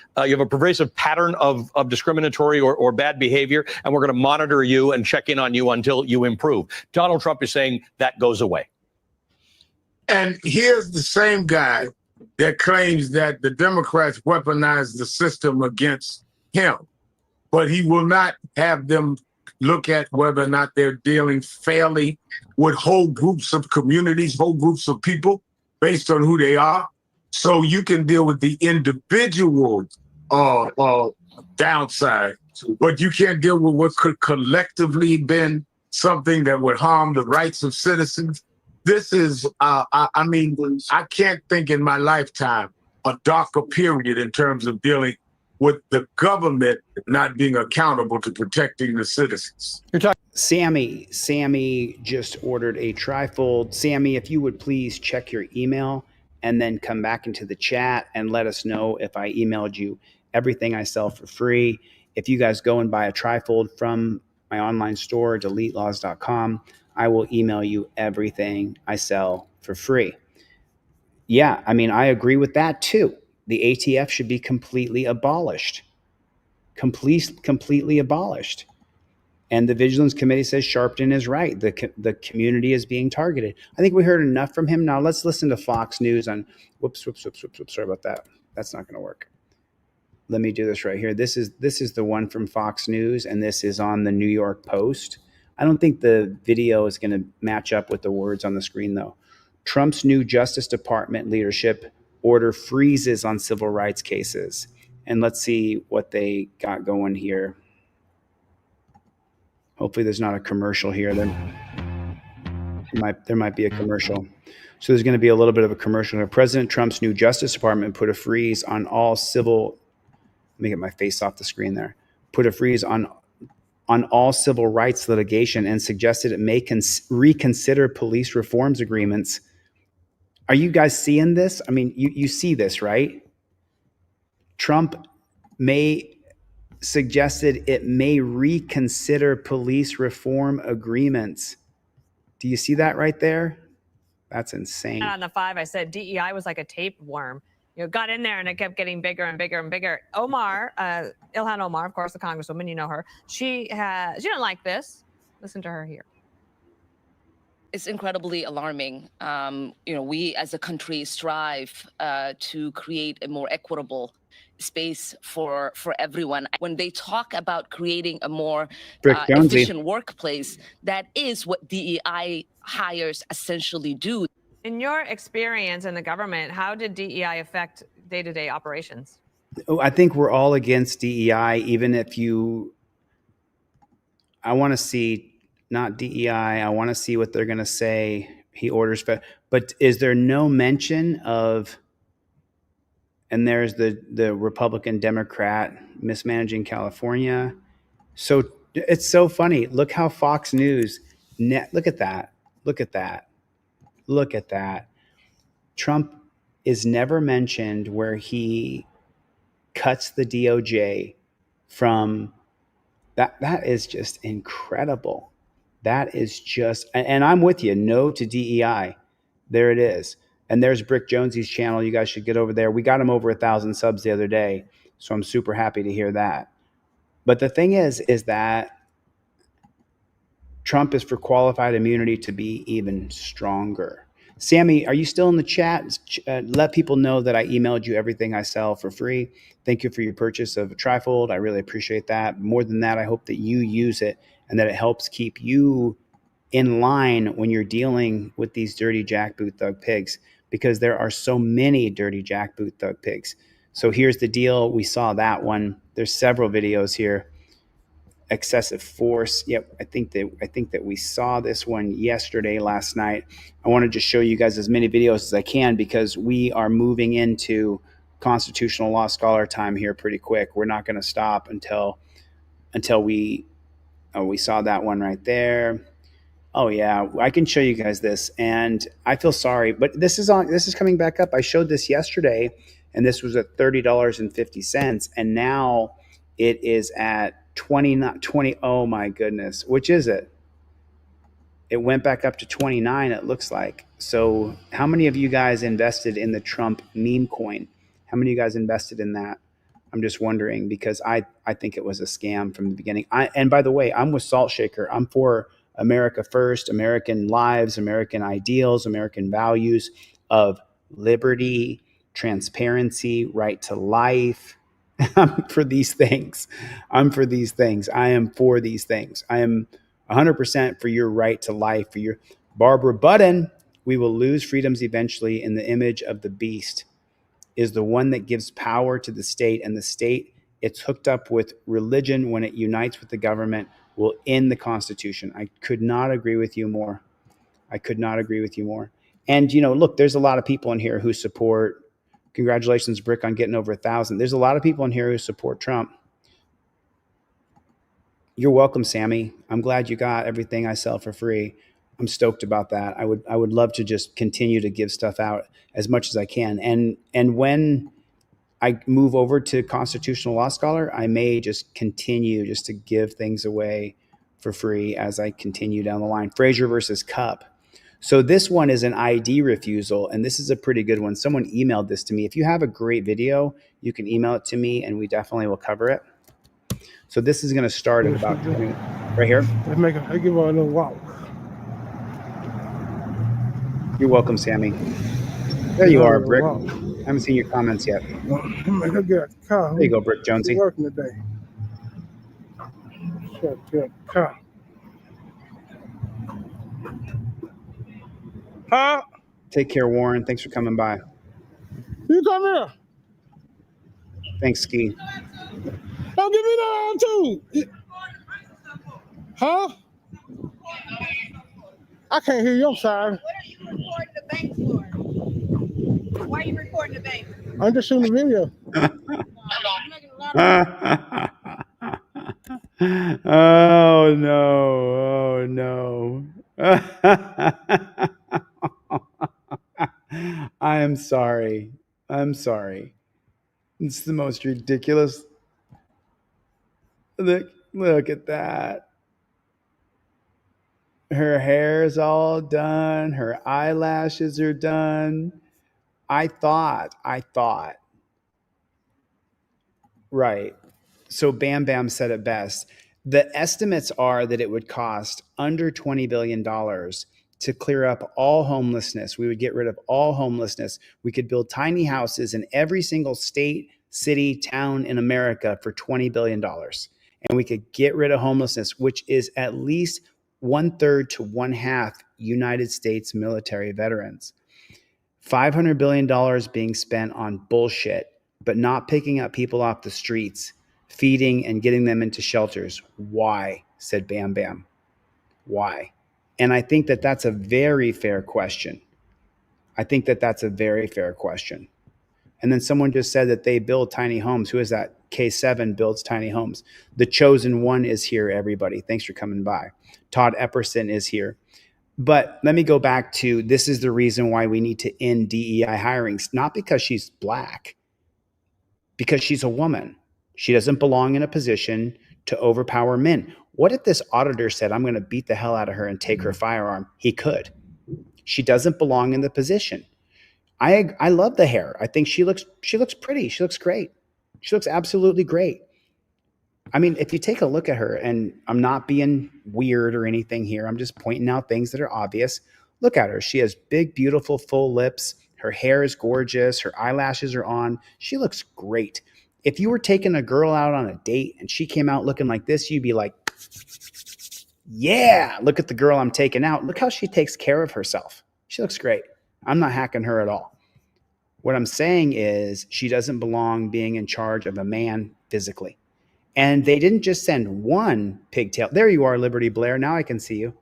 pattern of discriminatory or bad behavior, and we're going to monitor you and check in on you until you improve. Donald Trump is saying that goes away. And here's the same guy that claims that the Democrats weaponized the system against him, but he will not have them look at whether or not they're dealing fairly with whole groups of communities, whole groups of people based on who they are. So you can deal with the individual downside, but you can't deal with what could collectively been something that would harm the rights of citizens. This is, I can't think in my lifetime a darker period in terms of dealing with the government not being accountable to protecting the citizens. Sammy just ordered a trifold. Sammy, if you would please check your email and then come back into the chat and let us know if I emailed you everything I sell for free. If you guys go and buy a trifold from my online store, deletelaws.com, I will email you everything I sell for free. Yeah, I mean, I agree with that too. The ATF should be completely abolished. Completely abolished. And the Vigilance Committee says Sharpton is right. The community is being targeted. I think we heard enough from him. Now let's listen to Fox News on, whoops. Sorry about that. That's not going to work. Let me do this right here. This is the one from Fox News, and this is on the New York Post. I don't think the video is going to match up with the words on the screen, though. Trump's new Justice Department leadership order freezes on civil rights cases. And let's see what they got going here. Hopefully there's not a commercial here. There might be a commercial. So there's going to be a little bit of a commercial here. President Trump's new Justice Department put a freeze on all civil. Let me get my face off the screen there. Put a freeze on all civil rights litigation and suggested it may reconsider police reforms agreements. Are you guys seeing this? I mean, you see this, right? Trump suggested it may reconsider police reform agreements. Do you see that right there? That's insane. On the 5, I said DEI was like a tapeworm. Got in there and it kept getting bigger and bigger and bigger. Ilhan Omar, of course, the congresswoman, you know her. She didn't like this. Listen to her here. it's incredibly alarming. We as a country strive to create a more equitable space for everyone. When they talk about creating a more efficient workplace, that is what DEI hires essentially do. In your experience in the government, how did DEI affect day-to-day operations? I think we're all against DEI, even if I want to see not DEI. I want to see what they're going to say. He orders, but is there no mention of, and there's the Republican Democrat mismanaging California. So it's so funny. Look how Fox News, look at that. Look at that. Look at that. Trump is never mentioned where he cuts the DOJ from that. That is just incredible. That is just, and I'm with you. No to DEI. There it is. And there's Brick Jonesy's channel. You guys should get over there. We got him over 1,000 subs the other day. So I'm super happy to hear that. But the thing is that Trump is for qualified immunity to be even stronger. Sammy, are you still in the chat? Let people know that I emailed you everything I sell for free. Thank you for your purchase of a trifold. I really appreciate that. More than that, I hope that you use it and that it helps keep you in line when you're dealing with these dirty jackboot thug pigs, because there are so many dirty jackboot thug pigs. So here's the deal. We saw that one. There's several videos here. Excessive force. Yep. I think that we saw this one yesterday, last night. I want to just show you guys as many videos as I can, because we are moving into constitutional law scholar time here pretty quick. We're not going to stop until we saw that one right there. Oh yeah, I can show you guys this, and I feel sorry, but this is coming back up. I showed this yesterday, and this was at $30.50, and now it is at 20. Oh my goodness, which is it? It went back up to 29. It looks like. So, how many of you guys invested in the Trump meme coin? How many of you guys invested in that? I'm just wondering, because I think it was a scam from the beginning. And by the way, I'm with Salt Shaker. I'm for America first, American lives, American ideals, American values of liberty, transparency, right to life. I'm for these things. I'm for these things. I am for these things. I am 100% for your right to life, for your Barbara Button. We will lose freedoms eventually, in the image of the beast is the one that gives power to the state, and the state, it's hooked up with religion when it unites with the government, will end the Constitution. I could not agree with you more. I could not agree with you more. And, look, there's a lot of people in here who support, congratulations, Brick, on getting over 1,000. There's a lot of people in here who support Trump. You're welcome, Sammy. I'm glad you got everything I sell for free. I'm stoked about that. I would love to just continue to give stuff out as much as I can. And when I move over to Constitutional Law Scholar, I may just continue just to give things away for free as I continue down the line. Frasier versus Cup. So this one is an ID refusal, and this is a pretty good one. Someone emailed this to me. If you have a great video, you can email it to me, and we definitely will cover it. So this is going to start at about 20, right here. I give her a little walk. You're welcome, Sammy. There you are, Brick. I haven't seen your comments yet. Make her get a car. There you go, Brick Jonesy. Working today. Get a car. Huh? Take care, Warren. Thanks for coming by. You come here. Thanks, Ski. Don't give me that on too. Huh? I can't hear you. I'm sorry. What are you recording the bank for? Why are you recording the bank? I'm just shooting a video. Oh no. Oh no. I am sorry. I'm sorry. It's the most ridiculous. Look at that. Her hair is all done. Her eyelashes are done. I thought. Right. So Bam Bam said it best. The estimates are that it would cost under $20 billion to clear up all homelessness. We would get rid of all homelessness. We could build tiny houses in every single state, city, town in America for $20 billion. And we could get rid of homelessness, which is at least 1/3 to 1/2 United States military veterans. $500 billion being spent on bullshit, but not picking up people off the streets, feeding and getting them into shelters. Why? Said Bam Bam. Why? And I think that that's a very fair question. And then someone just said that they build tiny homes. Who is that? K7 builds tiny homes. The chosen one is here, everybody. Thanks for coming by. Todd Epperson is here. But let me go back to, this is the reason why we need to end DEI hirings, not because she's black, because she's a woman. She doesn't belong in a position to overpower men. What if this auditor said, I'm going to beat the hell out of her and take her firearm? He could. She doesn't belong in the position. I love the hair. I think she looks pretty. She looks great. She looks absolutely great. I mean, if you take a look at her, and I'm not being weird or anything here, I'm just pointing out things that are obvious. Look at her. She has big, beautiful, full lips. Her hair is gorgeous. Her eyelashes are on. She looks great. If you were taking a girl out on a date and she came out looking like this, you'd be like, yeah, look at the girl I'm taking out. Look how she takes care of herself. She looks great. I'm not hacking her at all. What I'm saying is she doesn't belong being in charge of a man physically. And they didn't just send one pigtail. There you are, Liberty Blair. Now I can see you.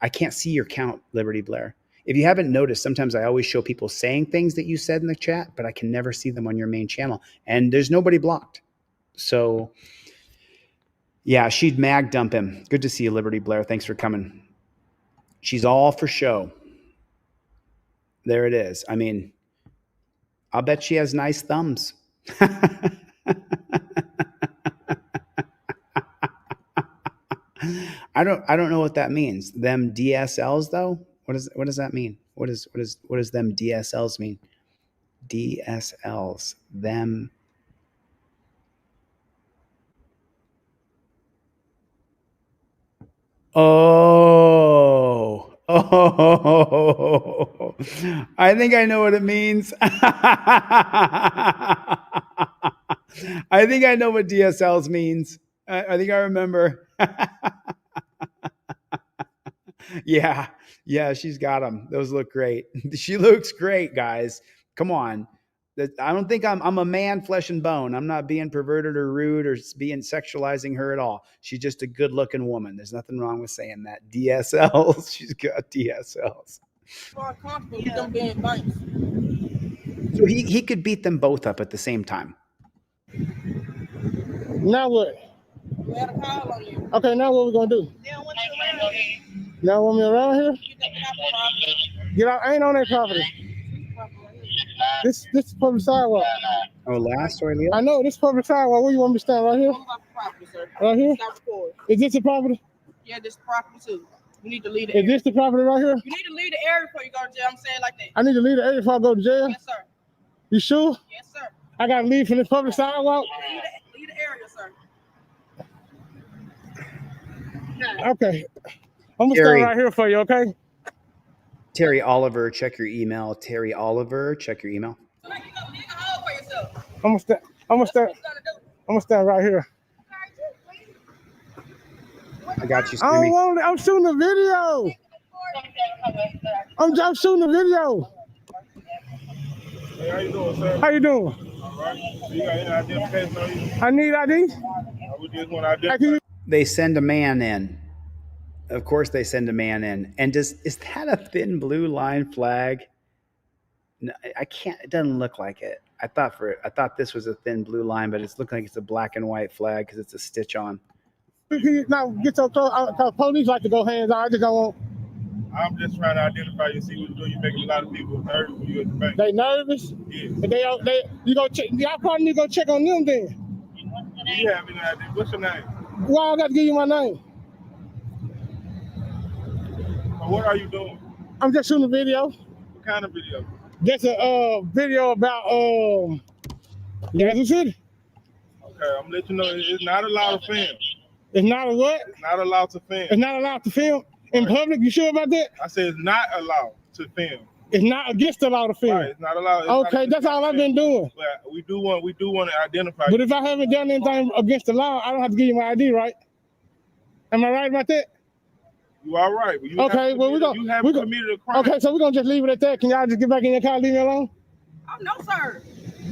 I can't see your count, Liberty Blair. If you haven't noticed, sometimes I always show people saying things that you said in the chat, but I can never see them on your main channel. And there's nobody blocked. So, yeah, she'd mag dump him. Good to see you, Liberty Blair. Thanks for coming. She's all for show. There it is. I mean, I'll bet she has nice thumbs. I don't know what that means. Them DSLs though? What does that mean? What does them DSLs mean? DSLs. Them. Oh. I think I know what it means. I think I know what DSLs means. I think I remember. Yeah, she's got them. Those look great. She looks great, guys. Come on. I don't think I'm a man, flesh and bone. I'm not being perverted or rude or being sexualizing her at all. She's just a good-looking woman. There's nothing wrong with saying that. DSLs. She's got DSLs. So he could beat them both up at the same time. Now what? We had a call on you. Okay, now what we gonna do? They don't want you around here. Now want me around here? You got property. Get out! I ain't on that property. This is public sidewalk. Oh, last story, Leo? I know this public sidewalk. Where you want me to stand? Right here? Property, sir. Right here? Stop recording. Is this the property? Yeah, this is property too. You need to leave the Is this the property right here? You need to leave the area before you go to jail. I'm saying like that. I need to leave the area before I go to jail? Yes, sir. You sure? Yes, sir. I gotta leave from this public sidewalk? Leave the area, sir. Okay. I'm gonna stand right here for you, okay? Terry Oliver, check your email. Terry Oliver, check your email. I'm gonna stand right here. I got you, I don't Stimmy. want it. I'm shooting a video. I'm shooting a video. Hey, how you doing, sir? How you doing? All right. So you got any identification on you? I need ID. We just want to identify. They send a man in. Of course they send a man in. And is that a thin blue line flag? No, I can't, it doesn't look like it. I thought this was a thin blue line, but it's looking like it's a black and white flag because it's a stitch on. Now get so close. Police like to go hands on. I just don't want. I'm just trying to identify you, see what you're doing. You're making a lot of people nervous when you at the bank. They nervous? Yeah. You go check. Y'all probably need to go check on them then. You have any idea? What's your name? Why I got to give you my name? What are you doing? I'm just shooting a video. What kind of video? Just a video about Gaza City. Okay, I'm gonna let you know it's not allowed to film. It's not a what? It's not allowed to film. It's not allowed to film. In public, you sure about that? I said it's not allowed to film. It's not against the law to film. Right, it's not allowed. Okay, that's all I've been doing. But we do want to identify. But if I haven't done anything against the law, I don't have to give you my ID, right? Am I right about that? You are right. But you okay, well, you haven't committed a crime. Okay, so we're going to just leave it at that. Can y'all just get back in your car and leave me alone? Oh, no, sir.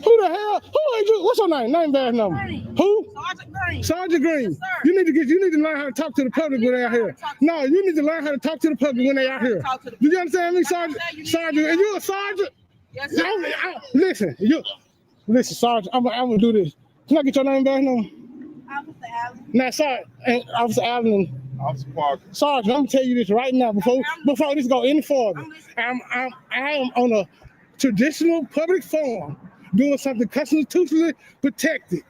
Who the hell? Who are you? What's your name? Name, badge number. Who? Sergeant Green. Sergeant Green. Yes, sir. You need to learn how to talk to the public when they're out here. No, you need to learn how to talk to the public when they're out here. Do you understand me, Sergeant? Sergeant, and you a sergeant? Yes, sir. Listen, Sergeant, I'm gonna do this. Can I get your name, badge number? Officer Allen. Now, Sergeant, Officer Allen. Officer Parker. Sergeant, I'm gonna tell you this right now before this go any further. I am on a traditional public forum doing something constitutionally protected.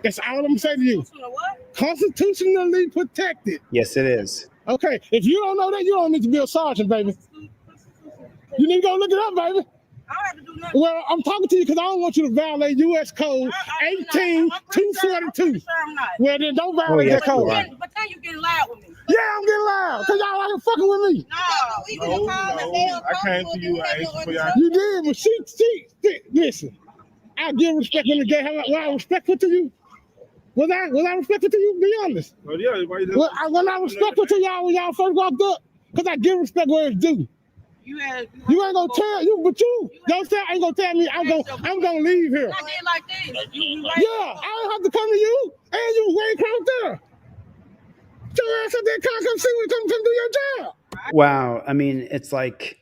That's all I'm gonna say to you. Constitutionally protected. Yes, it is. Okay, if you don't know that, you don't need to be a sergeant, baby. You need to go look it up, baby. Well, I'm talking to you because I don't want you to violate U.S. Code 18242. Well, then don't violate that code. But then you getting loud with me. Yeah, I'm getting loud because y'all out here fucking with me. No, I came to you. I asked for y'all. You did, but she listen. I give respect when the gay. Was I respectful to you? Was I respectful to you? Be honest. Well, yeah. When I respectful to y'all when y'all first walked up, because I give respect where it's due. You ain't gonna tell you, but don't say ain't gonna tell me I'm gonna leave here. I did like this. Yeah, I don't have to come to you, and you way out there. Get your ass up there, come see me, come do your job. Wow. I mean, it's like,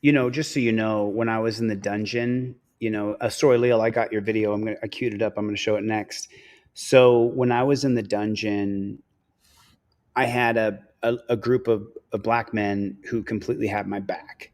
just so you know, when I was in the dungeon, a story, Leo, I got your video. I queued it up. I'm going to show it next. So when I was in the dungeon, I had a group of black men who completely had my back.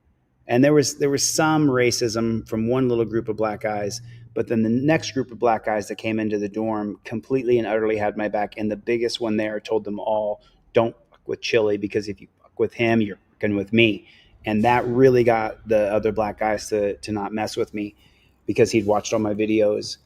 And there was some racism from one little group of black guys, but then the next group of black guys that came into the dorm completely and utterly had my back. And the biggest one there told them all, don't fuck with Chili, because if you fuck with him, you're fucking with me. And that really got the other black guys to not mess with me because he'd watched all my videos.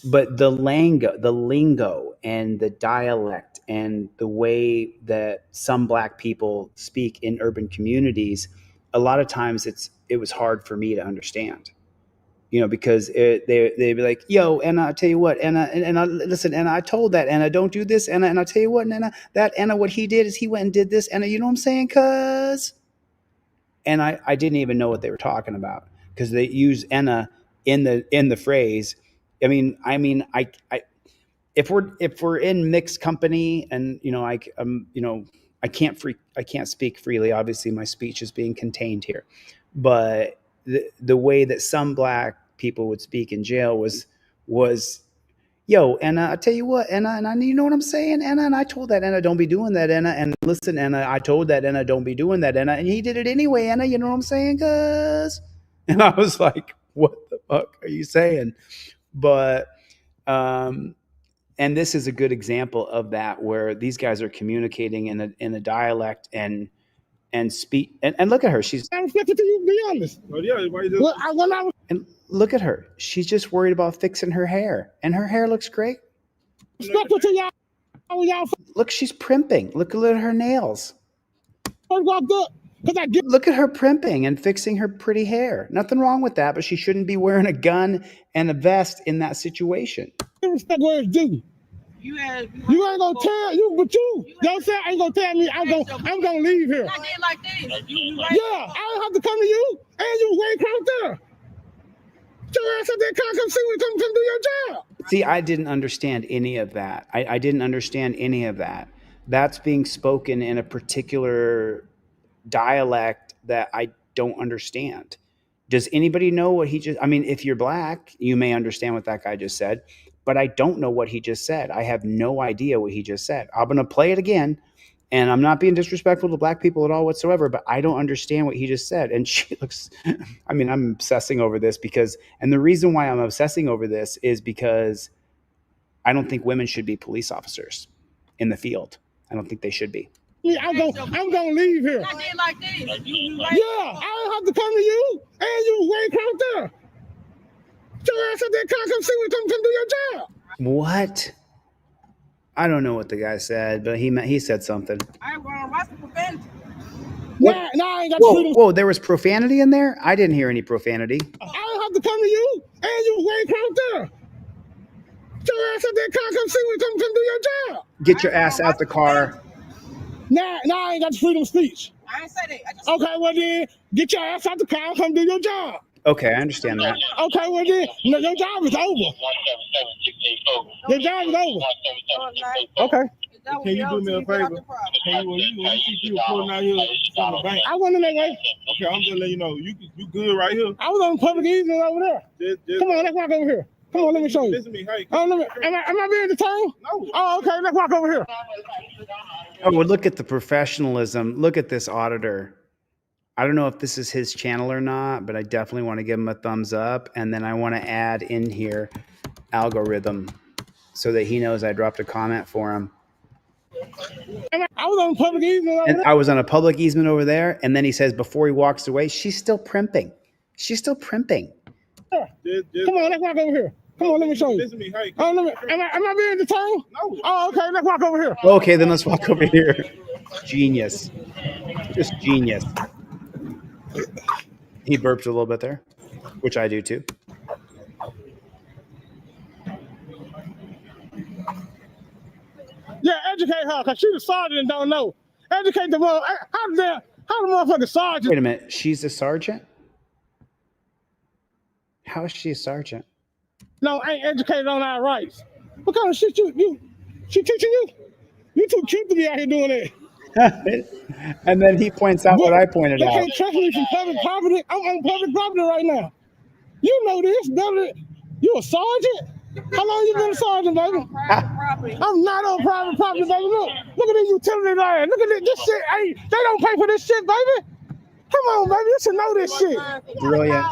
But the lingo and the dialect and the way that some black people speak in urban communities, a lot of times it was hard for me to understand, because they'd be like, yo, Anna, I'll tell you what, Anna, and listen, Anna, I told that Anna, don't do this, Anna, and I'll tell you what, Anna, that Anna, what he did is he went and did this, Anna, you know what I'm saying, cuz? And I didn't even know what they were talking about because they use Anna in the phrase. I mean, if we're in mixed company and I can't speak freely. Obviously, my speech is being contained here, but the way that some black people would speak in jail was, yo, Anna, I tell you what, Anna, and you know what I'm saying, Anna, and I told that Anna, don't be doing that, Anna, and listen, Anna, I told that Anna, don't be doing that, Anna, and he did it anyway, Anna, you know what I'm saying, cuz? And I was like, what the fuck are you saying? But, and this is a good example of that, where these guys are communicating in a dialect and speak, and look at her, she's. I'm respected to you, be honest. Well, yeah, and look at her, she's just worried about fixing her hair, and her hair looks great. Respectful to y'all. Look, she's primping. Look at her nails. Walked up. Look at her primping and fixing her pretty hair. Nothing wrong with that, but she shouldn't be wearing a gun and a vest in that situation. Respect where it's due. You ain't gonna tell you, but don't say ain't gonna tell me I'm gonna leave here. I did like this. Yeah, I don't have to come to you, and you way out there. Get your ass up there, come see me, come do your job. See, I didn't understand any of that. I didn't understand any of that. That's being spoken in a particular dialect that I don't understand. Does anybody know what he just, I mean, if you're black, you may understand what that guy just said, but I don't know what he just said. I have no idea what he just said. I'm going to play it again, and I'm not being disrespectful to black people at all whatsoever, but I don't understand what he just said. And she looks, I mean, I'm obsessing over this and the reason why I'm obsessing over this is because I don't think women should be police officers in the field. I don't think they should be. I'm gonna leave here. I did like this. Yeah, I don't have to come to you, and you way out there. Get your ass up there, come see me, come do your job. What? I don't know what the guy said, but he said something. What's the profanity? Nah, I ain't got Whoa, freedom. whoa, there was profanity in there? I didn't hear any profanity. I don't have to come to you, and you was waiting out there. Get your ass out there, come see me, come do your job. Get your ass out the car. Nah, I ain't got the freedom of speech. I ain't say that. Okay, well then, get your ass out the car and come do your job. Okay, I understand that. Okay, well then, no, your job is over. Your job is over. Okay. Can you do me a favor? Can you see people pulling out here from the bank? I went in that way. Okay, I'm just letting you know. You good right here? I was on the public easement over there. Come on, let's walk over here. Come on, let me show you. Listen to me. Hey, am I being detained? No. Oh, okay, let's walk over here. Oh, well, look at the professionalism. Look at this auditor. I don't know if this is his channel or not, but I definitely want to give him a thumbs up. And then I want to add in here algorithm so that he knows I dropped a comment for him. I was on public easement over And there. I was on a public easement over there. And then he says, before he walks away, she's still primping. She's still primping. Come on, let's walk over here. Come on, let me show you. Listen to me. Hey, am I being detained? No. Oh, okay, let's walk over here. Okay, then let's walk over here. Genius. Just genius. He burped a little bit there, which I do too. Yeah, educate her, because she's a sergeant and don't know. Educate the mother. How the motherfucking sergeant? Wait a minute. She's a sergeant? How is she a sergeant? No, ain't educated on our rights. What kind of shit she teaching you? You too cute to be out here doing that. And then he points out what I pointed They out. can't trust me from public property. I'm on public property right now. You know this, better. You a sergeant? How long you been a sergeant, baby? I'm not on private property, baby. Look at these utility lines. Look at this shit. Hey, they don't pay for this shit, baby. Come on, baby. You should know this shit. Brilliant.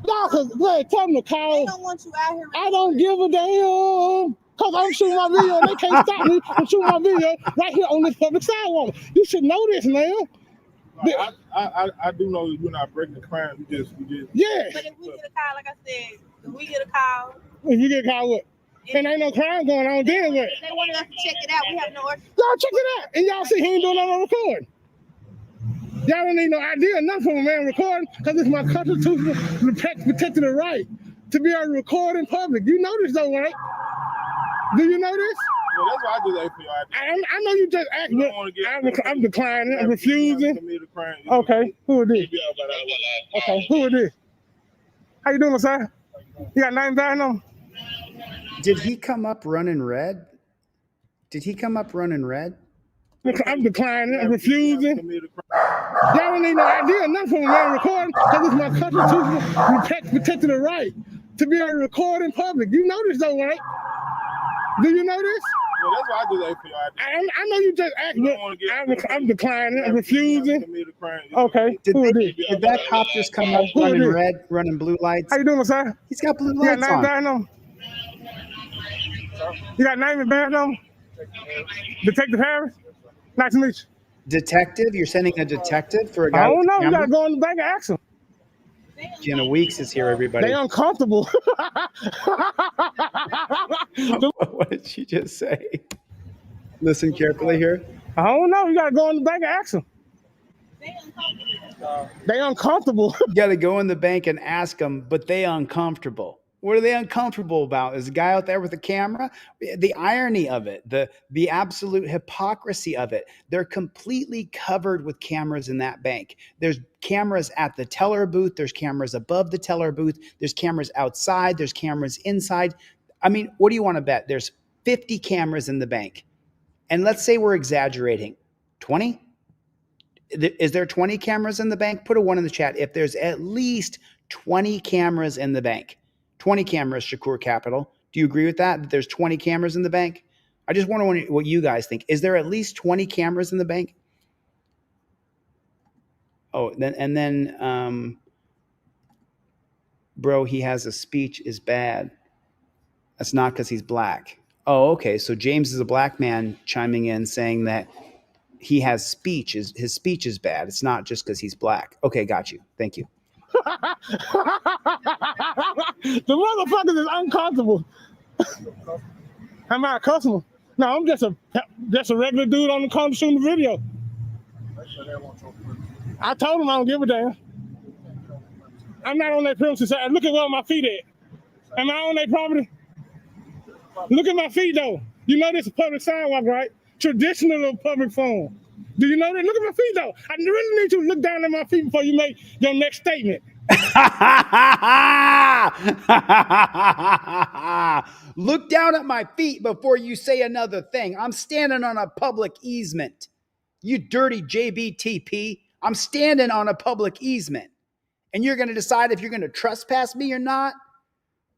No, because tell them to call. They don't want you out here. I don't give a damn. Because I'm shooting my video and they can't stop me from shooting my video right here on this public sidewalk. You should know this, man. I do know you're not breaking the crime. You just. Yeah. But if we get a call, like I said, if we get a call. If you get caught what? And ain't no crime going on then what? They wanted us to check it out. We have no order. Y'all check it out. And y'all see he ain't doing nothing on recording. Y'all don't need no idea, nothing from a man recording, because it's my constitutional protecting the right to be able to record in public. You know this though, right? Do you know this? Well, that's why I do that for you. I know you just asked, but I'm declining, I'm refusing. Okay, who is this? Okay, who is this? How you doing, sir? You got names down on? Did he come up running red? Did he come up running red? I'm declining, I'm refusing. Y'all don't need no idea, nothing from a man recording, because it's my constitutional protecting the right to be able to record in public. You know this though, right? Do you know this? Well, that's why I do that for you. I know you just asked, but I'm declining, I'm refusing. Okay, who is this? Did that cop just come up running red, running blue lights? How you doing, sir? He's got blue You got lights name on. down on? You got name and badge on? Detective Harris? Nice to meet you. Detective? You're sending a detective for a guy? I don't with a know. You camera? gotta go in the bank and ask them. Jenna Weeks is here, everybody. They uncomfortable. What did she just say? Listen carefully here. I don't know. You gotta go in the bank and ask them. They uncomfortable. You got to go in the bank and ask them, but they uncomfortable. What are they uncomfortable about? Is a guy out there with a camera? The irony of it, the absolute hypocrisy of it. They're completely covered with cameras in that bank. There's cameras at the teller booth. There's cameras above the teller booth. There's cameras outside. There's cameras inside. I mean, what do you want to bet? There's 50 cameras in the bank. And let's say we're exaggerating. 20? Is there 20 cameras in the bank? Put a 1 in the chat. If there's at least 20 cameras in the bank. 20 cameras, Shakur Capital. Do you agree with that? That there's 20 cameras in the bank? I just want to know what you guys think. Is there at least 20 cameras in the bank? Oh, then, bro, he has a speech is bad. That's not because he's black. Oh, okay. So James is a black man chiming in saying that he has speech. His speech is bad. It's not just because he's black. Okay, got you. Thank you. The motherfuckers is uncomfortable. Am I a customer? No, I'm just a regular dude on the corner shooting the video. I told him I don't give a damn. I'm not on their premises. Look at where my feet at. Am I on their property? Look at my feet though. You know this is a public sidewalk, right? Traditional public forum. Do you know that? Look at my feet though. I really need you to look down at my feet before you make your next statement. Look down at my feet before you say another thing. I'm standing on a public easement. You dirty JBTP. I'm standing on a public easement. And you're going to decide if you're going to trespass me or not?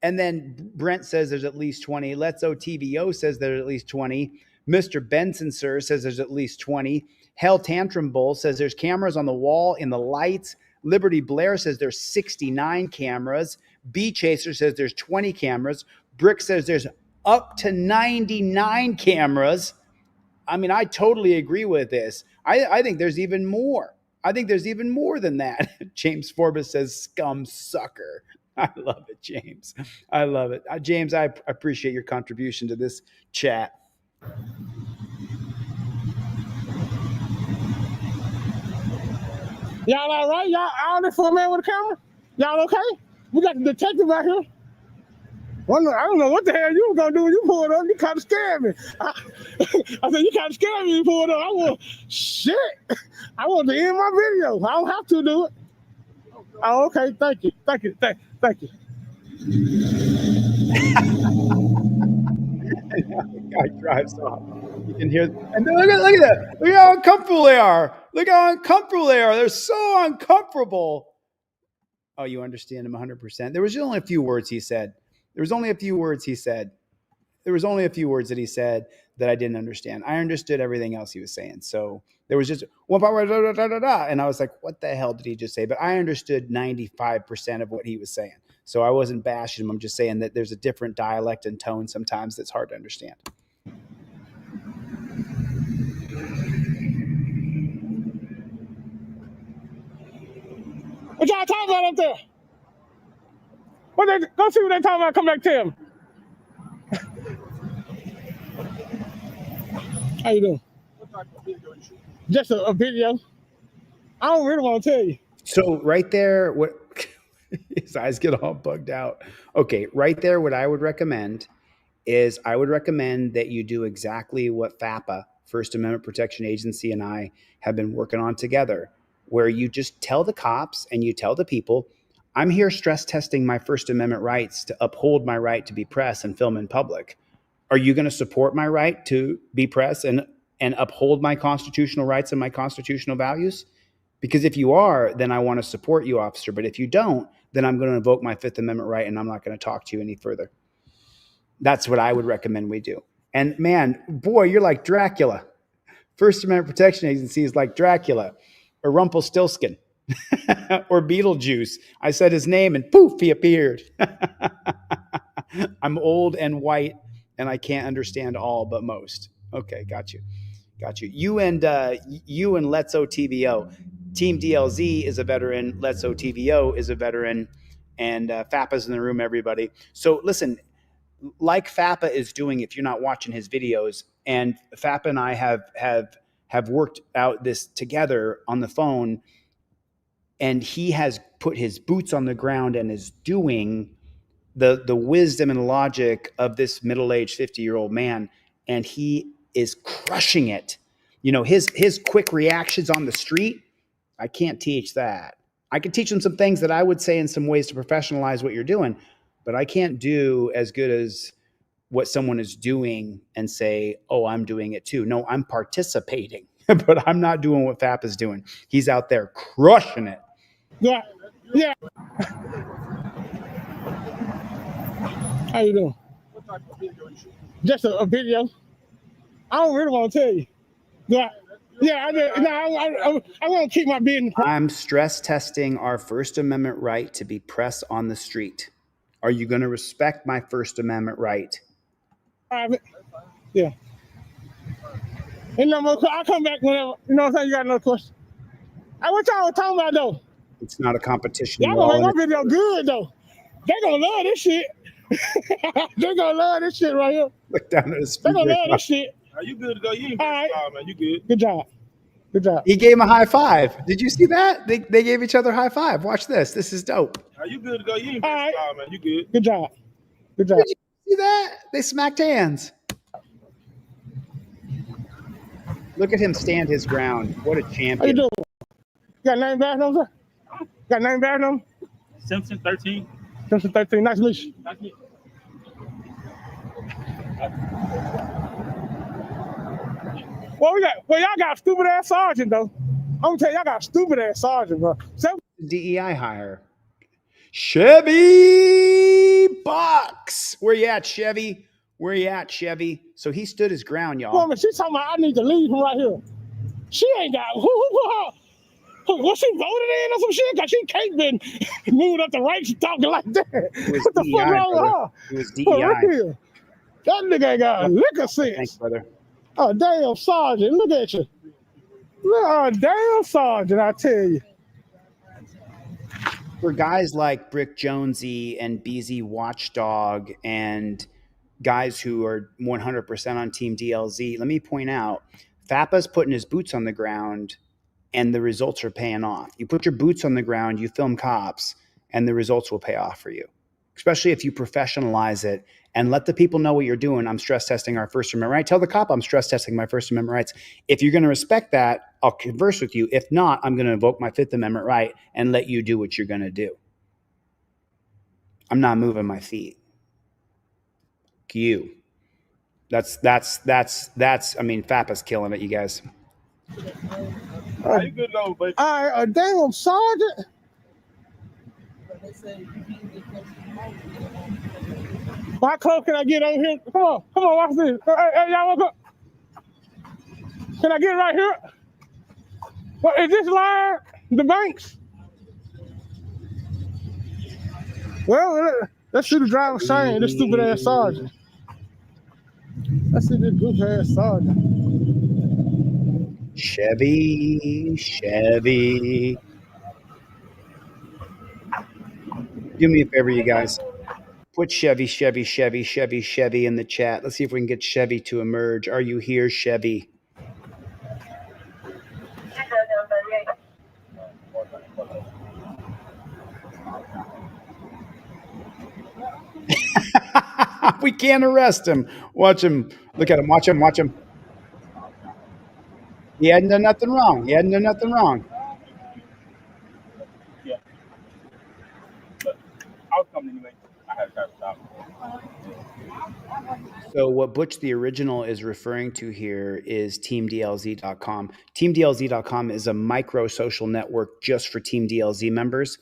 And then Brent says there's at least 20. Let's OTVO says there's at least 20. Mr. Benson, sir, says there's at least 20. Hell Tantrum Bull says there's cameras on the wall in the lights. Liberty Blair says there's 69 cameras. B Chaser says there's 20 cameras. Brick says there's up to 99 cameras. I mean, I totally agree with this. I think there's even more. I think there's even more than that. James Forbes says scum sucker. I love it, James. I love it. James, I appreciate your contribution to this chat. Y'all all right? Y'all all this for a man with a camera? Y'all okay? We got the detective out here. I don't know what the hell you were going to do when you pulled up. You kind of scared me. I said, you kind of scared me when you pulled up. I want to end my video. I don't have to do it. Oh, okay. Thank you. Thank you. Thank you. The guy drives off. You can hear, and look at that. Look how uncomfortable they are. Look how uncomfortable they are. They're so uncomfortable. Oh, you understand him 100%. There was only a few words he said. There was only a few words that he said that I didn't understand. I understood everything else he was saying. So there was just one part, and I was like, what the hell did he just say? But I understood 95% of what he was saying. So I wasn't bashing him. I'm just saying that there's a different dialect and tone sometimes that's hard to understand. What y'all talking about up there? Go see what they talking about. Come back to him. How you doing? Just a video. I don't really want to tell you. So right there, what his eyes get all bugged out. Okay, right there, what I would recommend is that you do exactly what Fappa, First Amendment Protection Agency, and I have been working on together, where you just tell the cops and you tell the people, I'm here stress testing my First Amendment rights to uphold my right to be press and film in public. Are you going to support my right to be press and uphold my constitutional rights and my constitutional values? Because if you are, then I want to support you, officer. But if you don't, then I'm going to invoke my Fifth Amendment right and I'm not going to talk to you any further. That's what I would recommend we do. And man, boy, you're like Dracula. First Amendment Protection Agency is like Dracula or Rumpelstiltskin or Beetlejuice. I said his name and poof, he appeared. I'm old and white and I can't understand all but most. Okay, got you. You and Let's OTVO. Team DLZ is a veteran. Let's OTVO is a veteran. And Fappa's in the room, everybody. So listen, like Fappa is doing, if you're not watching his videos, and Fappa and I have worked out this together on the phone, and he has put his boots on the ground and is doing the wisdom and logic of this middle-aged 50-year-old man, and he is crushing it. You know, his quick reactions on the street, I can't teach that. I can teach him some things that I would say in some ways to professionalize what you're doing, but I can't do as good as what someone is doing and say, oh, I'm doing it too. No, I'm participating, but I'm not doing what Fappa is doing. He's out there crushing it. Yeah. How you doing? What type of video you shooting? Just a video. I don't really want to tell you. I want to keep my business. I'm stress testing our First Amendment right to be press on the street. Are you going to respect my First Amendment right? Yeah. And no more. I'll come back whenever. You know what I'm saying? You got another question? What y'all talking about though? It's not a competition. Y'all gonna make my video good though. They gonna love this shit. They gonna love this shit right here. Look down at his They feet. gonna love this shit. Are you good to go? You ain't All right. man. You good? Good job. Good job. He gave him a high five. Did you see that? They gave each other a high five. Watch this. This is dope. Are you good to go? You ain't All right. man. You good? Good job. Good job. Did you see that? They smacked hands. Look at him stand his ground. What a How you champion. doing? You got a name badge on, sir? Got a name badge on? Simpson 13. Simpson 13. Nice to meet you. Nice to meet you. Well, y'all got a stupid ass sergeant though. I'm gonna tell y'all got a stupid ass sergeant, bro. DEI hire. Chevy Box. Where you at, Chevy? Where you at, Chevy? So he stood his ground, y'all. Woman, she talking about I need to leave from right here. She ain't got was she voted in or some shit? Cause she can't been moving up the ranks talking like that. What the fuck wrong with her? It was For DEI. real. That nigga ain't got a liquor sense. Thanks, brother. Oh, damn, sergeant. Look at you. Look, damn, sergeant, I tell you. For guys like Brick Jonesy and BZ Watchdog and guys who are 100% on Team DLZ, let me point out, Fappa's putting his boots on the ground and the results are paying off. You put your boots on the ground, you film cops, and the results will pay off for you, especially if you professionalize it and let the people know what you're doing. I'm stress testing our First Amendment right. Tell the cop I'm stress testing my First Amendment rights. If you're going to respect that, I'll converse with you. If not, I'm going to invoke my Fifth Amendment right and let you do what you're going to do. I'm not moving my feet. You. That's. I mean, Fappa's killing it, you guys. You good though, baby? All right, a damn sergeant. How close can I get over here? Come on, watch this. Hey, y'all look up. Can I get right here? What is this line? The banks? Well, let's see the driver saying this stupid ass sergeant. Let's see this goofy ass sergeant. Chevy. Do me a favor, you guys. Put Chevy in the chat. Let's see if we can get Chevy to emerge. Are you here, Chevy? We can't arrest him. Watch him. Look at him. Watch him. He hadn't done nothing wrong. Yeah. But I was coming anyway. I had to stop. So what Butch the Original is referring to here is teamdlz.com. Teamdlz.com is a micro social network just for Team DLZ members.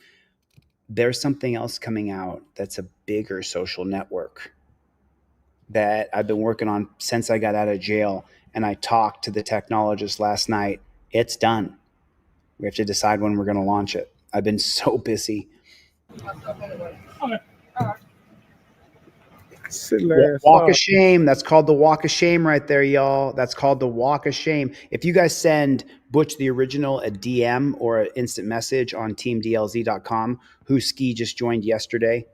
There's something else coming out that's a bigger social network that I've been working on since I got out of jail. And I talked to the technologist last night. It's done. We have to decide when we're going to launch it. I've been so busy. Walk of shame. That's called the walk of shame right there, y'all. That's called the walk of shame. If you guys send Butch the Original a DM or an instant message on teamdlz.com, who Ski just joined yesterday.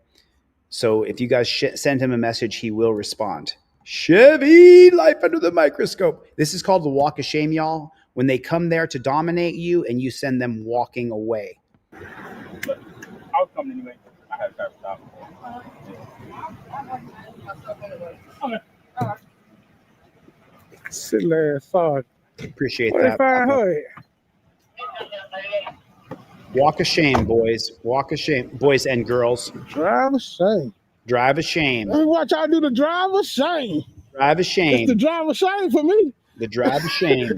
So if you guys send him a message, he will respond. Chevy, life under the microscope. This is called the walk of shame, y'all. When they come there to dominate you and you send them walking away. But I was coming anyway. I had to stop. Silly ass sergeant. Appreciate What if I heard? Walk of shame, boys. Walk of shame, boys and girls. Drive of shame. Drive of shame. Let me watch y'all do the drive of shame. Drive of shame. It's the drive of shame for me. The drive of shame.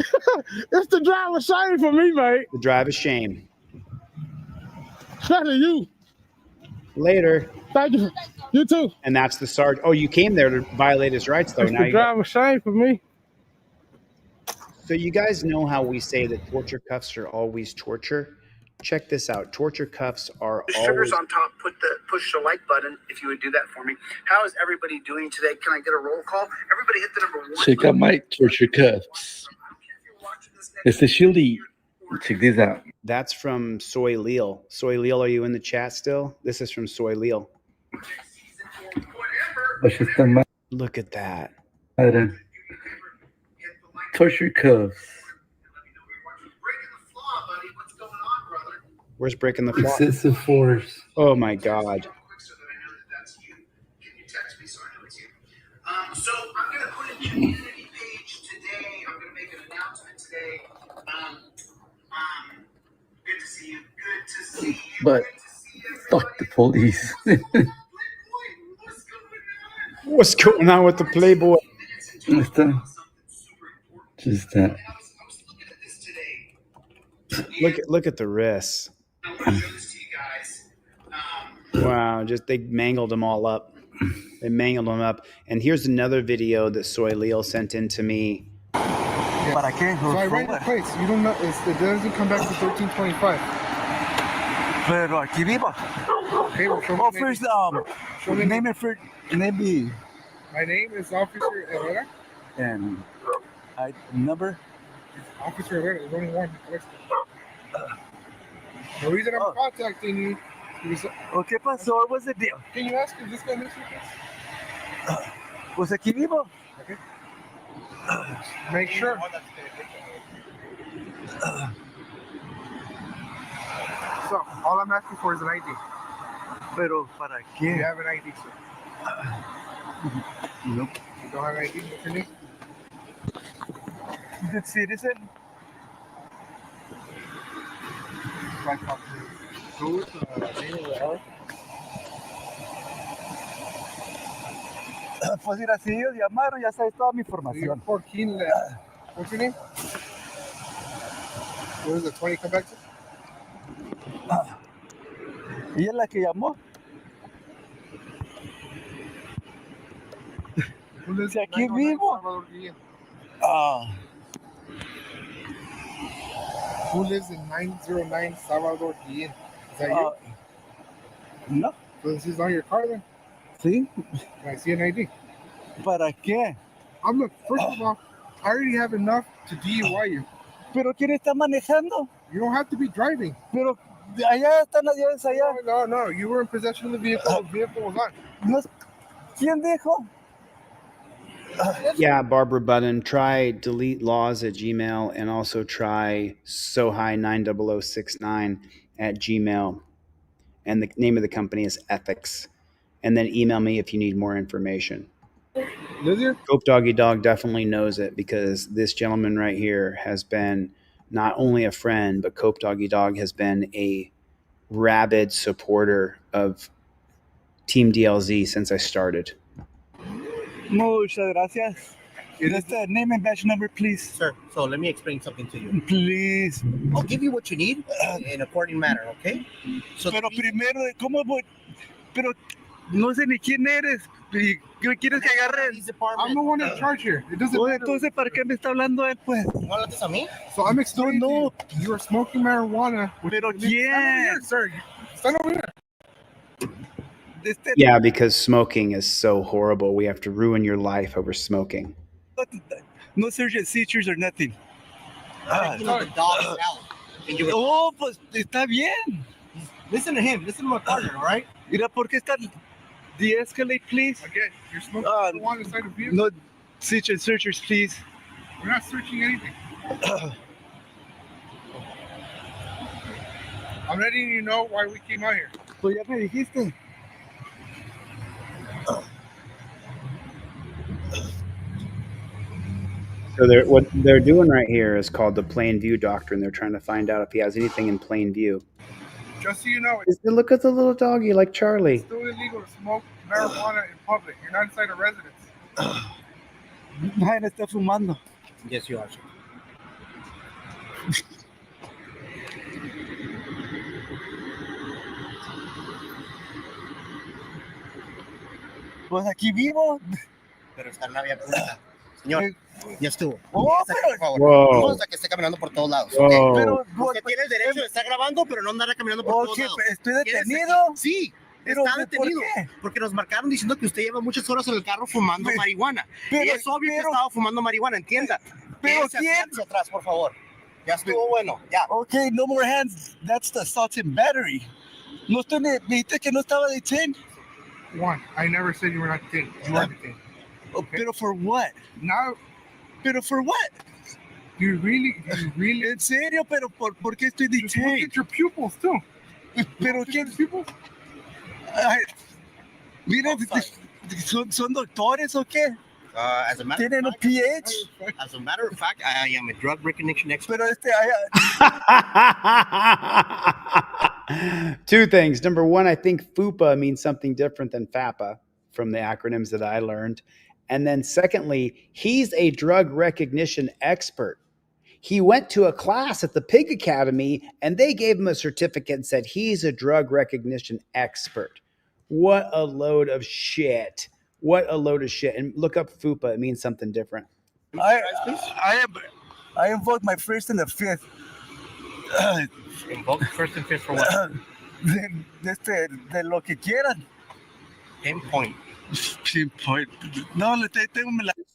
It's the drive of shame for me, mate. The drive of shame. Especially you. Later. Thank you. You too. And that's the sergeant. Oh, you came there to violate his rights, though. It's Now the drive of shame for me. So you guys know how we say that torture cuffs are always torture? Check this out. Torture cuffs are The always... sugars on top, push the like button if you would do that for me. How is everybody doing today? Can I get a roll call? Everybody hit the number 1. Check out my torture cuffs. Especially, check this out. That's from Soy Leal. Soy Leal, are you in the chat still? This is from Soy Leal. Look at that. Torture cuffs. Where's breaking the flaw? Excessive force. Oh my God. So I'm going to put a community page today. I'm going to make an announcement today. Good to see you. Good to see you. But fuck the police. What's going on with the Playboy? Just that. Look at the wrists. Wow, just they mangled them all up. They mangled them up. And here's another video that Soy Leo sent in to me. But I can't go. So I ran the plates. You don't know. It doesn't come back to 1325. Pero aquí vivo. Okay, well, Oh, first, show me name it first. Name My name is Officer Herrera. and number. Officer Herrera. There's only one. The reason I'm contacting you is. ¿Qué pasó? What's the deal? Can you ask if this guy lives with us? Pues aquí vivo. Okay. Make sure. So, all I'm asking for is an ID. Pero para Do you qué? have an ID, sir? Nope. You don't have an ID? What's your name? Good citizen. Right, go with the name of the hour. Pues mira, si ellos llamaron, ya sabes toda mi información. What's your name? What is it, 20 come back to? ¿Y es la que llamó? Si aquí vivo. Who lives in 909 Salvador Guillen? Is that you? No. So this is on your car then? Sí. Can I see an ID? ¿Para qué? First of all, I already have enough to DUI you. ¿Pero quién está manejando? You don't have to be driving. Pero allá están las llaves allá. No. You were in possession of the vehicle. The vehicle was on. No. ¿Quién dijo? Yeah, Barbara Button, try delete laws at Gmail and also try sohigh90069 at Gmail. And the name of the company is Ethics. And then email me if you need more information. Cope Doggy Dog definitely knows it because this gentleman right here has been not only a friend, but Cope Doggy Dog has been a rabid supporter of Team DLZ since I started. Muchas gracias. Just name and badge number, please. Sir, so let me explain something to you. Please. I'll give you what you need in according manner, okay? So Pero primero, ¿cómo voy? Pero no sé ni quién eres. ¿Qué quieres que agarre? I'm the one in charge here. It doesn't matter. Entonces, ¿para qué me está hablando él, pues? ¿No hablaste a mí? So I'm explaining to you. You're smoking marijuana. Pero Stand over here, sir. Stand over here. Yeah, because smoking is so horrible. We have to ruin your life over smoking. No surgeon seizures or nothing. Oh, pues está bien. Listen to him. Listen to my partner, all right? Mira, ¿por qué está? De-escalate, please. Again, you're smoking marijuana inside the vehicle. No searchers, please. We're not searching anything. I'm letting you know why we came out here. Pues ya me dijiste. So what they're doing right here is called the plain view doctrine. They're trying to find out if he has anything in plain view. Just so you know, Look at the little doggy like Charlie. it's still illegal to smoke marijuana in public. You're not inside a residence. Nadie está fumando. Yes, you are, sir. Pues aquí vivo. Pero está en la vía pública. Señor, ya estuvo. Oh, Por favor. Wow. No gusta que esté caminando por todos lados. Wow. ¿ok? Pero Usted tiene el derecho de estar grabando, pero no andar caminando por todos lados. ¿Estoy Quédese detenido? aquí. Sí. Pero, Está ¿por detenido qué? porque nos marcaron diciendo que usted lleva muchas horas en el carro fumando marihuana. pero- Y es obvio que estaba fumando marihuana, entienda. Pero Quédese hacia atrás, por favor. Ya estuvo bueno, ya. Okay, no more hands. That's the assault and battery. No estoy, me dijiste que no estaba detained. One, I never said you were not detained. You are detained. Okay. Pero for what? Now, Pero for what? you really? ¿En serio? Pero ¿por qué estoy Just look detained? at your pupils too. Pero ¿quién? Pupils? Ay, mira, ¿son doctores o qué? As a matter ¿Tienen un of fact, PH? as a matter of fact, I am a drug recognition expert. Pero Two things. Number one, I think FUPA means something different than Fappa from the acronyms that I learned. And then secondly, he's a drug recognition expert. He went to a class at the Pig Academy and they gave him a certificate and said he's a drug recognition expert. What a load of shit. What a load of shit. And look up FUPA. It means something different. I invoke my first and the fifth. Invoke first and fifth for what? De lo que quieran. Pinpoint. Pinpoint. No,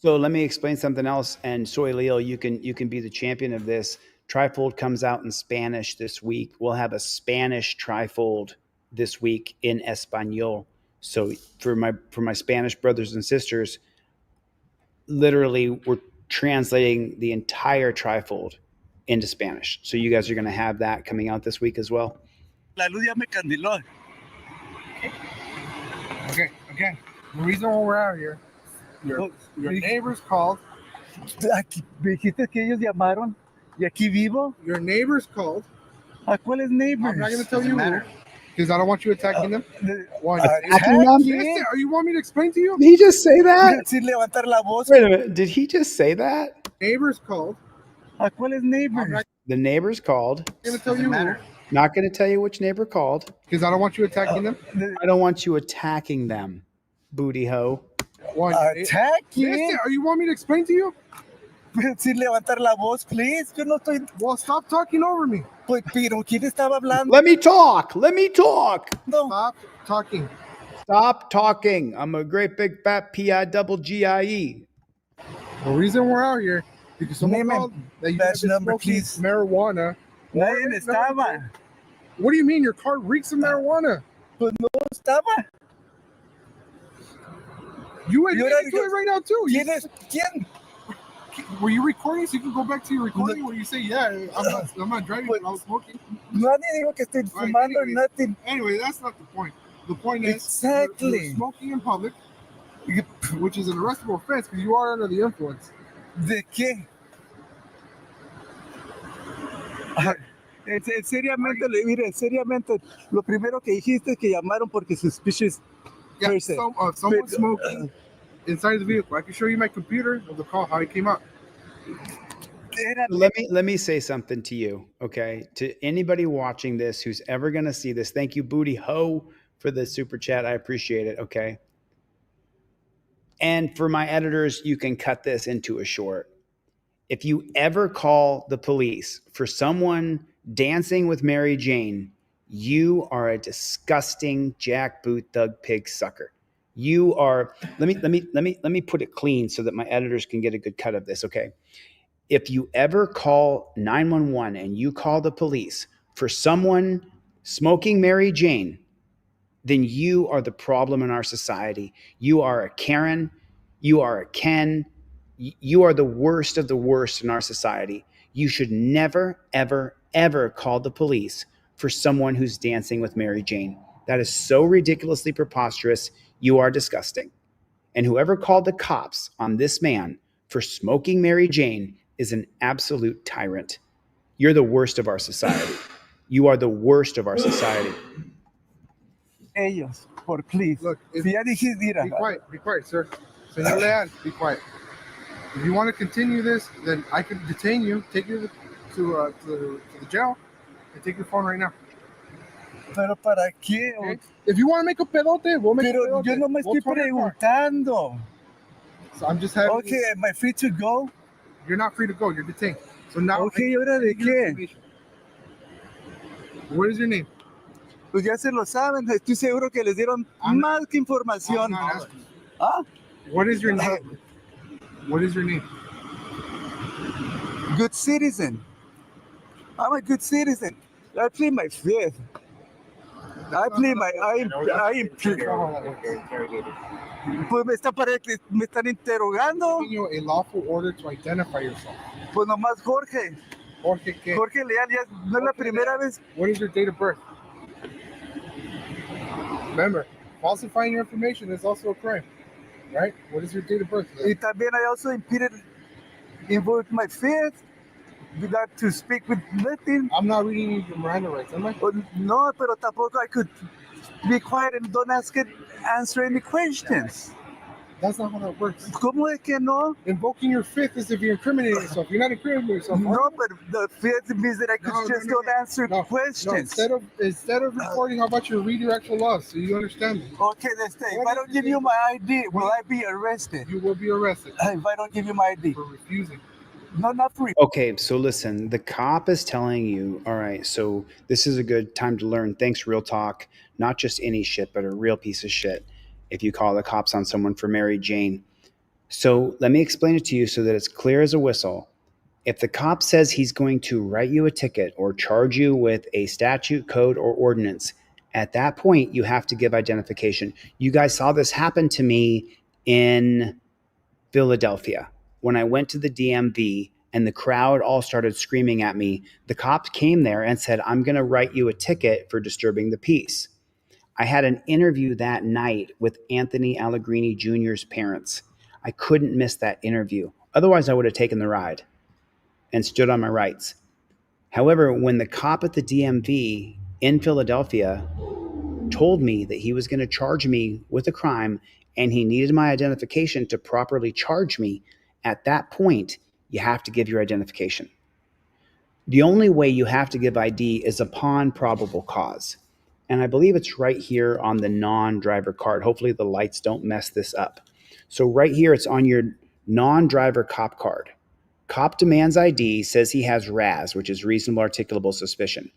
So let me explain something else. And Soy Leo, you can be the champion of this. Trifold comes out in Spanish this week. We'll have a Spanish trifold this week in Espanol. So for my Spanish brothers and sisters, literally we're translating the entire trifold into Spanish. So you guys are going to have that coming out this week as well. La luz ya me candiló. Okay, again, the reason why we're out here, your neighbors called. Me dijiste que ellos llamaron y aquí vivo. Your neighbors called. ¿A cuáles neighbors? I'm not going to tell you who, because I don't want you attacking them. One, Attacking them? You want me to explain to you? Did he just say that? Sin levantar la voz. Wait a minute. Did he just say that? Neighbors called. ¿A cuáles neighbors? The neighbors called. I'm going to tell you who. Not going to tell you which neighbor called. Because I don't want you attacking them. I don't want you attacking them, booty hoe. One, attacking? Are you want me to explain to you? Sin levantar la voz, please. Yo no estoy. Well, stop talking over me. Pero ¿quién estaba hablando? Let me talk. Let me talk. No. Stop talking. Stop talking. I'm a great big fat PIGGIE. The reason we're out here because someone called that you have been number, smoking please. marijuana. Nadie estaba. What do you mean? Your car reeks of marijuana. Pues no estaba. You admit to it right now too. ¿Quién? Were you recording? So you can go back to your recording where you say, "Yeah, I'm not driving, but I was smoking." Nadie dijo que estoy fumando, nothing. Anyway, that's not the point. The point is exactly you're smoking in public, which is an arrestable offense because you are under the influence. ¿De qué? Seriamente, mire, seriamente, lo primero que dijiste es que llamaron porque suspicious person. Someone smoking inside the vehicle. I can show you my computer of the call, how it came up. Let me say something to you, okay? To anybody watching this who's ever going to see this, thank you, Booty Ho, for the super chat. I appreciate it, okay? And for my editors, you can cut this into a short. If you ever call the police for someone dancing with Mary Jane, you are a disgusting jackboot thug pig sucker. You are. Let me put it clean so that my editors can get a good cut of this. Okay, if you ever call 911 and you call the police for someone smoking Mary Jane, then you are the problem in our society. You are a Karen. You are a Ken. You are the worst of the worst in our society. You should never, ever, ever call the police for someone who's dancing with Mary Jane. That is so ridiculously preposterous. You are disgusting. And whoever called the cops on this man for smoking Mary Jane is an absolute tyrant. You're the worst of our society. You are the worst of our society. Ellos, please. Look, si ya dijiste, mira. Be quiet, sir. Señor Leal, be quiet. If you want to continue this, then I can detain you, take you to the jail, and take your phone right now. Pero para qué? Okay? If you want to make a pedote, we'll make a pedote. Yo no me estoy preguntando. So I'm just having. Okay, am I free to go? You're not free to go. You're detained. So now. Okay, ¿ahora de qué? What is your name? Pues ya se lo saben. Estoy seguro que les dieron más que información. ¿Ah? What is your name? What is your name? Good citizen. I'm a good citizen. I plead my fifth. I plead my, I impeach. Pues me están interrogando. You a lawful order to identify yourself. Pues nomás Jorge. Jorge, ¿qué? Jorge Leal, ya no es la primera vez. What is your date of birth? Remember, falsifying your information is also a crime, right? What is your date of birth? Y también I also impeded, invoked my fifth, not to speak with nothing. I'm not reading you your Miranda rights, am I? No, pero tampoco I could be quiet and don't answer any questions. That's not how that works. ¿Cómo es que no? Invoking your fifth is if you're incriminating yourself. You're not incriminating yourself. No, but the fifth means that I could don't answer questions. No, instead of recording, how about you read your actual laws so you understand them? Okay, let's say if I don't give you my ID, will I be arrested? You will be arrested. If I don't give you my ID. For refusing. No, not for Okay, so listen, the cop is telling you, all right, so this is a good time to learn. Thanks, Real Talk. Not just any shit, but a real piece of shit if you call the cops on someone for Mary Jane. So let me explain it to you so that it's clear as a whistle. If the cop says he's going to write you a ticket or charge you with a statute, code, or ordinance, at that point, you have to give identification. You guys saw this happen to me in Philadelphia. When I went to the DMV and the crowd all started screaming at me, the cops came there and said, I'm going to write you a ticket for disturbing the peace. I had an interview that night with Anthony Allegrini Jr.'s parents. I couldn't miss that interview. Otherwise, I would have taken the ride and stood on my rights. However, when the cop at the DMV in Philadelphia told me that he was going to charge me with a crime and he needed my identification to properly charge me, at that point, you have to give your identification. The only way you have to give ID is upon probable cause. And I believe it's right here on the non-driver card. Hopefully the lights don't mess this up. So right here, it's on your non-driver cop card. Cop demands ID, says he has RAS, which is reasonable articulable suspicion.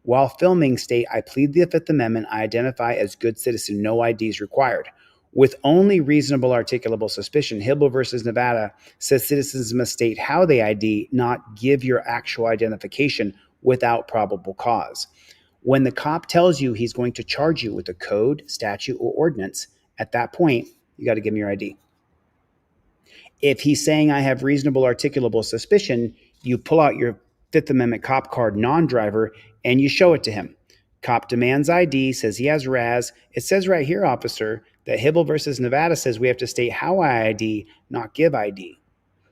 While filming, state, I plead the Fifth Amendment, I identify as good citizen, no IDs required. With only reasonable articulable suspicion, Hibble versus Nevada says citizens must state how they ID, not give your actual identification without probable cause. When the cop tells you he's going to charge you with a code, statute, or ordinance, at that point, you got to give him your ID. If he's saying I have reasonable articulable suspicion, you pull out your Fifth Amendment cop card non-driver and you show it to him. Cop demands ID, says he has RAS. It says right here, officer, that Hibble versus Nevada says we have to state how I ID, not give ID.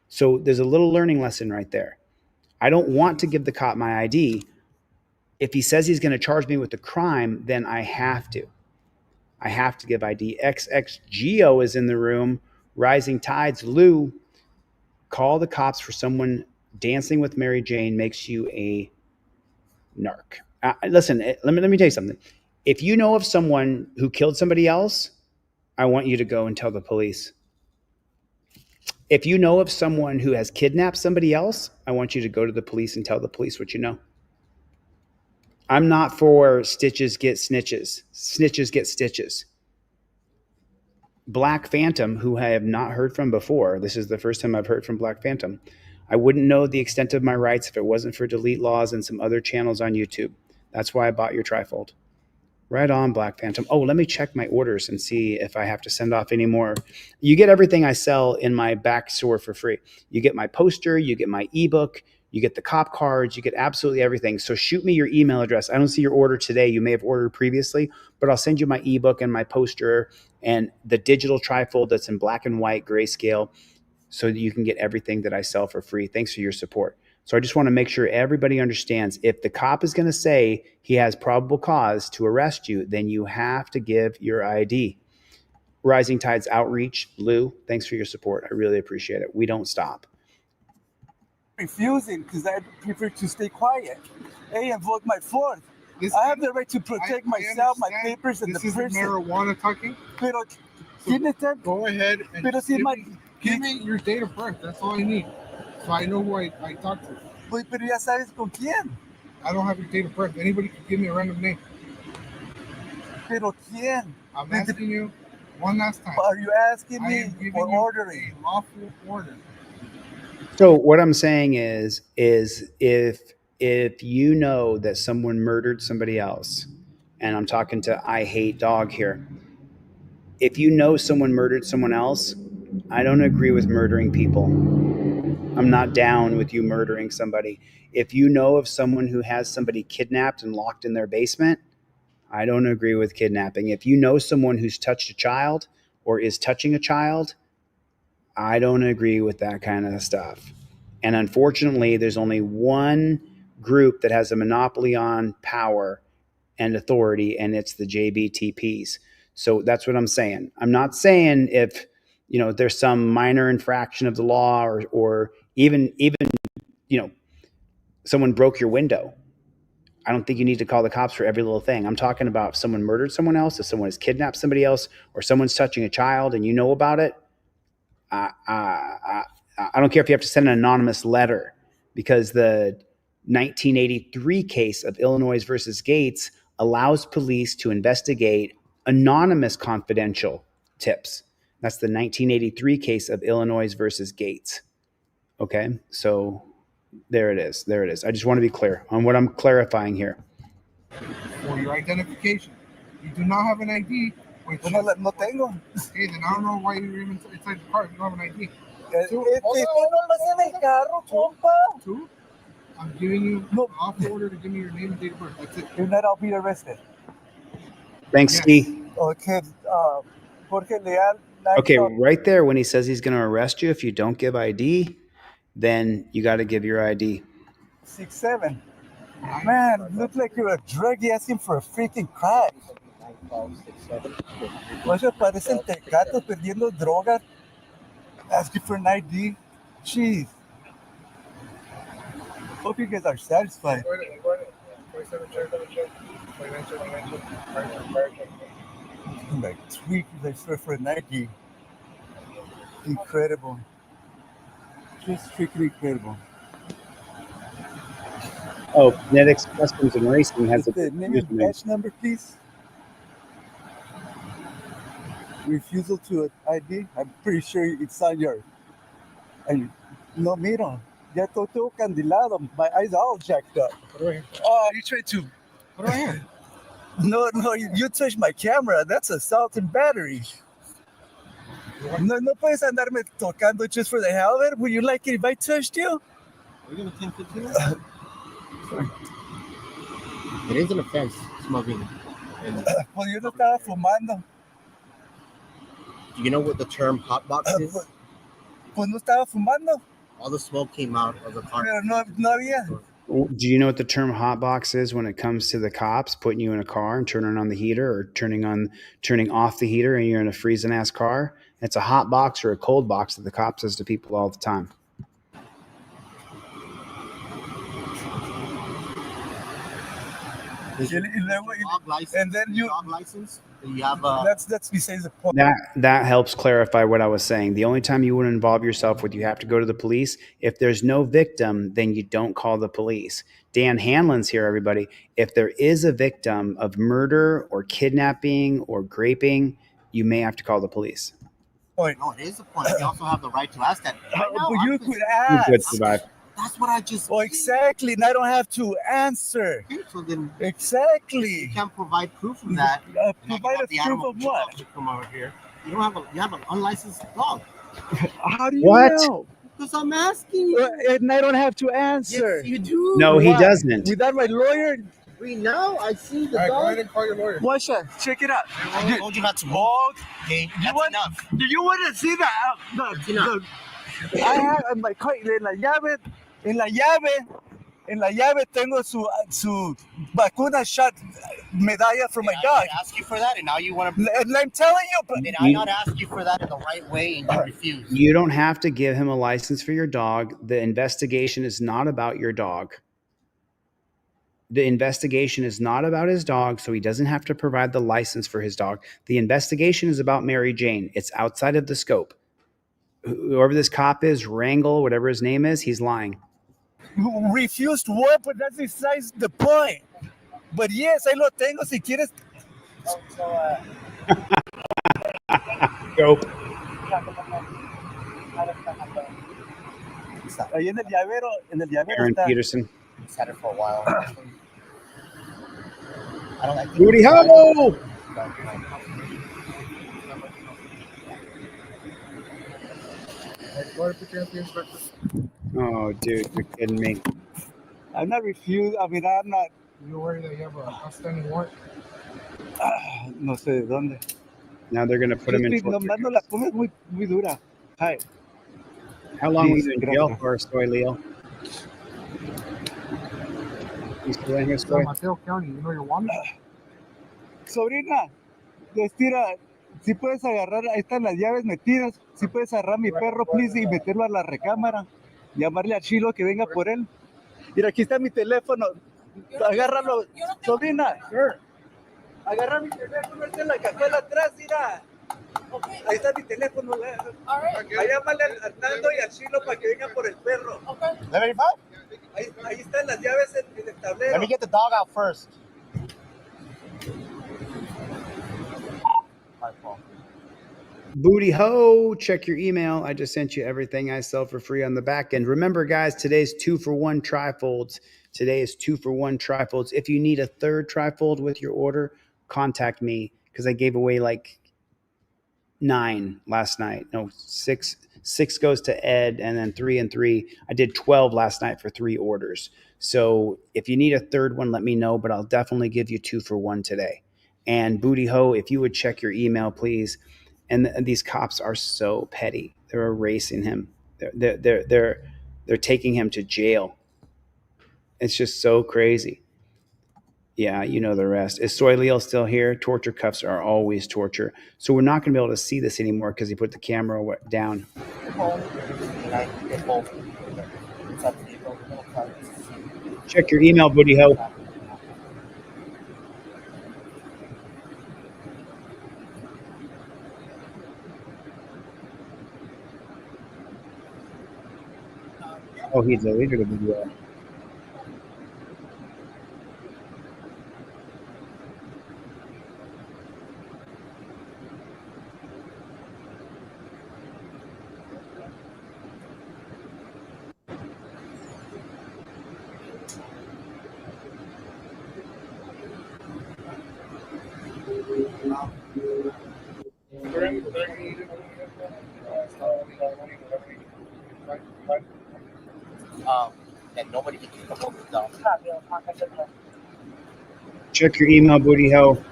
So there's a little learning lesson right there. I don't want to give the cop my ID. If he says he's going to charge me with a crime, then I have to. I have to give ID. XXGO is in the room. Rising Tides. Lou, call the cops for someone dancing with Mary Jane makes you a narc. Listen, let me tell you something. If you know of someone who killed somebody else, I want you to go and tell the police. If you know of someone who has kidnapped somebody else, I want you to go to the police and tell the police what you know. I'm not for stitches get snitches. Snitches get stitches. Black Phantom, who I have not heard from before. This is the first time I've heard from Black Phantom. I wouldn't know the extent of my rights if it wasn't for Delete Laws and some other channels on YouTube. That's why I bought your trifold. Right on, Black Phantom. Oh, let me check my orders and see if I have to send off any more. You get everything I sell in my back store for free. You get my poster, you get my ebook, you get the cop cards, you get absolutely everything. So shoot me your email address. I don't see your order today. You may have ordered previously, but I'll send you my ebook and my poster and the digital trifold that's in black and white grayscale so that you can get everything that I sell for free. Thanks for your support. So I just want to make sure everybody understands if the cop is going to say he has probable cause to arrest you, then you have to give your ID. Rising Tides Outreach, Lou, thanks for your support. I really appreciate it. We don't stop. Refusing because I prefer to stay quiet. Hey, invoke my fourth. I have the right to protect myself, my papers, and the person. This is marijuana talking. Pero, so go ahead and give me your date of birth. That's all I need. So I know who I talked to. Pero ya sabes con quién. I don't have your date of birth. Anybody can give me a random name. Pero quién? I'm asking you one last time. Are you asking me or ordering? Lawful order. So what I'm saying is if you know that someone murdered somebody else and I'm talking to I Hate Dog here. If you know someone murdered someone else, I don't agree with murdering people. I'm not down with you murdering somebody. If you know of someone who has somebody kidnapped and locked in their basement, I don't agree with kidnapping. If you know someone who's touched a child or is touching a child, I don't agree with that kind of stuff. And unfortunately, there's only one group that has a monopoly on power and authority, and it's the JBTPs. So that's what I'm saying. I'm not saying if, you know, there's some minor infraction of the law or even, you know, someone broke your window. I don't think you need to call the cops for every little thing. I'm talking about if someone murdered someone else, if someone has kidnapped somebody else, or someone's touching a child and you know about it. I don't care if you have to send an anonymous letter, because the 1983 case of Illinois versus Gates allows police to investigate anonymous confidential tips. That's the 1983 case of Illinois versus Gates. Okay, so there it is. There it is. I just want to be clear on what I'm clarifying here. For your identification. You do not have an ID. Which no tengo. Hey, then I don't know why you're even inside the car if you don't have an ID. Two? I'm giving you an off order to give me your name and date of birth. That's it. If not, I'll be arrested. Thanks, Steve. Okay, Jorge Leal. Okay, right there when he says he's going to arrest you if you don't give ID, then you got to give your ID. 6'7". Man, look like you're a druggie asking for a freaking crack. 9'5", 6'7". Oye, parece el Tecato perdiendo droga. Asking for an ID. Jeez. Hope you guys are satisfied. Like tweak, they swear for an ID. Incredible. Just freaking incredible. Oh, Kinetics Customs and Racing has a name and badge number, please. Refusal to ID. I'm pretty sure it's on your. And no, miro. Ya todo candilado. My eyes are all jacked up. Oh, you tried to. What do I hear? No, you touched my camera. That's assault and battery. No puedes andarme tocando just for the hell of it. Would you like it if I touched you? Are you going to 10-15? It is an offense, smoking. Well, yo no estaba fumando. Do you know what the term hot box is? Pues no estaba fumando. All the smoke came out of the car. Pero no había. Do you know what the term hot box is when it comes to the cops putting you in a car and turning on the heater or turning off the heater and you're in a freezing ass car? It's a hot box or a cold box that the cop says to people all the time. And then you dog license. You have that's besides the point. That helps clarify what I was saying. The only time you would involve yourself with, you have to go to the police. If there's no victim, then you don't call the police. Dan Hanlon's here, everybody. If there is a victim of murder or kidnapping or graping, you may have to call the police. Point. No, it is a point. You also have the right to ask that. You could ask. You could survive. That's what I just. Oh, exactly. And I don't have to answer. Okay, so then exactly. You can't provide proof of that. Provide a proof of what? To come over here. You don't have you have an unlicensed dog. How do you What? know? Because I'm asking you. And I don't have to answer. Yes, you do. No, he doesn't. Without my lawyer. We know. I see the All right, dog. go ahead and call your lawyer. Washa, check it out. I told you not to move. Okay, that's enough. Do you want to see that? I have in my car, en la llave tengo su vacuna shot medalla for my dog. I ask you for that, and now you want to. And I'm telling you, but did I not ask you for that in the right way, and you refuse? You don't have to give him a license for your dog. The investigation is not about your dog. The investigation is not about his dog, so he doesn't have to provide the license for his dog. The investigation is about Mary Jane. It's outside of the scope. Whoever this cop is, Wrangel, whatever his name is, he's lying. Refused what? But that's besides the point. But yes, I lo tengo si quieres. Go. Ahí en el llavero Aaron está. Peterson. He's had it for a while. Booty ho! Oh, dude, you're kidding me. I'm not refused. I mean, I'm not. You're worried that you have an outstanding warrant? No sé de dónde. Now they're gonna put him in. Nomás no la pongas muy dura. Hi. How long were Please, you in jail gracias. for, Soy Leo? You still in here, San Soy? Mateo County, you know you're wanted? Sobrina, estira. Si puedes agarrar, ahí están las llaves metidas. Si puedes agarrar mi perro, please, y meterlo a la recámara. Llamarle a Chilo que venga por él. Mira, aquí está mi teléfono. Agárralo, sobrina. Agarra mi teléfono, está en la cajuela atrás, mira. Ahí está mi teléfono. Ahí llámale a Hernando y a Chilo para que vengan por el perro. Ahí están las llaves en el tablero. Let me get the dog out first. Booty ho, check your email. I just sent you everything I sell for free on the back end. Remember, guys, today's 2-for-1 trifolds. Today is 2-for-1 trifolds. If you need a third trifold with your order, contact me because I gave away like 9 last night. No, 6. 6 goes to Ed, and then 3 and 3. I did 12 last night for 3 orders. So if you need a third one, let me know, but I'll definitely give you 2-for-1 today. And Booty ho, if you would check your email, please. And these cops are so petty. They're erasing him. They're taking him to jail. It's just so crazy. Yeah, you know the rest. Is Soy Leo still here? Torture cuffs are always torture. So we're not going to be able to see this anymore because he put the camera down. Check your email, Booty ho. Oh, he deleted the video. And nobody can keep up with them. Check your email, Booty ho.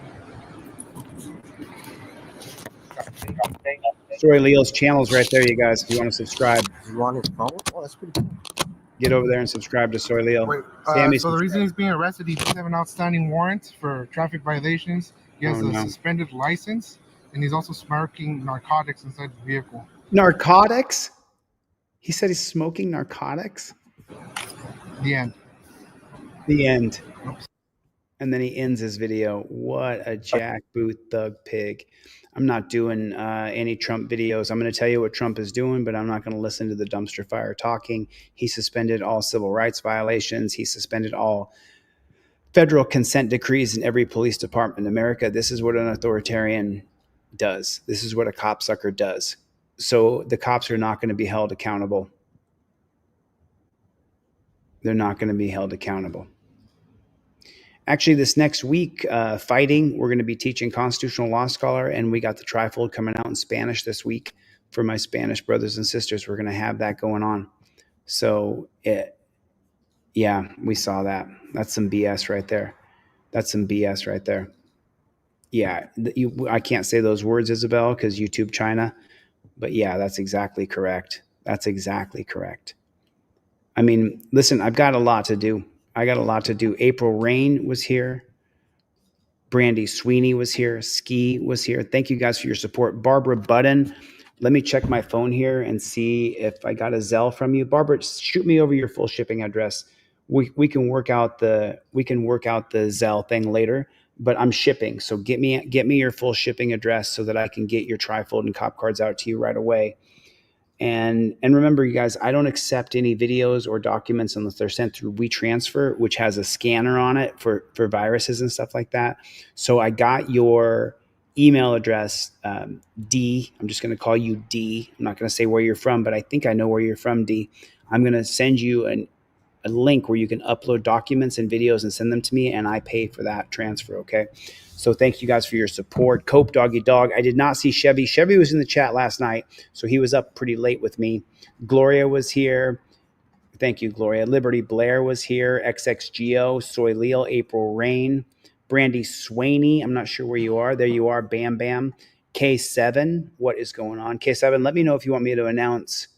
Soy Leo's channel's right there, you guys, if you want to subscribe. You on his phone? Oh, that's pretty cool. Get over there and subscribe to Soy Leo. Wait, Sammy, so the reason he's being arrested, he does have an outstanding warrant for traffic violations. He has a suspended license, and he's also smoking narcotics inside the vehicle. Narcotics? He said he's smoking narcotics? The end. The end. And then he ends his video. What a jackboot thug pig. I'm not doing any Trump videos. I'm going to tell you what Trump is doing, but I'm not going to listen to the dumpster fire talking. He suspended all civil rights violations. He suspended all federal consent decrees in every police department in America. This is what an authoritarian does. This is what a copsucker does. So the cops are not going to be held accountable. They're not going to be held accountable. Actually, this next week, fighting, we're going to be teaching constitutional law scholar, and we got the trifold coming out in Spanish this week for my Spanish brothers and sisters. We're going to have that going on. So, yeah, we saw that. That's some BS right there. That's some BS right there. Yeah, I can't say those words, Isabel, because YouTube China. But yeah, that's exactly correct. That's exactly correct. I mean, listen, I've got a lot to do. I got a lot to do. April Rain was here. Brandy Sweeney was here. Ski was here. Thank you guys for your support. Barbara Budden. Let me check my phone here and see if I got a Zelle from you. Barbara, shoot me over your full shipping address. We can work out the Zelle thing later, but I'm shipping. So get me your full shipping address so that I can get your trifold and cop cards out to you right away. And remember, you guys, I don't accept any videos or documents unless they're sent through WeTransfer, which has a scanner on it for viruses and stuff like that. So I got your email address, D. I'm just going to call you D. I'm not going to say where you're from, but I think I know where you're from, D. I'm going to send you link where you can upload documents and videos and send them to me, and I pay for that transfer, okay? So thank you guys for your support. Cope Doggy Dog. I did not see Chevy. Chevy was in the chat last night, so he was up pretty late with me. Gloria was here. Thank you, Gloria. Liberty Blair was here. XXGO, Soy Leal, April Rain, Brandy Swaney. I'm not sure where you are. There you are. Bam Bam. K7. What is going on? K7, let me know if you want me to announce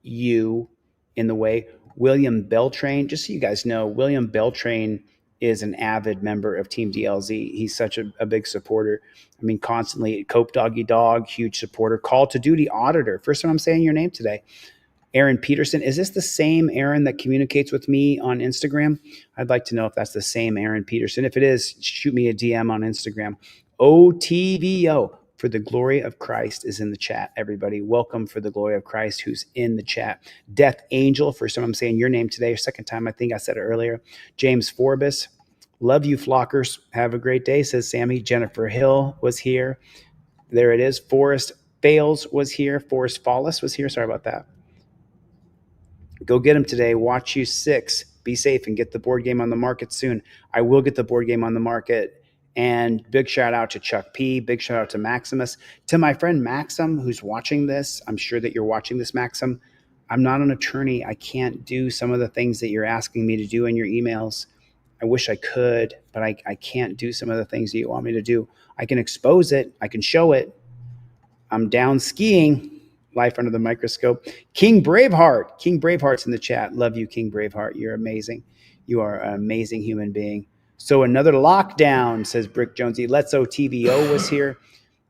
you in the way. William Beltrain, just so you guys know, William Beltrain is an avid member of Team DLZ. He's such a big supporter. I mean, constantly. Cope Doggy Dog, huge supporter. Call to Duty Auditor. First time I'm saying your name today. Aaron Peterson. Is this the same Aaron that communicates with me on Instagram? I'd like to know if that's the same Aaron Peterson. If it is, shoot me a DM on Instagram. OTVO, for the glory of Christ, is in the chat. Everybody, welcome for the glory of Christ who's in the chat. Death Angel, first time I'm saying your name today, second time I think I said it earlier. James Forbes, love you flockers. Have a great day, says Sammy. Jennifer Hill was here. There it is. Forrest Bales was here. Forrest Fallis was here. Sorry about that. Go get them today. Watch You 6. Be safe and get the board game on the market soon. I will get the board game on the market. And big shout out to Chuck P. Big shout out to Maximus. To my friend Maxim, who's watching this. I'm sure that you're watching this, Maxim. I'm not an attorney. I can't do some of the things that you're asking me to do in your emails. I wish I could, but I can't do some of the things that you want me to do. I can expose it. I can show it. I'm down skiing. Life under the microscope. King Braveheart. King Braveheart's in the chat. Love you, King Braveheart. You're amazing. You are an amazing human being. So another lockdown, says Brick Jonesy. Let's TVO was here.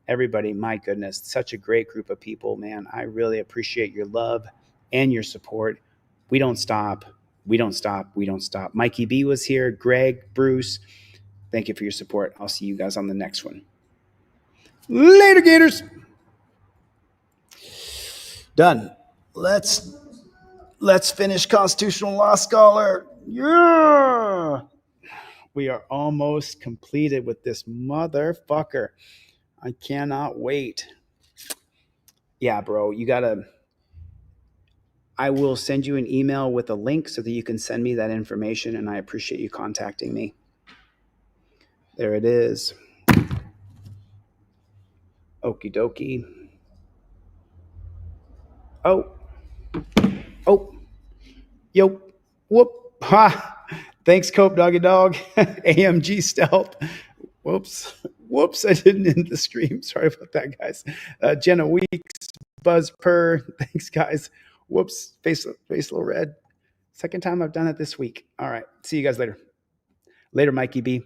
Everybody, my goodness, such a great group of people, man. I really appreciate your love and your support. We don't stop. We don't stop. We don't stop. Mikey B was here. Greg, Bruce, thank you for your support. I'll see you guys on the next one. Later, Gators. Done. Let's finish Constitutional Law Scholar. Yeah. We are almost completed with this motherfucker. I cannot wait. Yeah, bro, I will send you an email with a link so that you can send me that information, and I appreciate you contacting me. There it is. Okie dokie. Oh. Yo. Whoop. Ha. Thanks, Cope Doggy Dog. AMG Stealth. Whoops. I didn't end the stream. Sorry about that, guys. Jenna Weeks. Buzz Purr. Thanks, guys. Whoops. Face a little red. Second time I've done it this week. All right. See you guys later. Later, Mikey B.